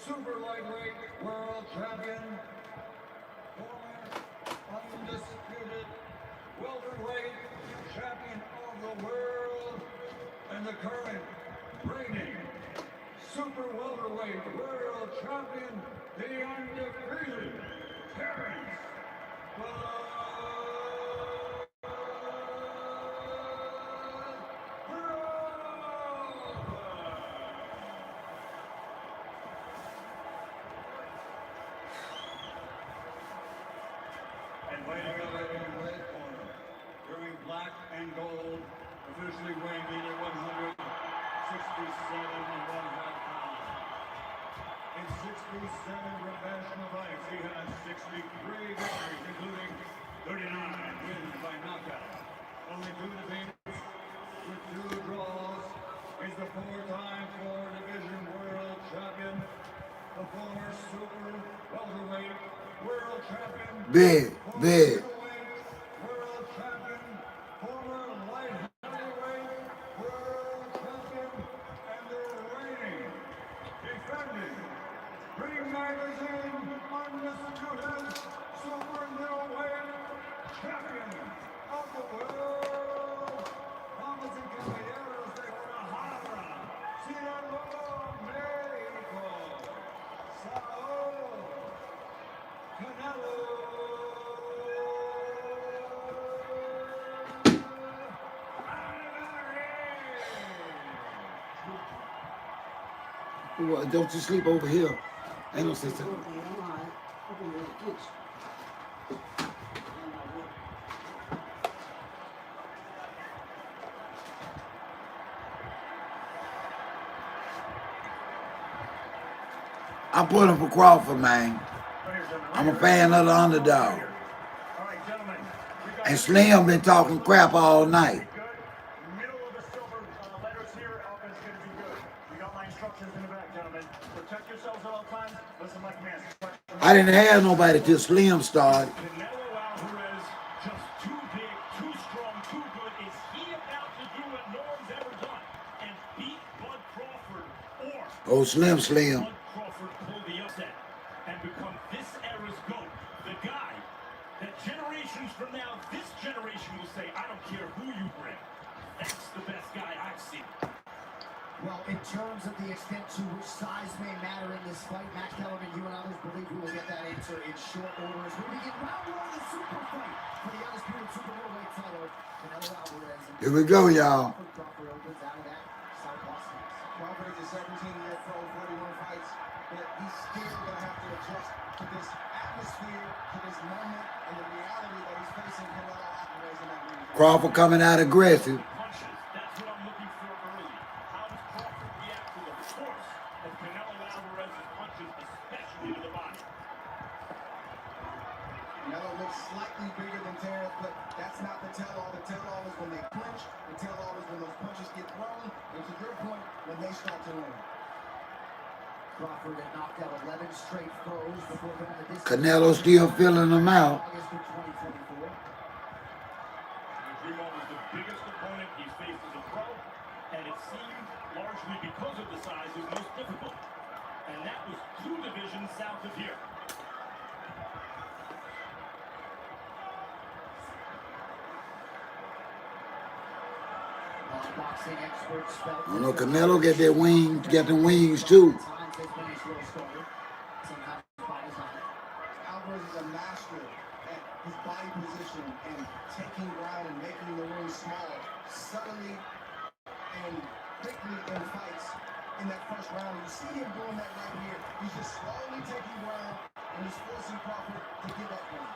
Super lightweight world champion, former undisputed welterweight champion of the world, and the current reigning super welterweight world champion, the undefeated Terrence. And fighting out in the red corner, wearing black and gold, officially weighing in at 167 and 1/2 pounds. In 67 professional fights, he has 63 victories, including 39 wins by knockout. Only 2 defeats with 2 draws. He's the 4-time 4-division world champion, the former super welterweight world champion, Big. world champion, former light heavyweight world champion, and the reigning, defending, Ring Magazine undisputed super middleweight champion of the world. Damas y caballeros de Guadalajara, Sinaloa, México, Saúl Canelo. Well, don't you sleep over here. Ain't no sense. I'm pulling for Crawford, man. I'm a fan of the underdog. And Slim been talking crap all night. Middle of the silver letters here. Offense going to be good. You got my instructions in the back, gentlemen. Protect yourselves at all times. Listen, my commands. I didn't have nobody till Slim started. Canelo Alvarez, just too big, too strong, too good. Is he about to do what no one's ever done and beat Bud Crawford, or Oh, Slim. Bud Crawford pull the upset and become this era's GOAT? The guy that generations from now, this generation will say, I don't care who you bring. That's the best guy I've seen. Well, in terms of the extent to which size may matter in this fight, Matt Kellerman, you and others believe we will get that answer in short order as we begin round 1 of the super fight for the undisputed super middleweight title. Canelo Alvarez. Here we go, y'all. Crawford opens out of that southpaw stance. Crawford is a 17-year pro, 41 fights, but he's still going to have to adjust to this atmosphere, to this moment, and the reality that he's facing Canelo Alvarez in that ring. Crawford coming out aggressive. Punches, that's what I'm looking for early. How does Crawford react to the force of Canelo Alvarez's punches, especially to the body? Canelo looks slightly bigger than Terrence, but that's not the tell-all. The tell-all is when they clinch. The tell-all is when those punches get thrown. And to your point, when they start to land. Crawford had knocked out 11 straight throws before going to this. Canelo still filling them out. August of 2024. Primo was the biggest opponent he's faced as a pro, and it seemed largely because of the size was most difficult. And that was 2 divisions south of here. boxing experts felt I know Canelo get that wing, got the wings too. times has been a slow starter. Sometimes by design. Alvarez is a master at his body position and taking ground and making the ring small, subtly and quickly in fights. In that first round, you see him doing that right here. He's just slowly taking ground and he's forcing Crawford to give up ground.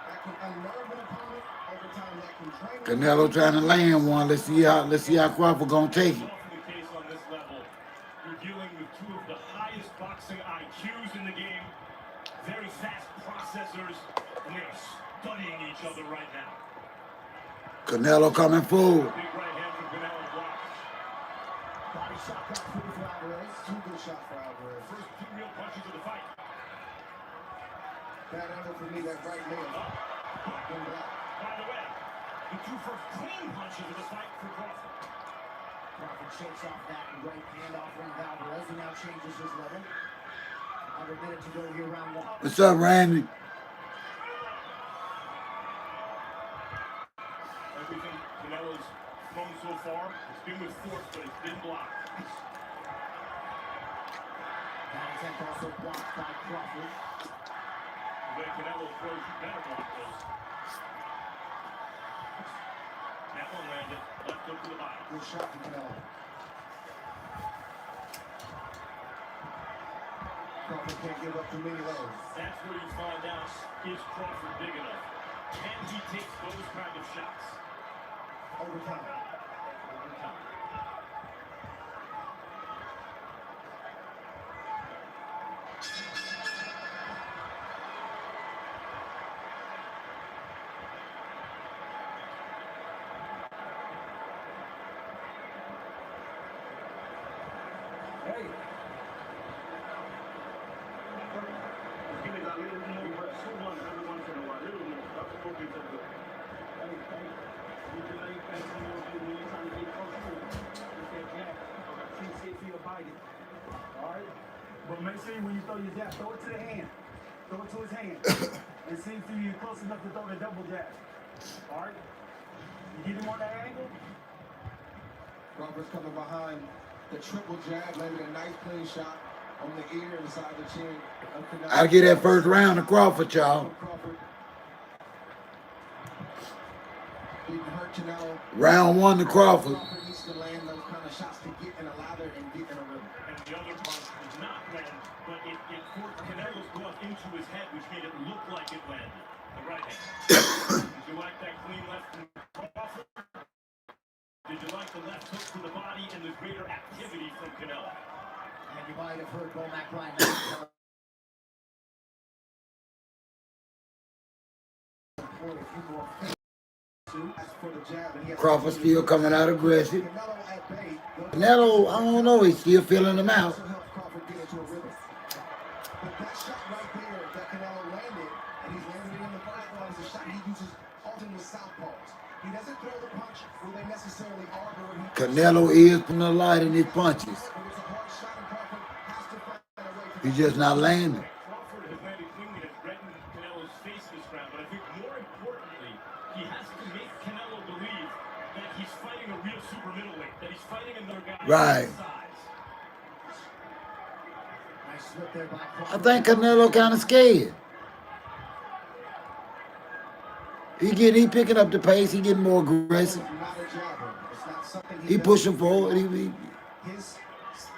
That can unnerve an opponent over time. That can drain. Canelo trying to land one. Let's see how Crawford gonna take it. Often the case on this level. You're dealing with two of the highest boxing IQs in the game, very fast processors, and they are studying each other right now. Canelo coming forward. Big right hand from Canelo blocked. Body shot got through for Alvarez. Two good shots for Alvarez. First two real punches of the fight. Bad angle for me, that right leg. By the way, the two first clean punches of the fight for Crawford. Crawford shakes off that right hand offering of Alvarez and now changes his level. Under a minute to go here, round one. What's up, Randy? Everything Canelo's thrown so far, it's been with force, but it's been blocked. That attempt also blocked by Crawford. The way Canelo throws, you better block those. That one landed, left hook to the body. Good shot from Canelo. Crawford can't give up too many of those. That's where you find out, is Crawford big enough? Can he take those kind of shots? Overtime. Hey. Give me that little more breath. Hold on every once in a while. Little more. That's what we do. Hey, you can lay back on your feet when you're trying to get close to it. Just that jab. See, see if you abide it. Alright? But make sure when you throw your jab, throw it to the hand. Throw it to his hand. And see if you're close enough to throw the double jab. Alright? You get him on that angle? Crawford's coming behind the triple jab, landed a nice clean shot on the ear inside the chin of Canelo. I'll get that first round to Crawford, y'all. Crawford didn't hurt Canelo. Round one to Crawford. Crawford needs to land those kind of shots to get in a lather and get in a rhythm. And the other punch did not land, but it forced Canelo's glove into his head, which made it look like it landed. The right hand. Did you like that clean left from Crawford? Did you like the left hook to the body and the greater activity from Canelo? And you might have heard Bomac Ryan. Crawford still coming out aggressive. Canelo, I don't know, he's still feeling them out. But that shot right there that Canelo landed, and he's landed it in the first one, is a shot he uses often with southpaws. He doesn't throw the punch where they necessarily are, but when Canelo is putting a light in his punches. it's a hard shot, and Crawford has to find a way to He's just not landing. Crawford has landed cleanly and threatened Canelo's face this round, but I think more importantly, he has to make Canelo believe that he's fighting a real super middleweight, that he's fighting another guy Right. his size. Nice slip there by Crawford. I think Canelo kind of scared. He picking up the pace. He getting more aggressive. not a jabber. It's not something He does. pushing forward. His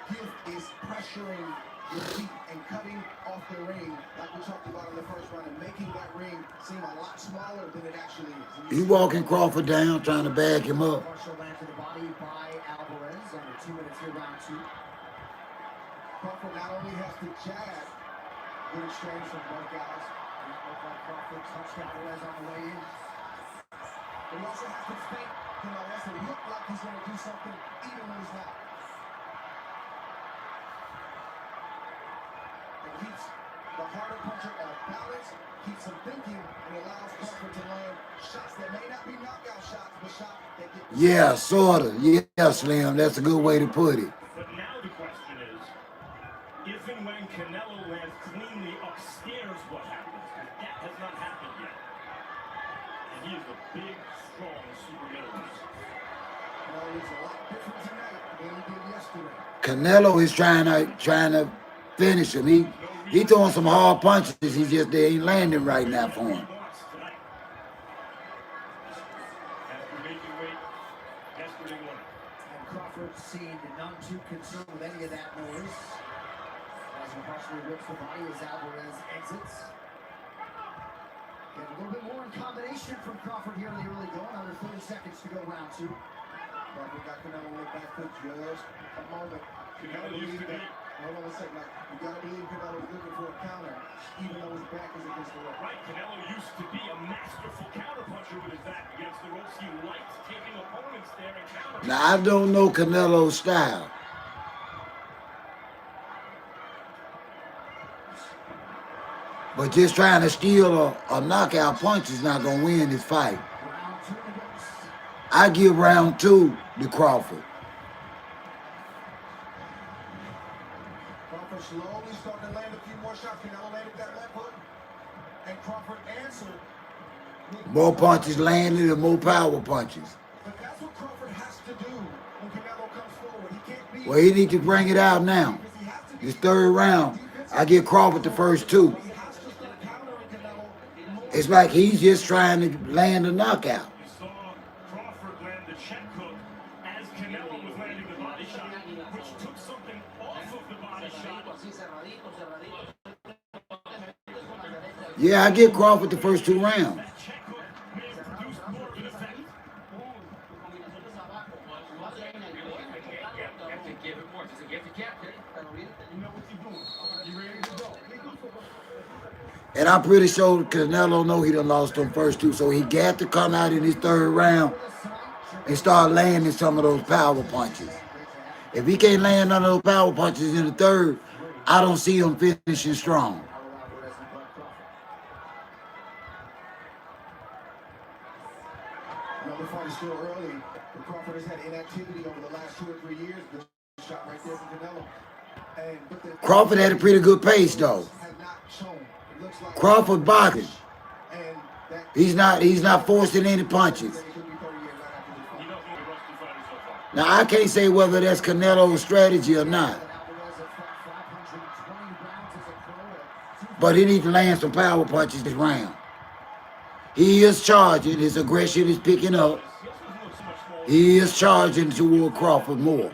gift is pressuring your feet and cutting off the ring, like we talked about in the first round, and making that ring seem a lot smaller than it actually is. He walking Crawford down, trying to bag him up. Partial land to the body by Alvarez. Under 2 minutes here, round two. Crawford not only has to jab, good exchange from both guys. And that looked like Crawford touched Alvarez on the way in. But he also has to feint, has to look like he's going to do something, even when he's not. It keeps the harder puncher off balance, keeps him thinking, and allows Crawford to land shots that may not be knockout shots, but shots that get... Yeah, sort of. Yeah, Slim. That's a good way to put it. But now the question is, if and when Canelo lands cleanly upstairs, what happens? That has not happened yet. and he is a big, strong super middleweight. Well, it's a lot different tonight than he did yesterday. Canelo is trying to finish him. He throwing some hard punches. He just they ain't landing right now for him. After making weight yesterday morning. And Crawford seemed none too concerned with any of that noise. As he partially rips the body as Alvarez exits. Get a little bit more in combination from Crawford here in the early going. Under 30 seconds to go round two. Crawford got Canelo on the back foot just a moment. Canelo used to be. Hold on a second. You gotta believe Canelo's looking for a counter, even though his back is against the rope. Right, Canelo used to be a masterful counterpuncher with his back against the ropes. He liked taking opponents there and countering. Now I don't know Canelo's style. But just trying to steal a knockout punch is not gonna win this fight. I give round two to Crawford. Crawford slowly starting to land a few more shots. Canelo landed that left hook, and Crawford answered. More punches landed and more power punches. But that's what Crawford has to do when Canelo comes forward. He can't be. Well, he need to bring it out now. This third round, I give Crawford the first two. It's like he's just trying to land a knockout. You saw Crawford land the check hook as Canelo was landing the body shot, which took something off of the body shot. Yeah, I give Crawford the first two rounds. That check hook may have produced more of an effect. And I'm pretty sure Canelo know he done lost them first two, so he got to come out in his third round and start landing some of those power punches. If he can't land none of those power punches in the third, I don't see him finishing strong. Another fight is still early. But Crawford has had inactivity over the last 2 or 3 years. Good shot right there from Canelo. Crawford had a pretty good pace though. Crawford boxing. He's not forcing any punches. Now I can't say whether that's Canelo's strategy or not. But he needs to land some power punches this round. He is charging. His aggression is picking up. He is charging toward Crawford more.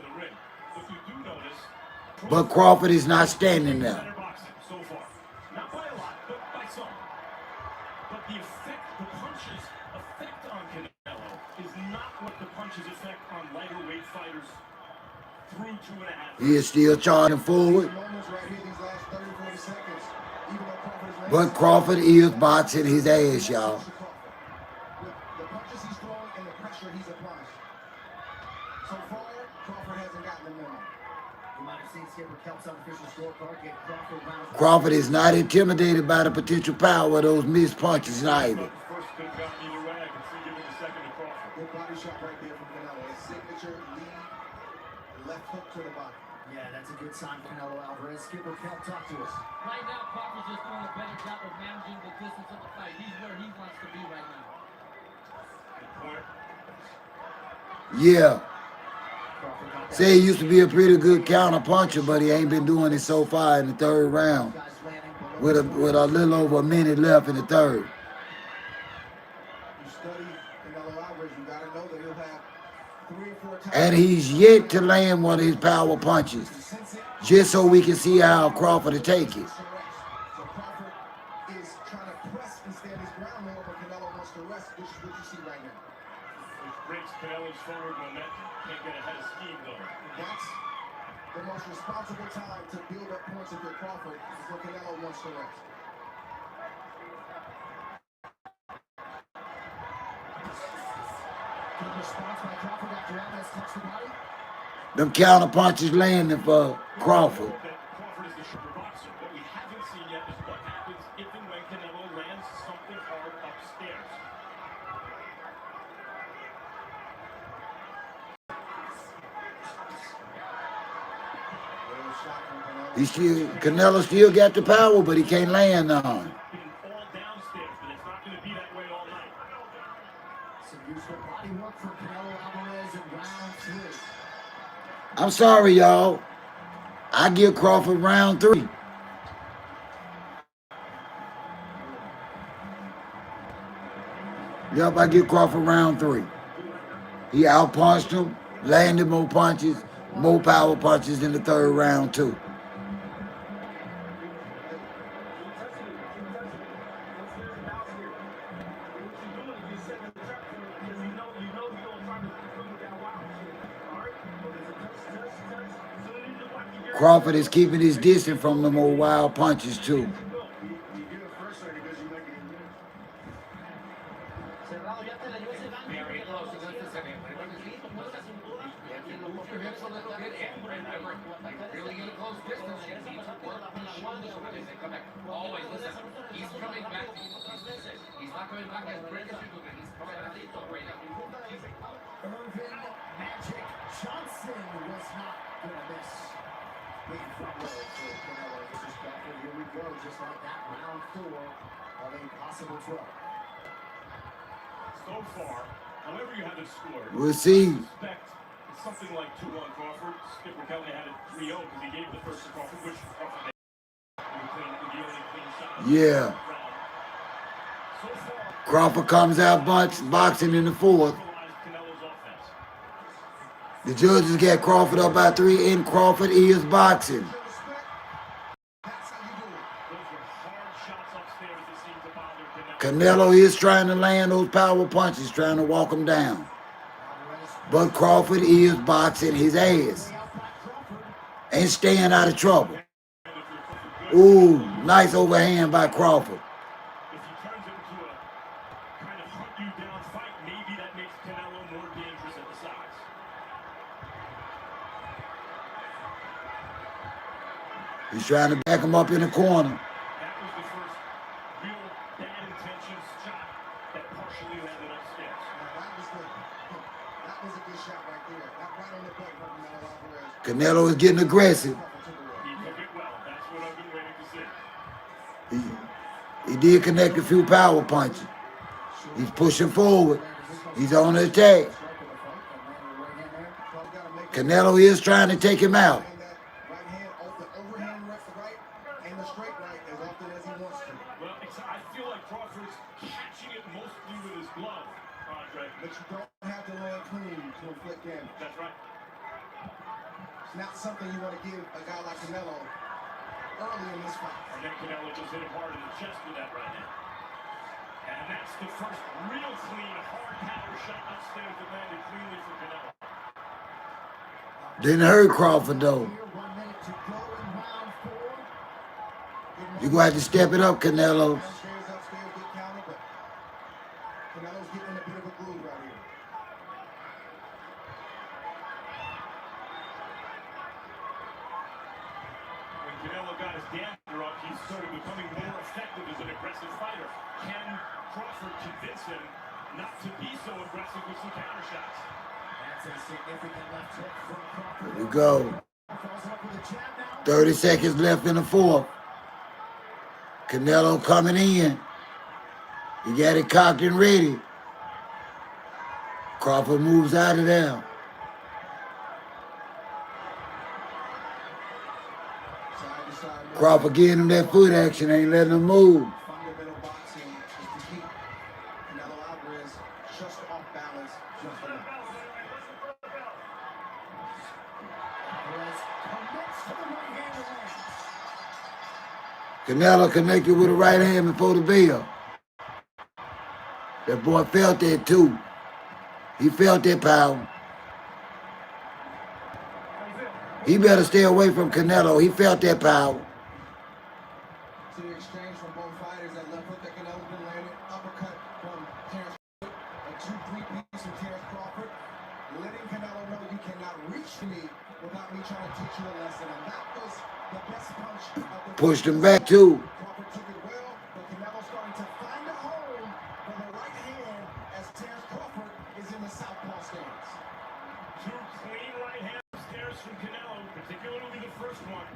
But Crawford is not standing there. Not by a lot, but by some. But the punches' effect on Canelo is not what the punches' effect on lighter weight fighters through 2.5. He is still charging forward. But Crawford is boxing his ass, y'all. The punches he's throwing and the pressure he's applying. So far, Crawford hasn't gotten the memo. You might have seen Skipper Kelp's unofficial scorecard get Crawford rounds. Crawford is not intimidated by the potential power of those missed punches neither. First could have gotten either way. I can see giving the second to Crawford. Good body shot right there from Canelo. His signature lead left hook to the body. Yeah, that's a good sign, Canelo Alvarez. Skipper Kelp, talk to us. Right now, Crawford's just doing a better job of managing the distance of the fight. He's where he wants to be right now. Yeah. Say he used to be a pretty good counter puncher, but he ain't been doing it so far in the third round. With a little over a minute left in the third. You study Canelo Alvarez, you gotta know that he'll have 3 or 4 times. And he's yet to land one of his power punches. Just so we can see how Crawford will take it. So Crawford is trying to press and stand his ground there, but Canelo wants to rest, which is what you see right now. Which breaks Canelo's forward momentum. Can't get ahead of steam though. That's the most responsible time to build up points if you're Crawford, is when Canelo wants to rest. Good response by Crawford after Alvarez touched the body. Them counter punches landing for Crawford. Crawford is the super boxer. What we haven't seen yet is what happens if and when Canelo lands something hard upstairs. Canelo still got the power, but he can't land on. All downstairs, but it's not going to be that way all night. Some useful body work for Canelo Alvarez in round 3. I'm sorry, y'all. I give Crawford round 3. Yup, I give Crawford round 3. He outpunched him, landed more punches, more power punches in the third round, too. Crawford is keeping his distance from the more wild punches, too. Really get a close distance. Always listen. He's coming back. He's not coming back as quick as you do. He's coming back right now. Irvin Magic Johnson was not going to miss. Big front row for Canelo versus Crawford. Here we go, just like that, round 4 of a possible 12. So far, however you have it scored, We'll see. it's something like 2-1 Crawford. Skipper Kelly had it 3-0 because he gave the first to Crawford, which Crawford made the only clean shot. Yeah. Crawford comes out boxing in the 4th. The judges got Crawford up by 3, and Crawford is boxing. Canelo is trying to land those power punches, trying to walk him down. But Crawford is boxing his ass and staying out of trouble. Ooh, nice overhand by Crawford. If he turns it into a kind of hunt you down fight, maybe that makes Canelo more dangerous at the size. He's trying to back him up in the corner. That was the first real bad intentions shot that partially landed upstairs. That was a good shot right there. That right on the butt from Canelo Alvarez. Canelo is getting aggressive. He took it well. That's what I've been waiting to see. He did connect a few power punches. He's pushing forward. He's on the attack. Canelo is trying to take him out. Well, I feel like Crawford's catching it mostly with his glove, Andre. But you don't have to land clean to inflict damage. That's right. It's not something you want to give a guy like Canelo early in this fight. And then Canelo just hit him hard in the chest with that right hand. And that's the first real clean, hard power shot upstairs that landed cleanly for Canelo. Didn't hurt Crawford, though. You're going to have to step it up, Canelo. Canelo's getting in a bit of a groove right here. When Canelo got his damper up, he started becoming more effective as an aggressive fighter. Can Crawford convince him not to be so aggressive with some counter shots? That's a significant left hook from Crawford. Here we go. 30 seconds left in the 4th. Canelo coming in. He got it cocked and ready. Crawford moves out of there. Crawford getting him that foot action, ain't letting him move. Fundamental boxing is to keep Canelo Alvarez just off balance, just enough. Alvarez commits to the right hand and lands. Canelo connected with a right hand before the bell. That boy felt that too. He felt that power. He better stay away from Canelo. He felt that power. To the exchange from both fighters, that left hook that Canelo's been landing, uppercut from Terrence Crawford, a 2-3 piece from Terrence Crawford, letting Canelo know you cannot reach me without me trying to teach you a lesson. And that was the best punch of the Pushed him back too. Crawford took it well, but Canelo's starting to find a home for the right hand as Terrence Crawford is in the southpaw stance. Two clean right hand upstairs from Canelo, particularly the first one.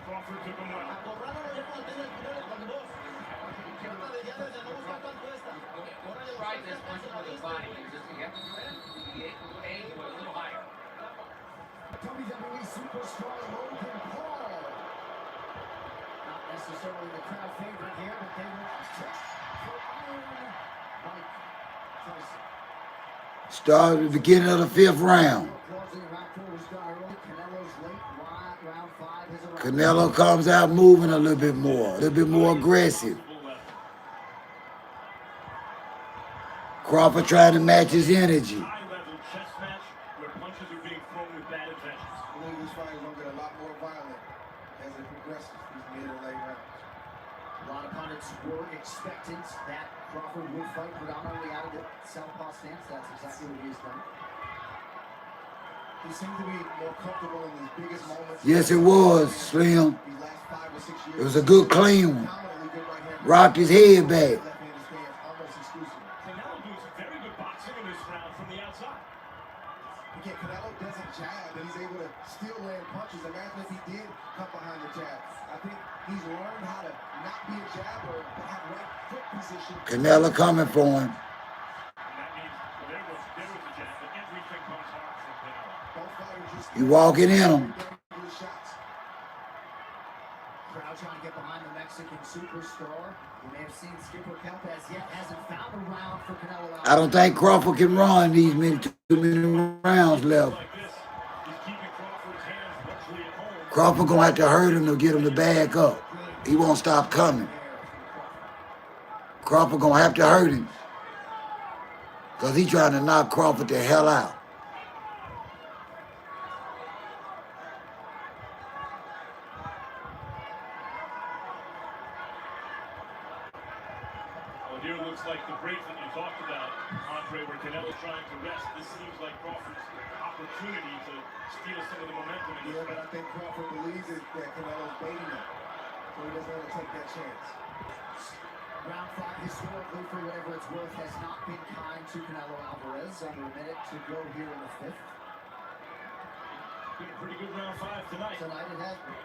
Crawford took him well. Try this punch with his body. Just he have to aim a little higher. WWE superstar Logan Paul. Not necessarily the crowd favorite here, but they want for Iron Mike Tyson. Start at the beginning of the 5th round. Canelo comes out moving a little bit more aggressive. Crawford trying to match his energy. High-level chess match where punches are being thrown with bad intentions. I believe this fight is going to get a lot more violent as it progresses these mid and late rounds. A lot of pundits were expectant that Crawford would fight predominantly out of the southpaw stance. That's exactly what he's done. He seemed to be more comfortable in his biggest moments. Yes, it was, Slim. These last 5 or 6 years. It was a good clean one. Rocked his head back. Canelo doing some very good boxing in this round from the outside. Again, Canelo doesn't jab, and he's able to still land punches. Imagine if he did come behind the jab. I think he's learned how to not be a jabber, but have right foot position. Canelo coming for him. And that means there was a jab, but everything comes hard from Canelo. Both fighters just You walking in him. Crowd trying to get behind the Mexican superstar. You may have seen Skipper Kelpez yet hasn't found a round for Canelo. I don't think Crawford can run these too many rounds left. Like this, he's keeping Crawford's hands virtually at home. Crawford gonna have to hurt him to get him to back up. He won't stop coming. Crawford gonna have to hurt him. Cause he's trying to knock Crawford the hell out. Well, here looks like the break that you talked about, Andre, where Canelo's trying to rest. This seems like Crawford's opportunity to steal some of the momentum in this Yeah, but fight. I think Crawford believes that Canelo's baiting him, so he doesn't want to take that chance. Round 5 historically, for whatever it's worth, has not been kind to Canelo Alvarez. Under a minute to go here in the 5th. Been a pretty good round 5 tonight. Tonight it has been.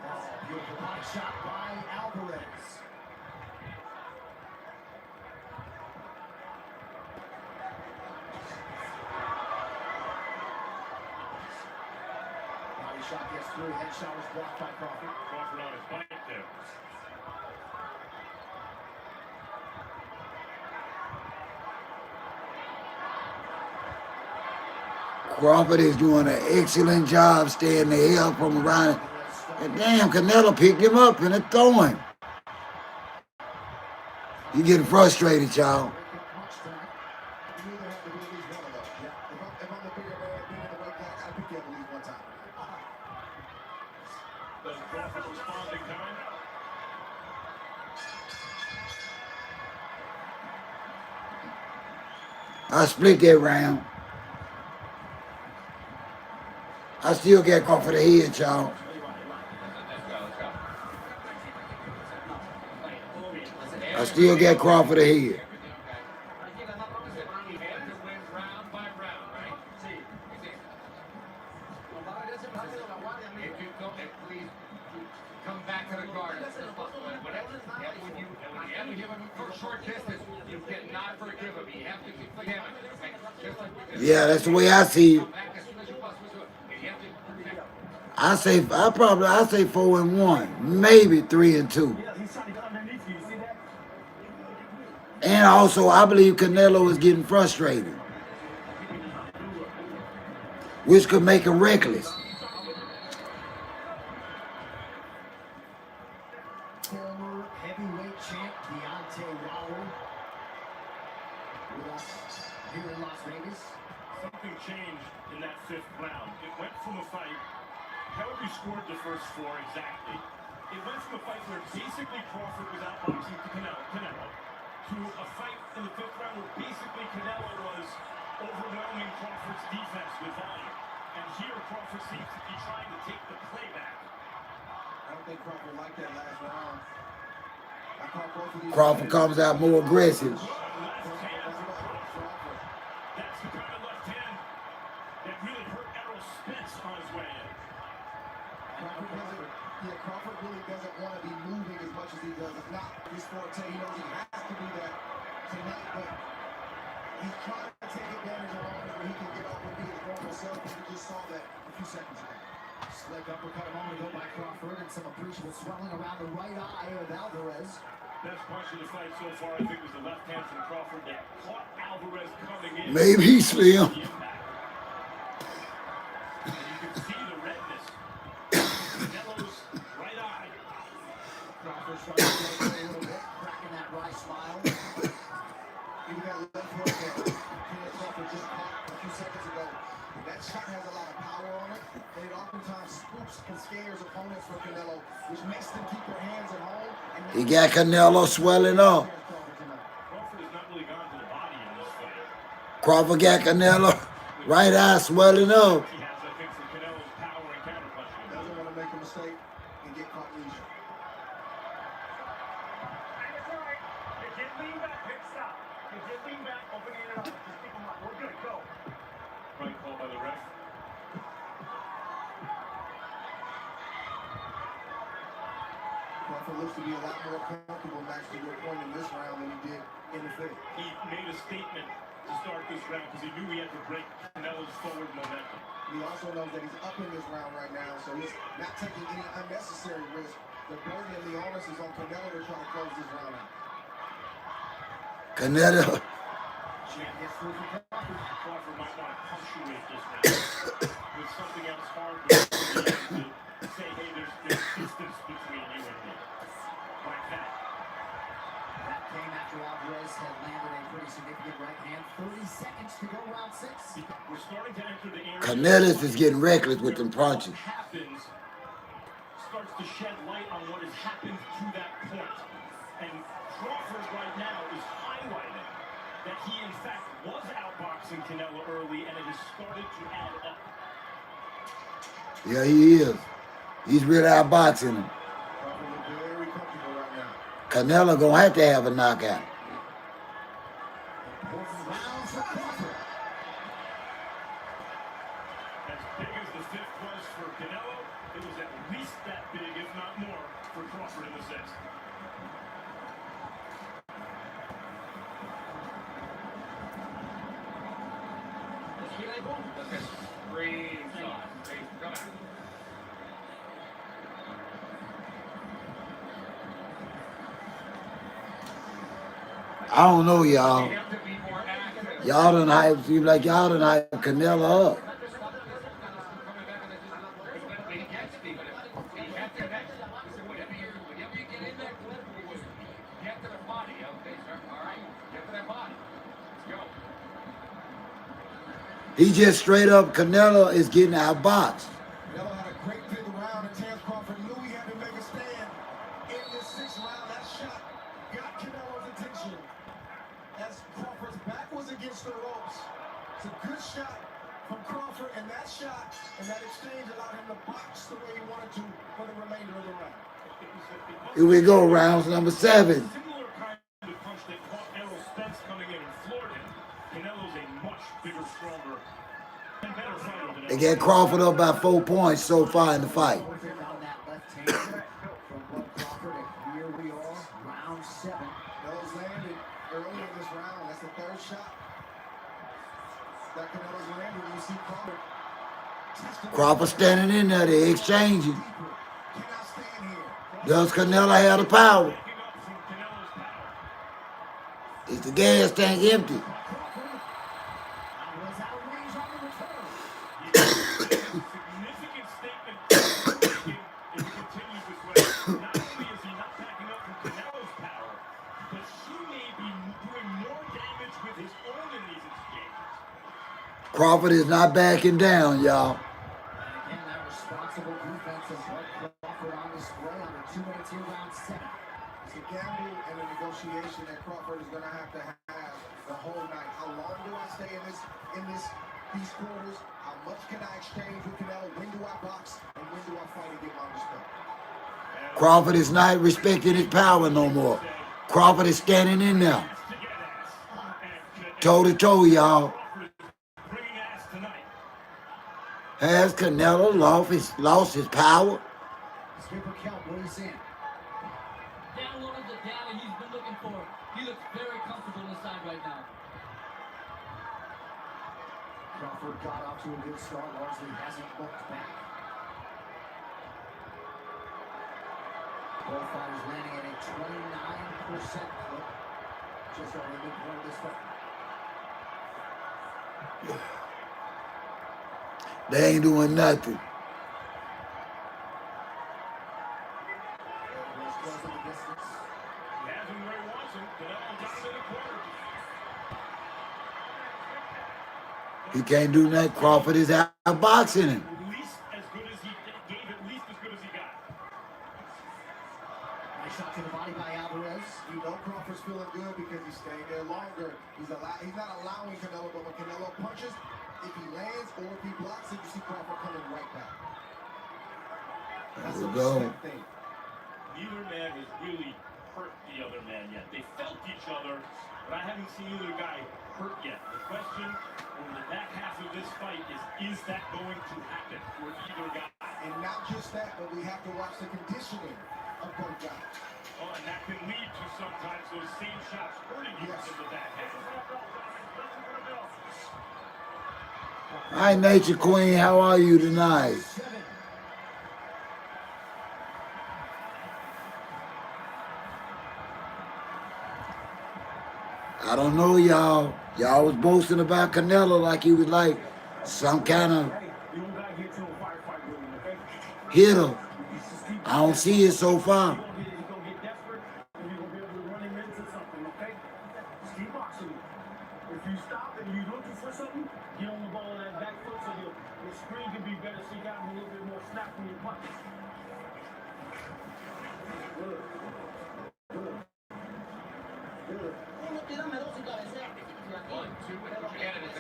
Oh, beautiful body shot by Alvarez. Body shot gets through. Head shot was blocked by Crawford. Crawford on his bike there. Crawford is doing an excellent job staying the hell from around. And damn, Canelo picked him up and it's throwing. He getting frustrated, y'all. Does Crawford respond in kind? I split that round. I still got Crawford ahead, y'all. I still got Crawford ahead. Please come back to the guard. When you have to give him for short distance, you cannot forgive him. You have to keep forgiving. Yeah, that's the way I see it. I say 4-1, maybe 3-2. And also, I believe Canelo is getting frustrated, which could make him reckless. Former heavyweight champ Deontay Wilder with us here in Las Vegas. Something changed in that 5th round. It went from a fight, however you scored the first 4 exactly, it went from a fight where basically Crawford was outboxing to Canelo to a fight in the 5th round where basically Canelo was overwhelming Crawford's defense with volume. And here Crawford seems to be trying to take the play back. I don't think Crawford liked that last round. I caught both of these. Crawford comes out more aggressive. That's the kind of left hand that really hurt Errol Spence on his way in. Crawford really doesn't want to be moving as much as he does. If not, forte. He knows he has to do that tonight, but he's trying to take advantage of moments where he can get off and be his normal self. And we just saw that a few seconds ago. Slick uppercut a moment ago by Crawford and some appreciable swelling around the right eye of Alvarez. Best punch of the fight so far, I think, was the left hand from Crawford that caught Alvarez coming in. Maybe he's slim. And you can see the redness. Canelo's right eye. Crawford starting to go a little bit, cracking that wry smile. Even that left hook that Crawford just caught a few seconds ago. That shot has a lot of power on it, and it oftentimes spooks and scares opponents for Canelo, which makes them keep their hands at home. He got Canelo swelling up. Crawford has not really gone to the body in this fight. Crawford got Canelo right eye swelling up. He has, I think, from Canelo's power and counterpunching. Doesn't want to make a mistake and get caught leisure. That's all right. You did lean back. Hit stop. You did lean back. Open it up. Just pick them up. We're good. Go. Right call by the ref. Crawford looks to be a lot more comfortable, Max, to your point in this round than he did in the fifth. He made a statement to start this round because he knew he had to break Canelo's forward momentum. He also knows that he's up in this round right now, so he's not taking any unnecessary risk. The burden and the onus is on Canelo to try to close this round out. Canelo. Crawford might want to punctuate this round with something else hard to say, hey, there's distance between you and me. Like that. That came after Alvarez had landed a pretty significant right hand. 30 seconds to go, round 6. We're starting to enter the area. Canelo is getting reckless with them punches. What happens starts to shed light on what has happened to that point. And Crawford right now is highlighting that he, in fact, was outboxing Canelo early, and it has started to add up. Yeah, he is. He's really outboxing him. Crawford looks very comfortable right now. Canelo gonna have to have a knockout. Round for Crawford. As big as the fifth was for Canelo, it was at least that big, if not more, for Crawford in the sixth. Breathe, Sean. Breathe. Come on. I don't know, y'all. Y'all done hype, seem like y'all done hype Canelo up. He just straight up, Canelo is getting outboxed. Canelo had a great big round, and Terence Crawford knew he had to make a stand in this sixth round. That shot got Canelo's attention as Crawford's back was against the ropes. It's a good shot from Crawford, and that shot and that exchange allowed him to box the way he wanted to for the remainder of the round. Here we go, round number 7. Similar kind of punch that caught Errol Spence coming in and floored him. Canelo's a much bigger, stronger, and better fighter than They got Crawford up by 4 points so far in the fight. On that left hand from Bud Crawford, and here we are, round 7. Canelo's landed early in this round. That's the third shot that Canelo's landed. You see Crawford. Crawford standing in there, they exchanging. Cannot stand here. Does Canelo have the power? backing up from Canelo's power. Is the gas tank empty? Was out of range on the return. Significant statement if he continues this way. Not only is he not backing up from Canelo's power, but he may be doing more damage with his own in these exchanges. Crawford is not backing down, y'all. And again, that responsible defense of Bud Crawford on display under 2 minutes here, round 7. It's a gamble and a negotiation that Crawford is going to have the whole night. How long do I stay in these quarters? How much can I exchange with Canelo? When do I box? And when do I fight and get my respect? Crawford is not respecting his power no more. Crawford is standing in there. Toe to toe, y'all. Bringing ass tonight. Has Canelo lost his power? Skipper Kelp, what are you saying? Downloaded the data. He's been looking right now. Crawford got off to a good start, largely hasn't looked back. Both fighters landing at a 29% clip, just over the midpoint of this fight. They ain't doing nothing. Alvarez goes in the distance. He has him where he wants him. Canelo got to the corner. He can't do nothing. Crawford is out boxing him. At least as good as he gave, at least as good as he got. Nice shot to the body by Alvarez. You know Crawford's feeling good because he's staying there longer. He's not allowing Canelo, but when Canelo punches, if he lands or if he blocks it, you see Crawford coming right back. That's a respect thing. Neither man has really hurt the other man yet. They felt each other, but I haven't seen either guy hurt yet. The question over the back half of this fight is that going to happen for either guy? And not just that, but we have to watch the conditioning of both guys. Oh, and that can lead to sometimes those same shots hurting you in the back half. Hi, Nature Queen. How are you tonight? I don't know, y'all. Y'all was boasting about Canelo like he was like some kind of hitter. I don't see it so far. If you stop and you're looking for something, get on the ball on that back foot so your screen can be better so you got a little bit more snap from your punch. Good. Good. Good. One, two, and put your hand in it.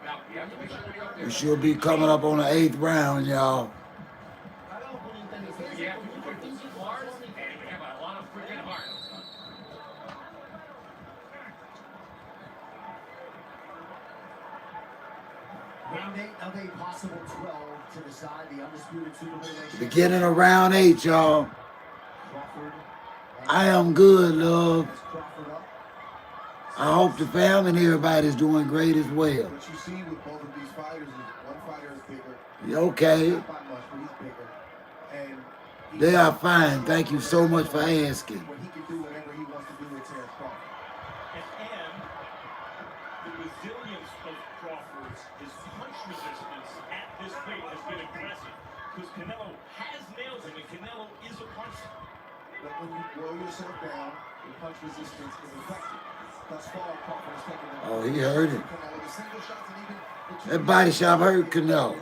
Now, you have to make sure you're up there. We should be coming up on the 8th round, y'all. You have to put heart, and we have a lot of freaking heart. Round 8 of a possible 12 to decide the undisputed super middleweight. Beginning of round 8, y'all. Crawford. I am good, love. Has Crawford up. I hope the family and everybody's doing great as well. What you see with both of these fighters is one fighter is bigger. Okay. Not by much, but he's bigger. And They are fine. Thank you so much for asking. when he can do whatever he wants to do with Terrence Crawford. And the resilience of Crawford, his punch resistance at this weight has been impressive. Because Canelo has nails him, and Canelo is a puncher. But when you blow yourself down, your punch resistance is effective. Thus far, Crawford has taken Oh, he hurt him. Canelo the single shots and even the That body shot hurt Canelo. And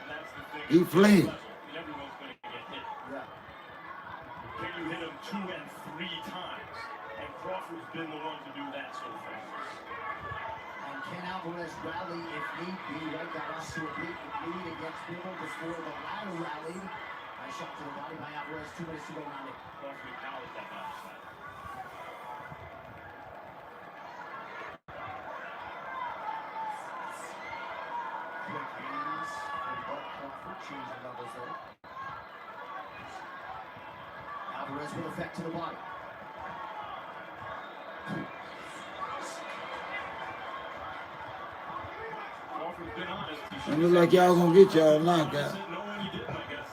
that's the thing. He flinched. And everyone's going to get hit. Yeah. Can you hit him 2 and 3 times? And Crawford's been the one to do that so far. And can Alvarez rally if need be? Right, got us to a big lead against Bivol before the latter rallied. Nice shot to the body by Alvarez. 2 minutes to go round 8. Crawford acknowledged that body shot. Quick hands from Bud Crawford, changing levels there. Alvarez with effect to the body. Crawford's been honest. It look like y'all gonna get y'all knocked out. No one he didn't, I guess.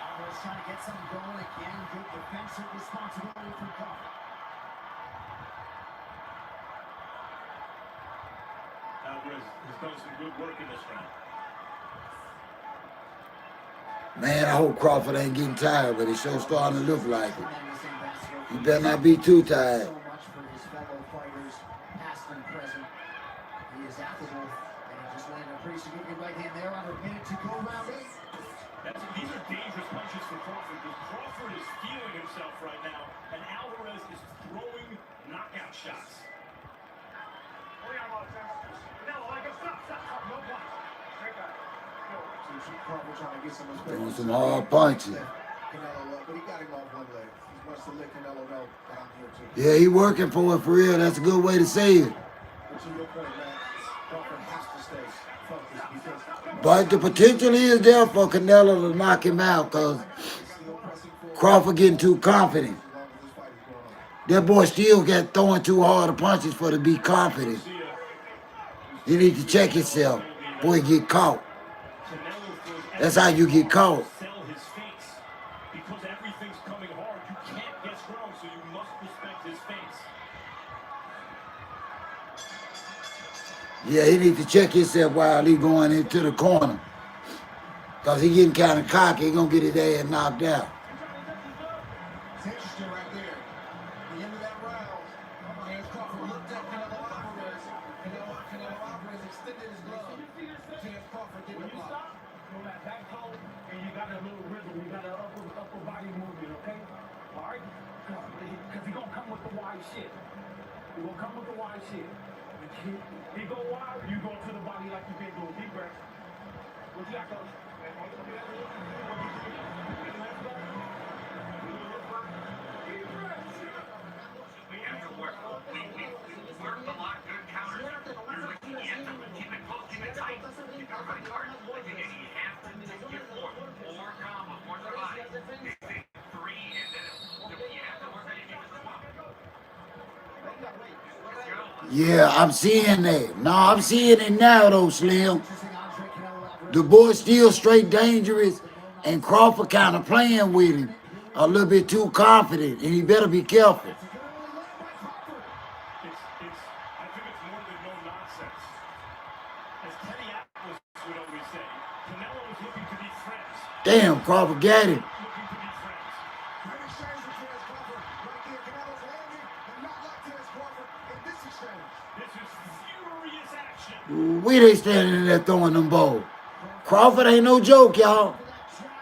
Alvarez trying to get something going again. Good defensive responsibility from Crawford. Alvarez has done some good work in this round. Man, I hope Crawford ain't getting tired, but he sure starting to look like it. He better not be too tired. So much for his fellow fighters, past and present. He is affable, and he just landed a pretty significant right hand there on a minute to go round 8. These are dangerous punches for Crawford because Crawford is feeling himself right now, and Alvarez is throwing knockout shots. Crawford trying to get some respect. Doing some hard punching. Canelo up, but he got him off one leg. He wants to let Canelo know that I'm here too. Yeah, he working for it for real. That's a good way to say it. But to your point, man, Crawford has to stay focused because But the potential is there for Canelo to knock him out because Crawford getting too confident. That boy still got throwing too hard of punches for to be confident. He need to check himself before he get caught. That's how you get caught. Sell his face. Because everything's coming hard, you can't get strong, so you must respect his face. Yeah, he need to check himself while he going into the corner. Because he getting kind of cocky. He going to get his ass knocked out. it's interesting right there. The end of that round, James Crawford looked at Canelo Alvarez. Canelo Alvarez extended his glove. James Crawford didn't block. On that back toe, and you got a little rhythm, you got an upper body movement, okay? All right? Because he's going to come with the wide shit. He's going to come with the wide shit. He go wide, you go to the body like you've been doing. Deep breath. What you got, coach? We have to work. We work a lot, good counters. You have to keep it close, keep it tight. Keep everybody guard. You have to take your form. More combos, more to the body. Three, and then you have to work on your defense as well. Yeah, I'm seeing that. No, I'm seeing it now, though, Slim. The boy's still straight dangerous, and Crawford kind of playing with him a little bit too confident, and he better be careful. I think it's more than no nonsense. As Kenny Atlas would always say, Canelo is looking to be friends. Damn, Crawford got him. Looking to be friends. Great exchange with James Crawford. Right there, Canelo's landing and not like James Crawford in this exchange. This is furious action. We they standing in there throwing them balls. Crawford ain't no joke, y'all.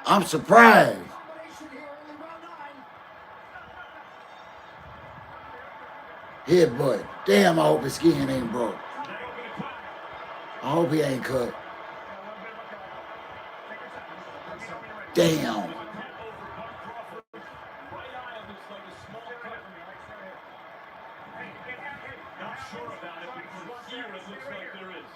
I'm surprised. Headbutt. Damn, I hope his skin ain't broke. I hope he ain't cut. Damn. Not sure about it, but from here it looks like there is.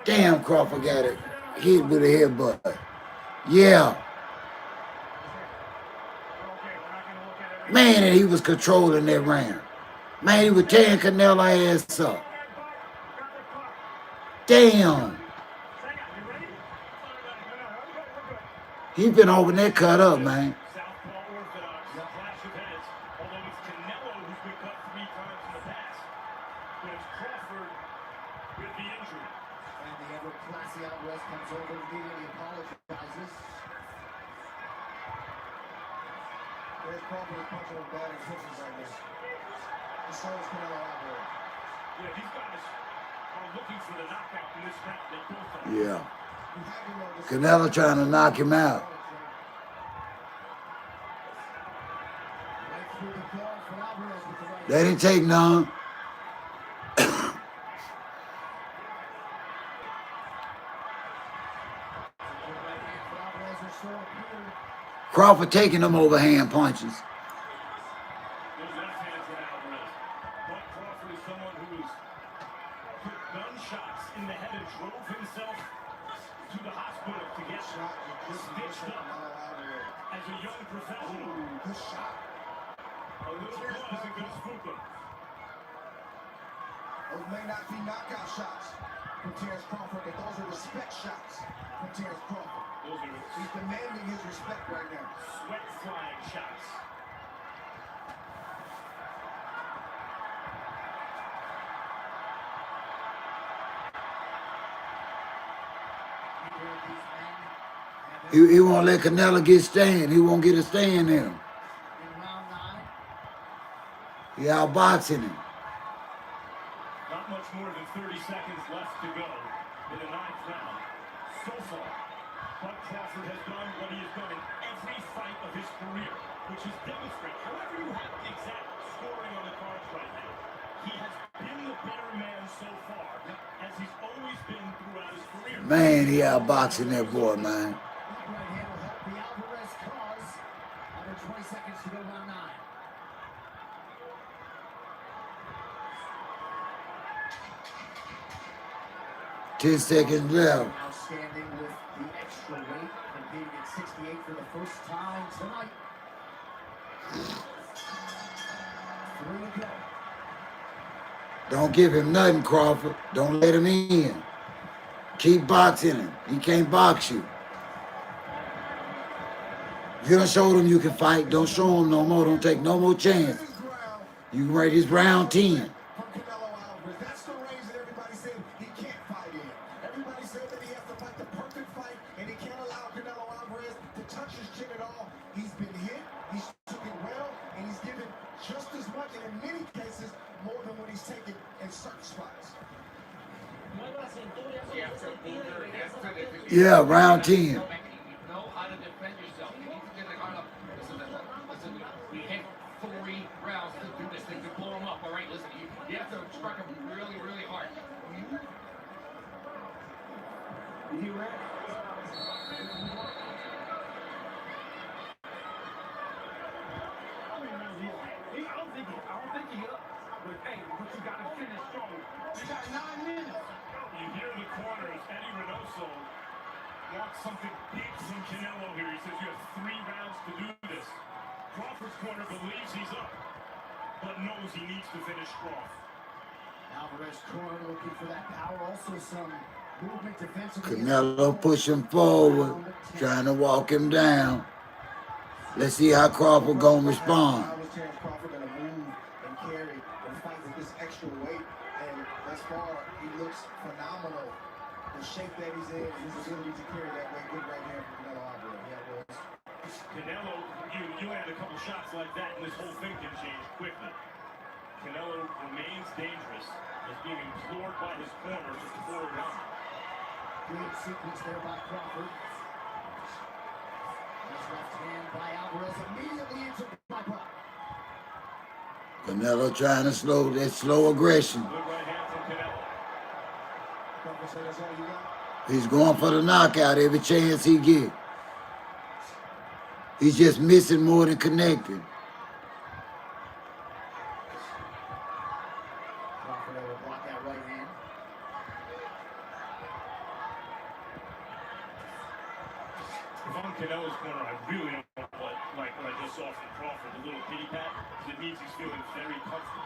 Damn, Crawford got it. Hit with a headbutt. Yeah. Man, and he was controlling that round. Man, he was tearing Canelo ass up. Damn. He been holding that cut up, man. Southpaw orthodox, clash of heads. Although it's Canelo who's been cut 3 times in the past. But it's Crawford with the injury. And the ever classy Alvarez comes over immediately, apologizes. There's Crawford punching with bad intentions right there. And so is Canelo Alvarez. Yeah, these guys are looking for the knockout in this round. They both are. Yeah. Canelo trying to knock him out. They didn't take none. Crawford taking them overhand punches. Those left hands in Alvarez. But Crawford is someone who's put gunshots in the head and drove himself to the hospital to get stitched up as a young professional. Good shot. A little blood isn't going to spook him. Those may not be knockout shots from Terrence Crawford, but those are respect shots from Terrence Crawford. Those are He's demanding his respect right now. sweat flying shots. He won't let Canelo get stand. He won't get a stand in him. He outboxing him. Not much more than 30 seconds left to go in the 9th round. So far, Bud Crawford has done what he has done in every fight of his career, which is demonstrate, however you have the exact scoring on the cards right now, he has been the better man so far, as he's always been throughout his career. Man, he outboxing that boy, man. Right hand will help the Alvarez cause. Under 20 seconds to go, round 9. 10 seconds left. Outstanding with the extra weight, competing at 68 for the first time tonight. 3 to go. Don't give him nothing, Crawford. Don't let him in. Keep boxing him. He can't box you. You done showed him you can fight. Don't show him no more. Don't take no more chance. You can rate this round 10. That's the range that everybody said he can't fight in. Everybody said that he has to fight the perfect fight, and he can't allow Canelo Alvarez to touch his chin at all. He's been hit, he's took it well, and he's given just as much, and in many cases, more than what he's taken in certain spots. Yeah, round 10. Know how to defend yourself. You need to get the guard up. Listen, we hit 3 rounds to do this thing, to blow them up. All right, listen, you have to strike them really, really hard. You hear that? I don't think he up. But hey, but you got to finish strong. You got 9 minutes. You hear the corners. Eddie Reynoso wants something big from Canelo here. He says you have 3 rounds to do this. Crawford's corner believes he's up, but knows he needs to finish strong. Alvarez corner looking for that power. Also some movement defensively. Canelo pushing forward, trying to walk him down. Let's see how Crawford gonna respond. How was Terrence Crawford going to move and carry and fight with this extra weight? And thus far, he looks phenomenal. The shape that he's in, his ability to carry that weight, good right here from Canelo Alvarez. Yeah, it was. Canelo, you add a couple shots like that, and this whole thing can change quickly. Canelo remains dangerous, is being implored by his corner to pour it on. Good sequence there by Crawford. Nice left hand by Alvarez, immediately into by Brock. Canelo trying to slow that slow aggression. Good right hand from Canelo. Crawford said that's all you got? He's going for the knockout every chance he get. He's just missing more than connecting. Crawford will block that right hand. If I'm Canelo's corner, I really don't like what I just saw from Crawford, the little kitty pat, because it means he's feeling very comfortable.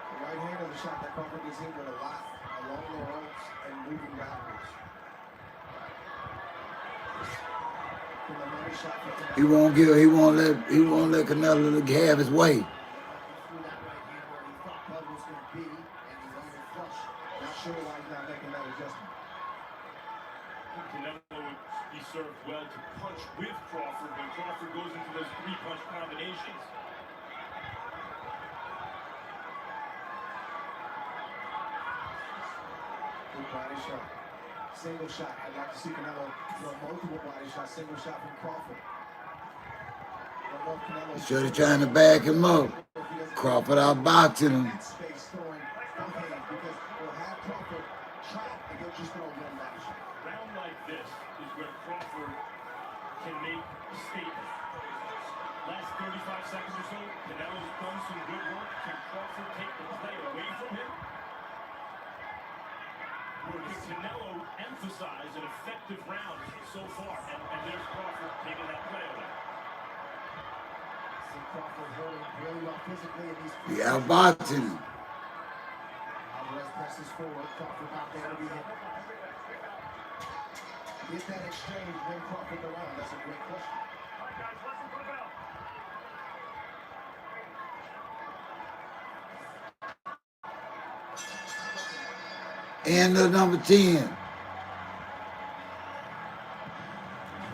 The right hand of the shot that Crawford gets hit with a lot along the ropes and moving backwards. From the money shot for Canelo. He won't let Canelo have his way. Threw that right hand where he thought Bud was going to be, and he landed flush. Not sure why he's not making that adjustment. Canelo would be served well to punch with Crawford when Crawford goes into those 3-punch combinations. Good body shot. Single shot. I'd like to see Canelo throw multiple body shots. Single shot from Crawford. Don't know if Canelo- He's sort of trying to back him up. Crawford outboxing him. That space throwing front hand because we'll have Crawford trap and he'll just throw one body shot. Round like this is where Crawford can make a statement. Last 35 seconds or so, Canelo's done some good work. Can Crawford take the play away from him? Or can Canelo emphasize an effective round so far? And there's Crawford taking that play away. See Crawford holding really well physically in these. He outboxing him. Alvarez presses forward. Crawford not there to be hit. Get that exchange, win Crawford the round. That's a great question. All right, guys, listen for the bell. End of number 10.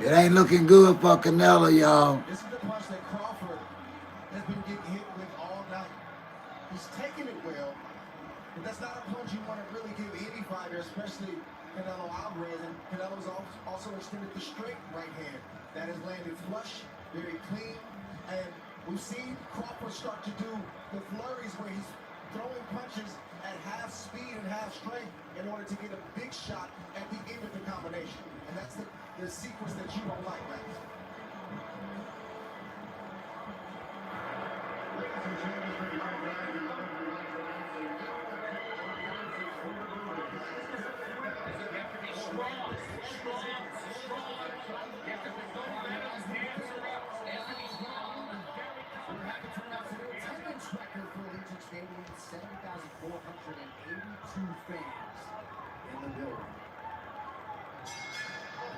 It ain't looking good for Canelo, y'all. This is the punch that Crawford has been getting hit with all night. He's taking it well, but that's not a punch you want to really give any fighter, especially Canelo Alvarez. And Canelo's also extended the straight right hand that has landed flush, very clean. And we've seen Crawford start to do the flurries where he's throwing punches at half speed and half strength in order to get a big shot at the end of the combination. And that's the sequence that you don't like, right? 482 fans in the building.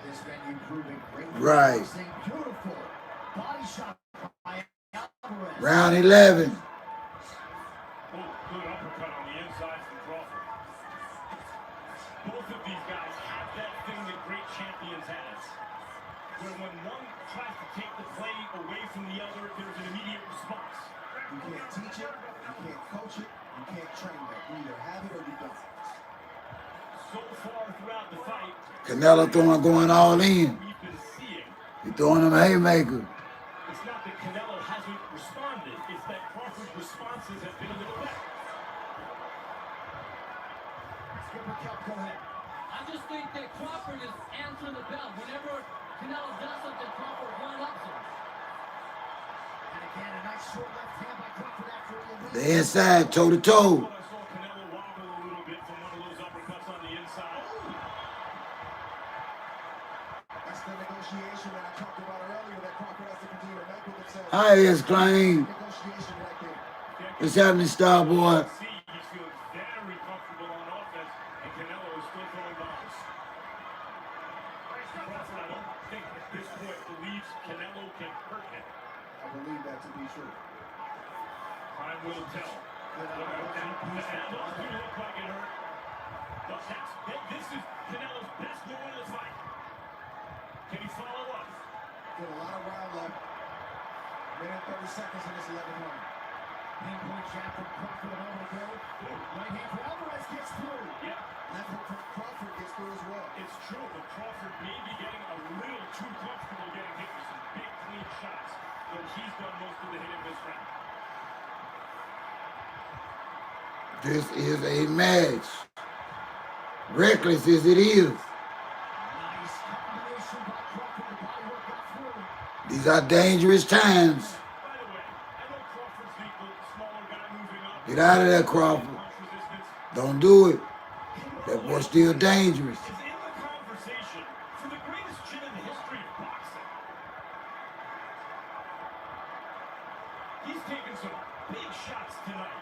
This venue proving great. Right. Beautiful body shot by Alvarez. Round 11. Oh, good uppercut on the inside from Crawford. Both of these guys have that thing that great champions has, where when one tries to take the play away from the other, there's an immediate response. You can't teach it, you can't coach it, you can't train it. You either have it or you don't. So far throughout the fight, Canelo going all in. we've been seeing. He's throwing them haymakers. It's not that Canelo hasn't responded, it's that Crawford's responses have been a little better. Skipper Kelp, go ahead. I just think that Crawford is answering the bell. Whenever Canelo does something, Crawford one-ups him. And again, a nice short left hand by Crawford after he The inside, toe to toe. I saw Canelo wobble a little bit from one of those uppercuts on the inside. That's the negotiation that I talked about earlier that Crawford has to continue to make with himself. Highest claim. Negotiation right there. What's happening, Star Boy? He's feeling very comfortable on offense, and Canelo is still throwing bombs. Crawford, I don't think at this point believes Canelo can hurt him. I believe that to be true. Time will tell. That does look like it hurt. But this is Canelo's best moment of the fight. Can he follow up? Got a lot of round left. Minute 30 seconds in this 11th round. pinpoint jab from Crawford a moment ago. Right hand for Alvarez gets through. Yeah. Left hook from Crawford gets through as well. It's true, but Crawford may be getting a little too comfortable getting hit with some big, clean shots. But he's done most of the hitting this round. This is a match. Reckless as it is. Nice combination by Crawford. The body work got through. These are dangerous times. By the way, I know Crawford's the smaller guy moving up. Get out of there, Crawford. Don't do it. That boy's still dangerous. Is in the conversation for the greatest chin in the history of boxing. He's taken some big shots tonight.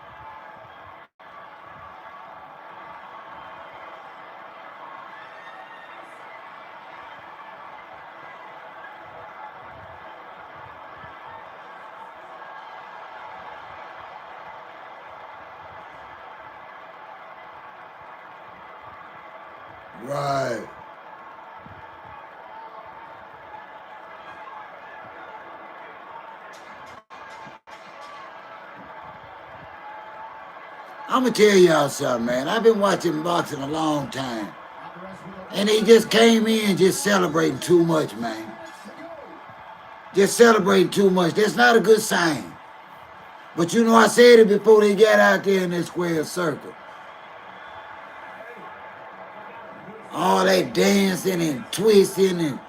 Right. I'm going to tell y'all something, man. I've been watching boxing a long time. And he just came in just celebrating too much, man. Just celebrating too much. That's not a good sign. But you know, I said it before they got out there in that square circle. All that dancing and twisting and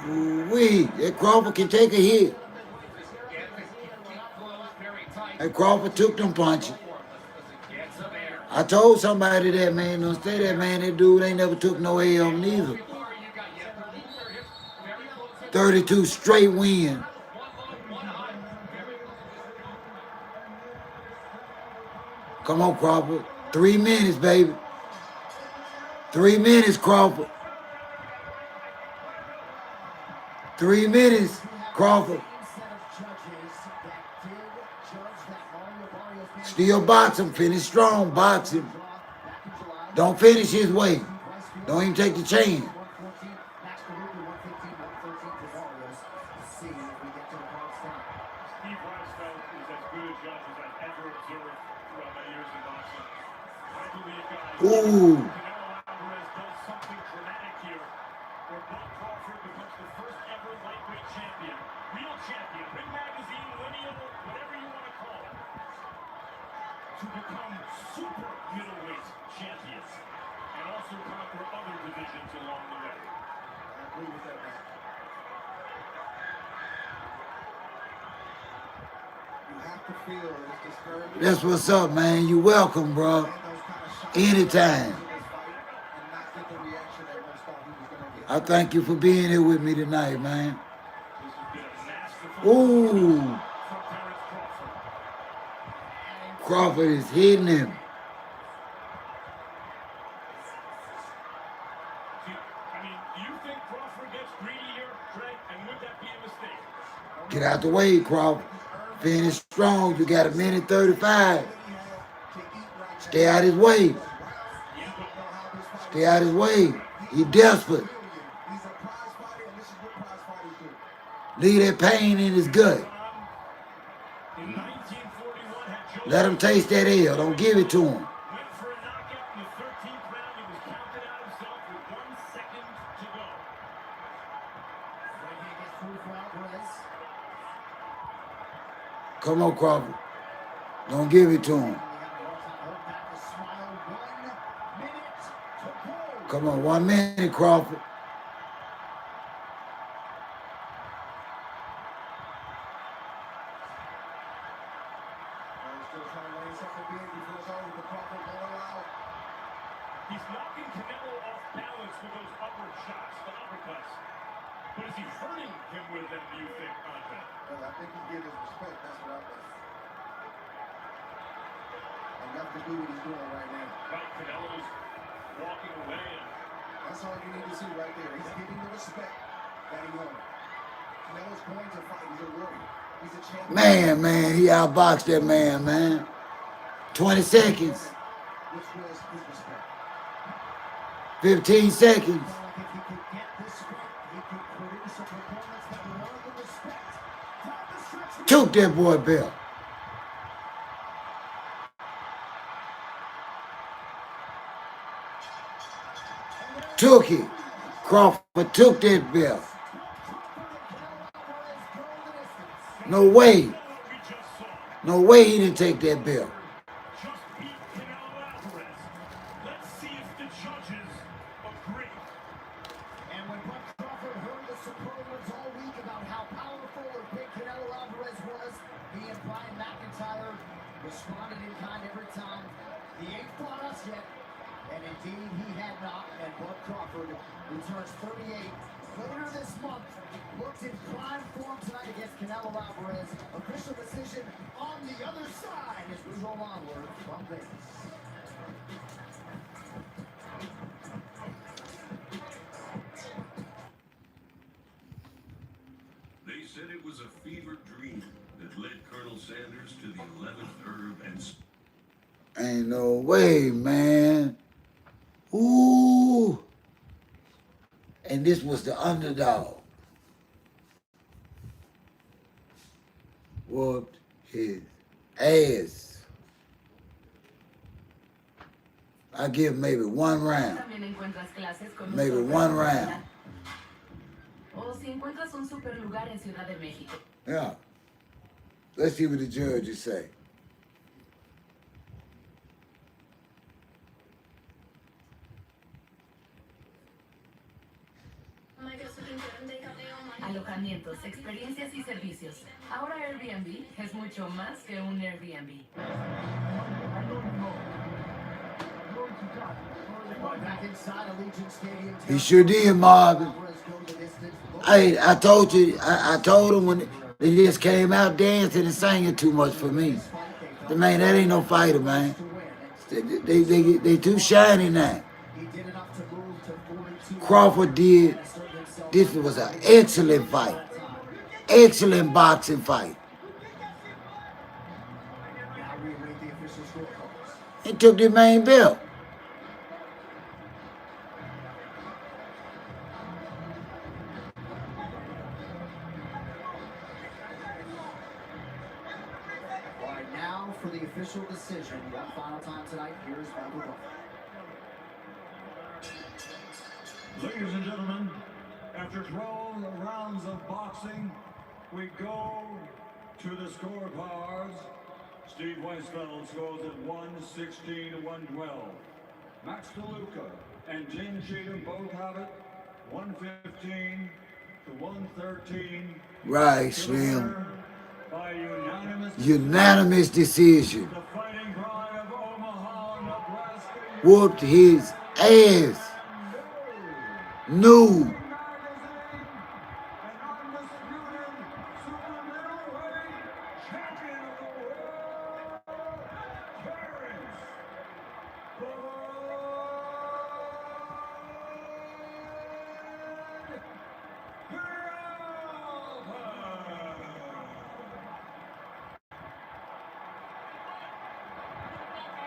ooh-wee, that Crawford can take a hit. That Crawford took them punches. I told somebody that, man, don't say that, man. That dude ain't never took no L neither. 32 straight win. Come on, Crawford. 3 minutes, baby. 3 minutes, Crawford. 3 minutes, Crawford. Still boxing, finish strong, boxing. Don't finish his way. Don't even take the chance. Ooh. To become super middleweight champions and also conquer other divisions along the way. agree with that, man. You have to feel it's discouraging. That's what's up, man. You welcome, bro. Anytime. I thank you for being here with me tonight, man. Ooh. Crawford is hitting him. I mean, do you think Crawford gets greedy here, Trey? And would that be a mistake? Get out the way, Crawford. Finish strong. You got a minute 35. Stay out his way. Stay out his way. He desperate. Leave that pain in his gut. Let him taste that L. Don't give it to him. Come on, Crawford. Don't give it to him. Come on, 1 minute, Crawford. He's knocking Canelo off balance with those upward shots, the uppercuts. But is he hurting him with them, do you think, Andre? Well, I think he's giving his respect. That's what I think. Enough to do what he's doing right now. Right, Canelo's walking away. That's all you need to see right there. He's giving the respect that he wanted. Canelo's going to fight. He's a warrior. He's a champion. Man, he outboxed that man. 20 seconds. Which was his respect. 15 seconds. Took that boy belt. Took it. Crawford took that belt. No way. No way he didn't take that belt. Responded in kind every time. He ain't fought us yet. And indeed, he had not. And Bud Crawford, who turns 38 later this month, looks in prime form tonight against Canelo Alvarez. Official decision on the other side as we roll onward from Vegas. They said it was a fever dream that led Colonel Sanders to the 11th herb and... Ain't no way, man. Ooh. And this was the underdog. Whooped his ass. I give maybe 1 round. Maybe 1 round. O si encuentras un super lugar en Ciudad de México. Yeah. Let's see what the judges say. Alojamientos, experiencias y servicios. Ahora Airbnb es mucho más que un Airbnb. He sure did, Marvin. I told you, I told him when they just came out dancing and singing too much for me. Man, that ain't no fighter, man. They too shiny now. Crawford did. This was an excellent fight. Excellent boxing fight. He took the main belt. All right, now for the official decision. One final time tonight. Here's number 1. Ladies and gentlemen, after 12 rounds of boxing, we go to the scorecards. Steve Weisfeld scores at 116 to 112. Max DeLuca and Gene Cheatham both have it 115 113. Right, Slim. By Unanimous decision. the Fighting Pride of Omaha, Nebraska. Whooped his ass. No.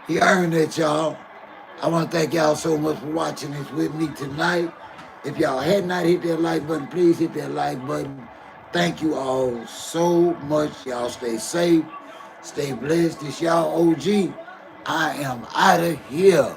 He earned it, y'all. I want to thank y'all so much for watching this with me tonight. If y'all had not hit that like button, please hit that like button. Thank you all so much. Y'all stay safe. Stay blessed. This y'all OG. I am out of here.